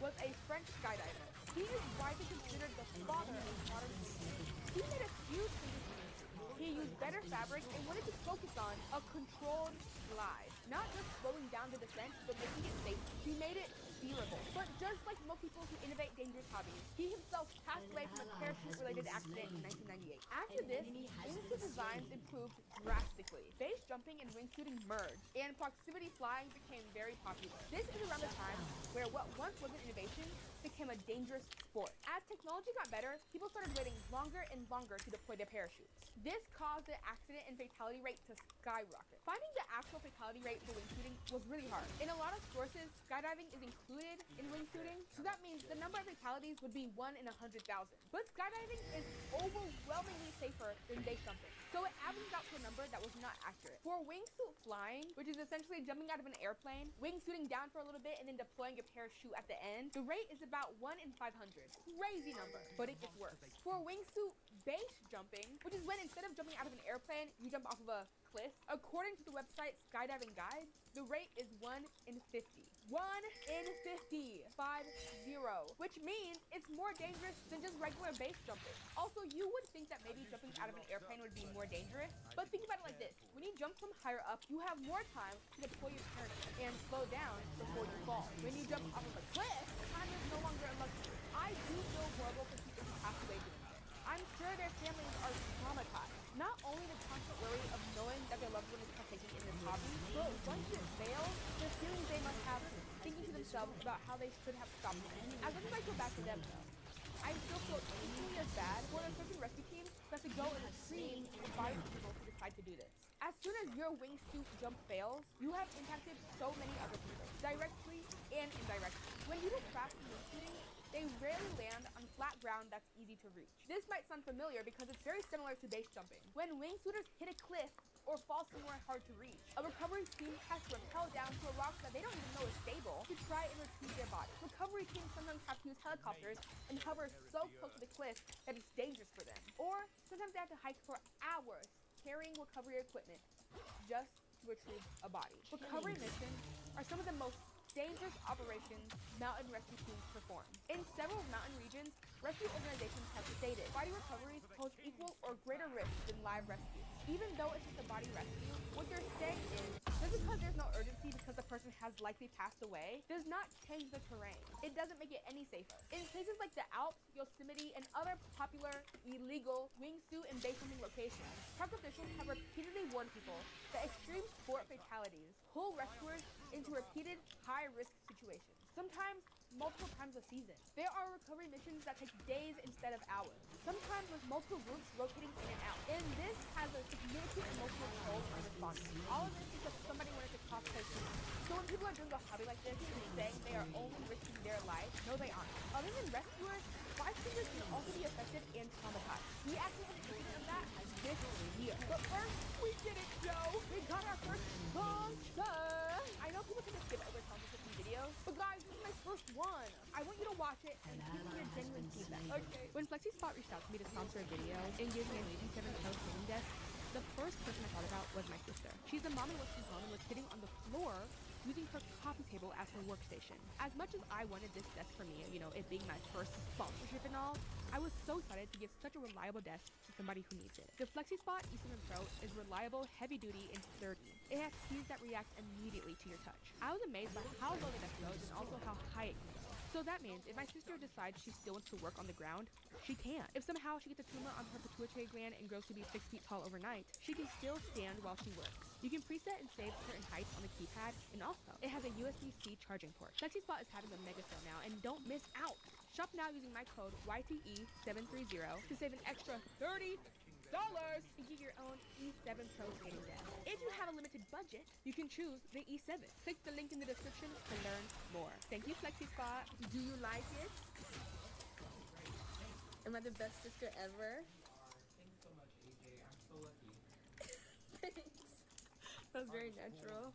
was a French skydiver. He is widely considered the father of modern wingsuiting. He made a huge changes to wingsuiting. He used better fabric and wanted to focus on a controlled glide, not just slowing down the descent, but making it safe. He made it steerable. But just like most people who innovate dangerous hobbies, he himself passed away from a parachute-related accident in 1998. After this, wingsuit designs improved drastically. Base jumping and wingsuiting merged, and proximity flying became very popular. This is around the time where what once was an innovation became a dangerous sport. As technology got better, people started waiting longer and longer to deploy their parachutes. This caused the accident and fatality rate to skyrocket. Finding the actual fatality rate for wingsuiting was really hard. In a lot of sources, skydiving is included in wingsuiting, so that means the number of fatalities would be 1 in 100,000. But skydiving is overwhelmingly safer than base jumping, so it averages out to a number that was not accurate. For wingsuit flying, which is essentially jumping out of an airplane, wingsuiting down for a little bit, and then deploying a parachute at the end, the rate is about 1 in 500. Crazy number, but it gets worse. For wingsuit base jumping, which is when instead of jumping out of an airplane, you jump off of a cliff, according to the website Skydiving Guides, the rate is 1 in 50. 1 in 50. 50. Which means it's more dangerous than just regular base jumping. Also, you would think that maybe jumping out of an airplane would be more dangerous, but think about it like this. When you jump from higher up, you have more time to deploy your turret and slow down before you fall. When you jump off of a cliff, time is no longer a luxury. I do feel horrible for people who pass away doing this. I'm sure their families are traumatized. Not only the constant worry of knowing that their loved one is partaking in this hobby, but once it fails, the feelings they must have thinking to themselves about how they should have stopped it. As much as I feel bad for them, though, I still feel equally as bad for the search and rescue teams that to go and scream and find people who decide to do this. As soon as your wingsuit jump fails, you have impacted so many other people, directly and indirectly. When people crash in wingsuiting, they rarely land on flat ground that's easy to reach. This might sound familiar because it's very similar to base jumping. When wingsuiters hit a cliff or fall somewhere hard to reach, a recovery team has to rappel down to a rock that they don't even know is stable to try and retrieve their body. Recovery teams sometimes have to use helicopters and hover so close to the cliff that it's dangerous for them. Or sometimes they have to hike for hours carrying recovery equipment just to retrieve a body. Recovery missions are some of the most dangerous operations mountain rescue teams perform. In several mountain regions, rescue organizations have stated body recoveries pose equal or greater risk than live rescue. Even though it's just a body rescue, what they're saying is just because there's no urgency because the person has likely passed away does not change the terrain. It doesn't make it any safer. In places like the Alps, Yosemite, and other popular illegal wingsuit and base jumping locations, park officials have repeatedly warned people that extreme sport fatalities pull rescuers into repeated high-risk situations, sometimes multiple times a season. There are recovery missions that take days instead of hours, sometimes with multiple groups rotating in and out. And this has a significant emotional toll on responders. All of this because somebody wanted to cosplay too much. So when people are doing a hobby like this and saying they are only risking their life, no they aren't. Other than rescuers, bystanders can also be affected and traumatized. We actually have a version of that this year. But first, we did it, Joe! We got our first sponsor! I know people tend to skip over sponsorship in videos, but guys, this is my first one. I want you to watch it and give me your genuine feedback. Okay. When FlexiSpot reached out to me to sponsor a video and give me a G7 Pro sitting desk, the first person I thought about was my sister. She's a mom and works from home and was sitting on the floor using her coffee table as her workstation. As much as I wanted this desk for me, you know, it being my first sponsorship and all, I was so excited to give such a reliable desk to somebody who needs it. The FlexiSpot E7 Pro is reliable, heavy duty, and sturdy. It has keys that react immediately to your touch. I was amazed by how low the desk goes and also how high it can go. So that means if my sister decides she still wants to work on the ground, she can. If somehow she gets a tumor on her pituitary gland and grows to be 6 feet tall overnight, she can still stand while she works. You can preset and save certain heights on the keypad, and also, it has a USB-C charging port. FlexiSpot is having a mega sale now, and don't miss out! Shop now using my code YTE730 to save an extra $30 and get your own E7 Pro skating deck. If you have a limited budget, you can choose the E7. Click the link in the description to learn more. Thank you, FlexiSpot. Do you like it? Am I the best sister ever? Thanks so much, AJ. I'm so lucky. Thanks. That was very natural.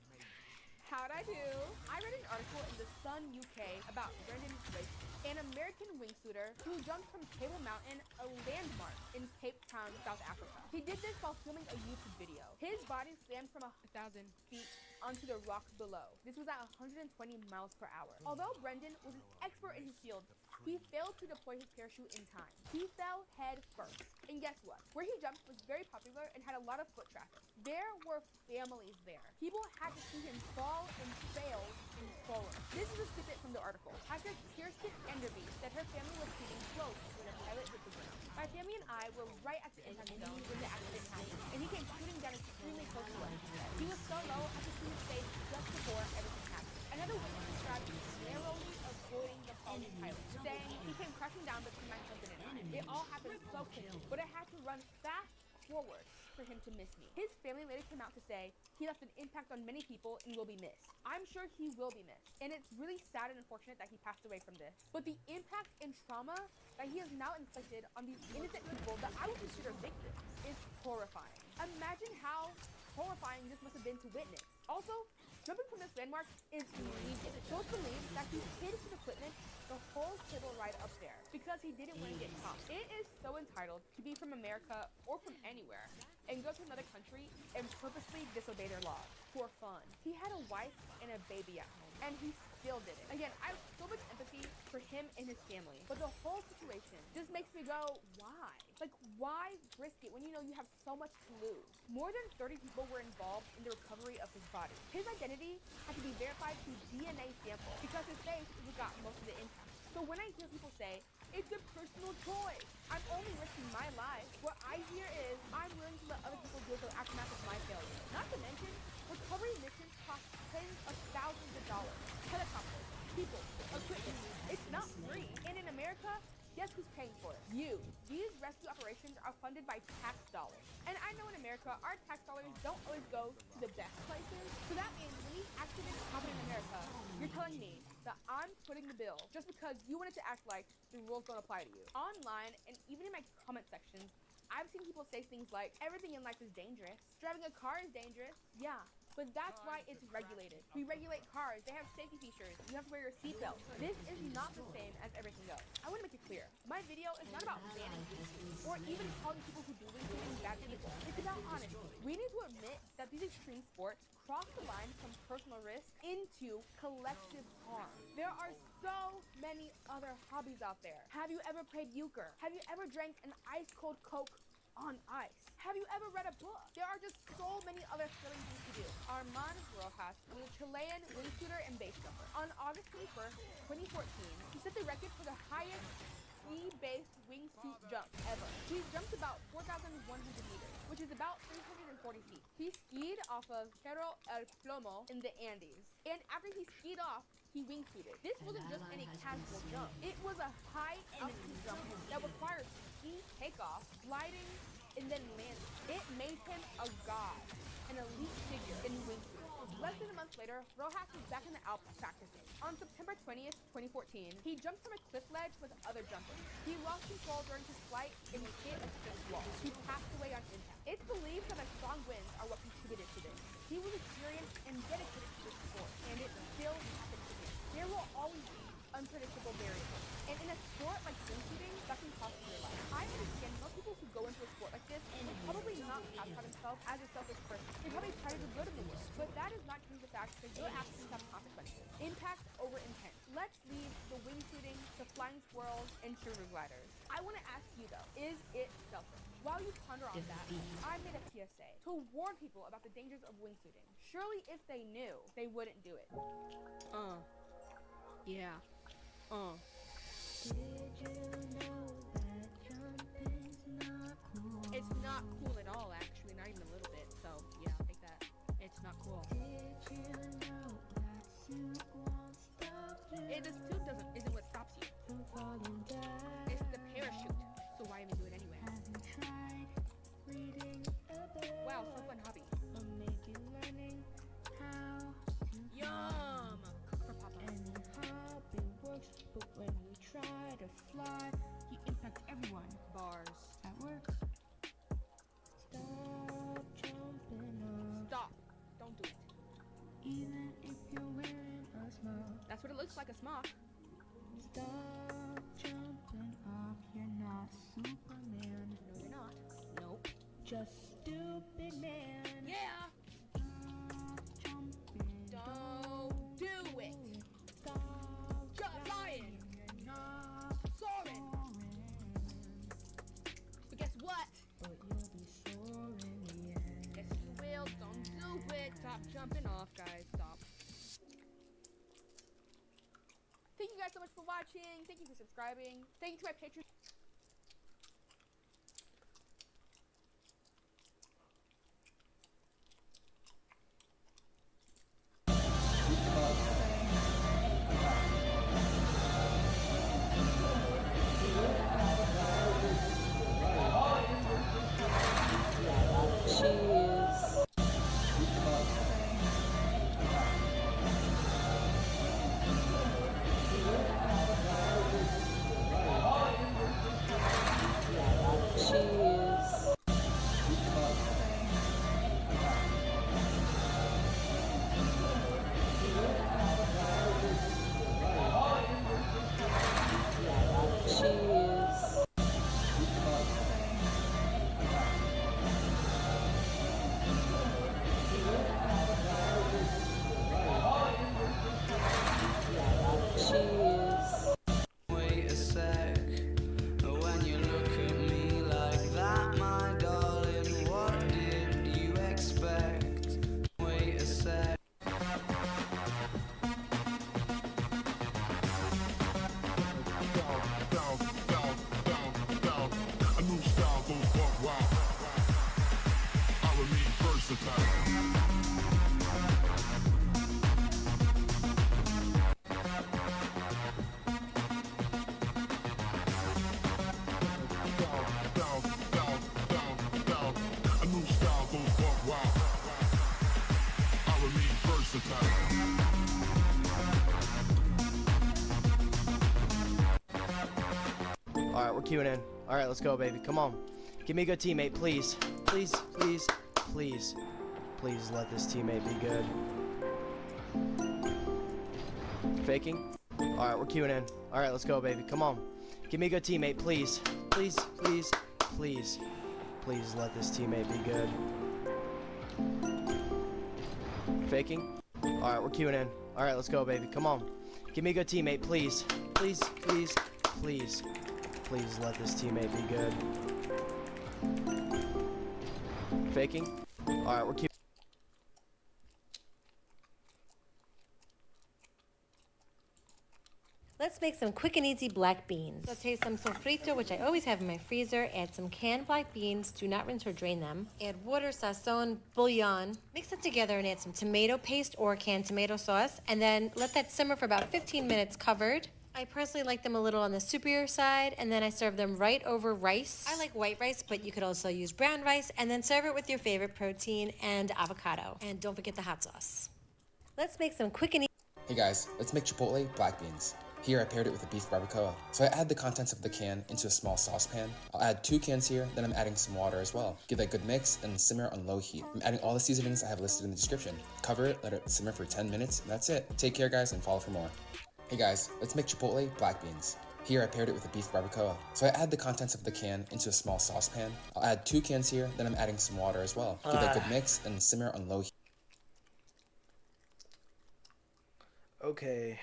How'd I do? I read an article in The Sun UK about Brendan Blake, an American wingsuiter who jumped from Table Mountain, a landmark in Cape Town, South Africa. He did this while filming a YouTube video. His body slammed from 1,000 feet onto the rock below. This was at 120 miles per hour. Although Brendan was an expert in his field, he failed to deploy his parachute in time. He fell head first. And guess what? Where he jumped was very popular and had a lot of foot traffic. There were families there. People had to see him fall and fail in forward. This is a snippet from the article. Actress Kirsten Enderby said her family was sitting close when the pilot hit the ground. My family and I were right at the impact zone when the accident happened, and he came shooting down extremely close to us. He was so low I could see his face just before everything happened. Another witness described narrowly avoiding the falling pilot, saying he came crashing down between my husband and I. It all happened so quickly, but I had to run fast forward for him to miss me. His family later came out to say he left an impact on many people and will be missed. I'm sure he will be missed, and it's really sad and unfortunate that he passed away from this. But the impact and trauma that he has now inflicted on these innocent people that I would consider victims is horrifying. Imagine how horrifying this must have been to witness. Also, jumping from this landmark is illegal. Those believe that he hid his equipment the whole civil ride up there because he didn't want to get caught. It is so entitled to be from America or from anywhere and go to another country and purposely disobey their laws for fun. He had a wife and a baby at home, and he still did it. Again, I have so much empathy for him and his family, but the whole situation just makes me go, why? Like, why risk it when you know you have so much to lose? More than 30 people were involved in the recovery of his body. His identity had to be verified through DNA sample because his face is what got most of the impact. So when I hear people say, it's a personal choice, I'm only risking my life, what I hear is, I'm willing to let other people deal with the aftermath of my failure. Not to mention, recovery missions cost tens of thousands of dollars. Helicopters, people, equipment. It's not free. And in America, guess who's paying for it? You. These rescue operations are funded by tax dollars. And I know in America, our tax dollars don't always go to the best places. So that means when these accidents happen in America, you're telling me that I'm footing the bill just because you wanted to act like the rules don't apply to you. Online, and even in my comment sections, I've seen people say things like, everything in life is dangerous. Driving a car is dangerous. Yeah. But that's why it's regulated. We regulate cars. They have safety features. You have to wear your seatbelt. This is not the same as everything else. I want to make it clear. My video is not about banning or even calling people who do wingsuiting bad people. It's about honesty. We need to admit that these extreme sports cross the line from personal risk into collective harm. There are so many other hobbies out there. Have you ever played euchre? Have you ever drank an ice-cold Coke on ice? Have you ever read a book? There are just so many other thrilling things to do. Armand Rojas was a Chilean wingsuiter and base jumper. On August 21st, 2014, he set the record for the highest ski-based wingsuit jump ever. He jumped about 4,100 meters, which is about 340 feet. He skied off of Cerro El Plomo in the Andes. And after he skied off, he wingsuited. This wasn't just any casual jump. It was a high altitude jump that required ski takeoff, gliding, and then landing. It made him a god, an elite figure in wingsuiting. Less than a month later, Rojas was back in the Alps practicing. On September 20th, 2014, he jumped from a cliff ledge with other jumpers. He lost control during his flight and he hit a cliff wall. He passed away on impact. It's believed that the strong winds are what contributed to this. He was experienced and dedicated to this sport, and it still happens to him. There will always be unpredictable variables. And in a sport like wingsuiting, that can cost you your life. I understand most people who go into a sport like this will probably not classify themselves as a selfish person. They probably try to do good in the world. But that does not change the fact that your actions have consequences. Impact over intent. Let's leave the wingsuiting to flying squirrels and sugar gliders. I want to ask you though, is it selfish? While you ponder on that, I made a PSA to warn people about the dangers of wingsuiting. Surely if they knew, they wouldn't do it. Yeah. Did you know that jumping's not cool? It's not cool at all, actually, not even a little bit. So, yeah, I'll take that. This too isn't what stops you. It's the parachute. So why even do it anyway? Wow, so fun hobby. Yum! Cook for Papa. Any hobby works, but when you try to fly, you impact everyone. Bars. At work. Stop jumping up. Stop. Don't do it. Even if you're wearing a smock. That's what it looks like, a smock. Stop jumping off. You're not Superman. No, you're not. Nope. Just stupid man. Yeah! Jumping. Don't do it! Stop Flying! You're not Soaring! But guess what? But you'll be sore in the end. Yes, you will. Don't do it. Stop jumping off, guys. Stop. Thank you guys so much for watching. Thank you for subscribing. Thank you to my patrons. Wait a sec. When you look at me like that, my darling, what did you expect? Wait a sec. A new style goes buck wild. I remain versatile. A new style goes buck wild. I remain versatile. Alright, we're queuing in. Alright, let's go, baby. Come on. Give me a good teammate, please. Please, please, please. Please let this teammate be good. Faking. Alright, we're queuing in. Alright, let's go, baby. Come on. Give me a good teammate, please. Please, please, please. Please let this teammate be good. Faking. Alright, we're queuing in. Alright, let's go, baby. Come on. Give me a good teammate, please. Please, please, please. Please let this teammate be good. Faking. Alright, we're queuing. Let's make some quick and easy black beans. Saute some sofrito, which I always have in my freezer. Add some canned black beans. Do not rinse or drain them. Add water, sazon, bouillon. Mix it together and add some tomato paste or canned tomato sauce. And then let that simmer for about 15 minutes covered. I personally like them a little on the soupier side, and then I serve them right over rice. I like white rice, but you could also use brown rice, and then serve it with your favorite protein and avocado. And don't forget the hot sauce. Let's make some quick and easy. Hey guys, let's make chipotle black beans. Here I paired it with a beef barbacoa. So I add the contents of the can into a small saucepan. I'll add 2 cans here, then I'm adding some water as well. Give that a good mix and simmer on low heat. I'm adding all the seasonings I have listed in the description. Cover it, let it simmer for 10 minutes, and that's it. Take care guys and follow for more. Hey guys, let's make chipotle black beans. Here I paired it with a beef barbacoa. So I add the contents of the can into a small saucepan. I'll add 2 cans here, then I'm adding some water as well. Give that a good mix and simmer on low heat. Okay,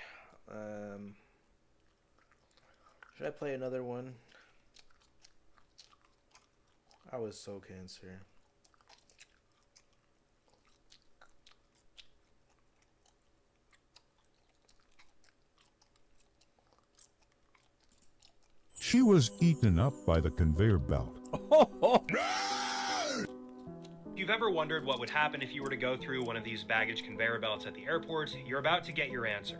should I play another one? I was so cancer. She was eaten up by the conveyor belt. If you've ever wondered what would happen if you were to go through one of these baggage conveyor belts at the airport, you're about to get your answer.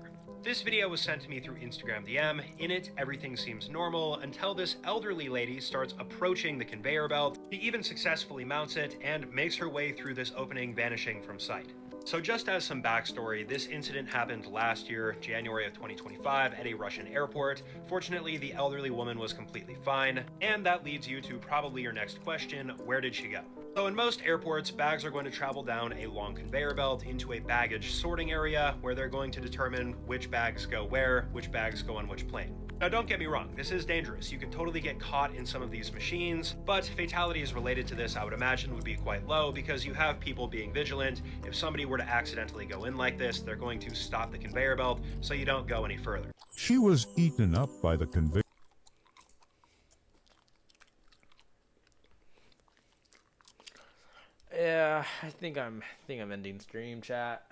This video was sent to me through Instagram DM. In it, everything seems normal until this elderly lady starts approaching the conveyor belt. She even successfully mounts it and makes her way through this opening, vanishing from sight. So just as some backstory, this incident happened last year, January of 2025, at a Russian airport. Fortunately, the elderly woman was completely fine, and that leads you to probably your next question: where did she go? So in most airports, bags are going to travel down a long conveyor belt into a baggage sorting area where they're going to determine which bags go where, which bags go on which plane. Now don't get me wrong, this is dangerous. You can totally get caught in some of these machines, but fatalities related to this I would imagine would be quite low because you have people being vigilant. If somebody were to accidentally go in like this, they're going to stop the conveyor belt so you don't go any further. She was eaten up by the convict. Yeah, I think I'm ending stream, chat.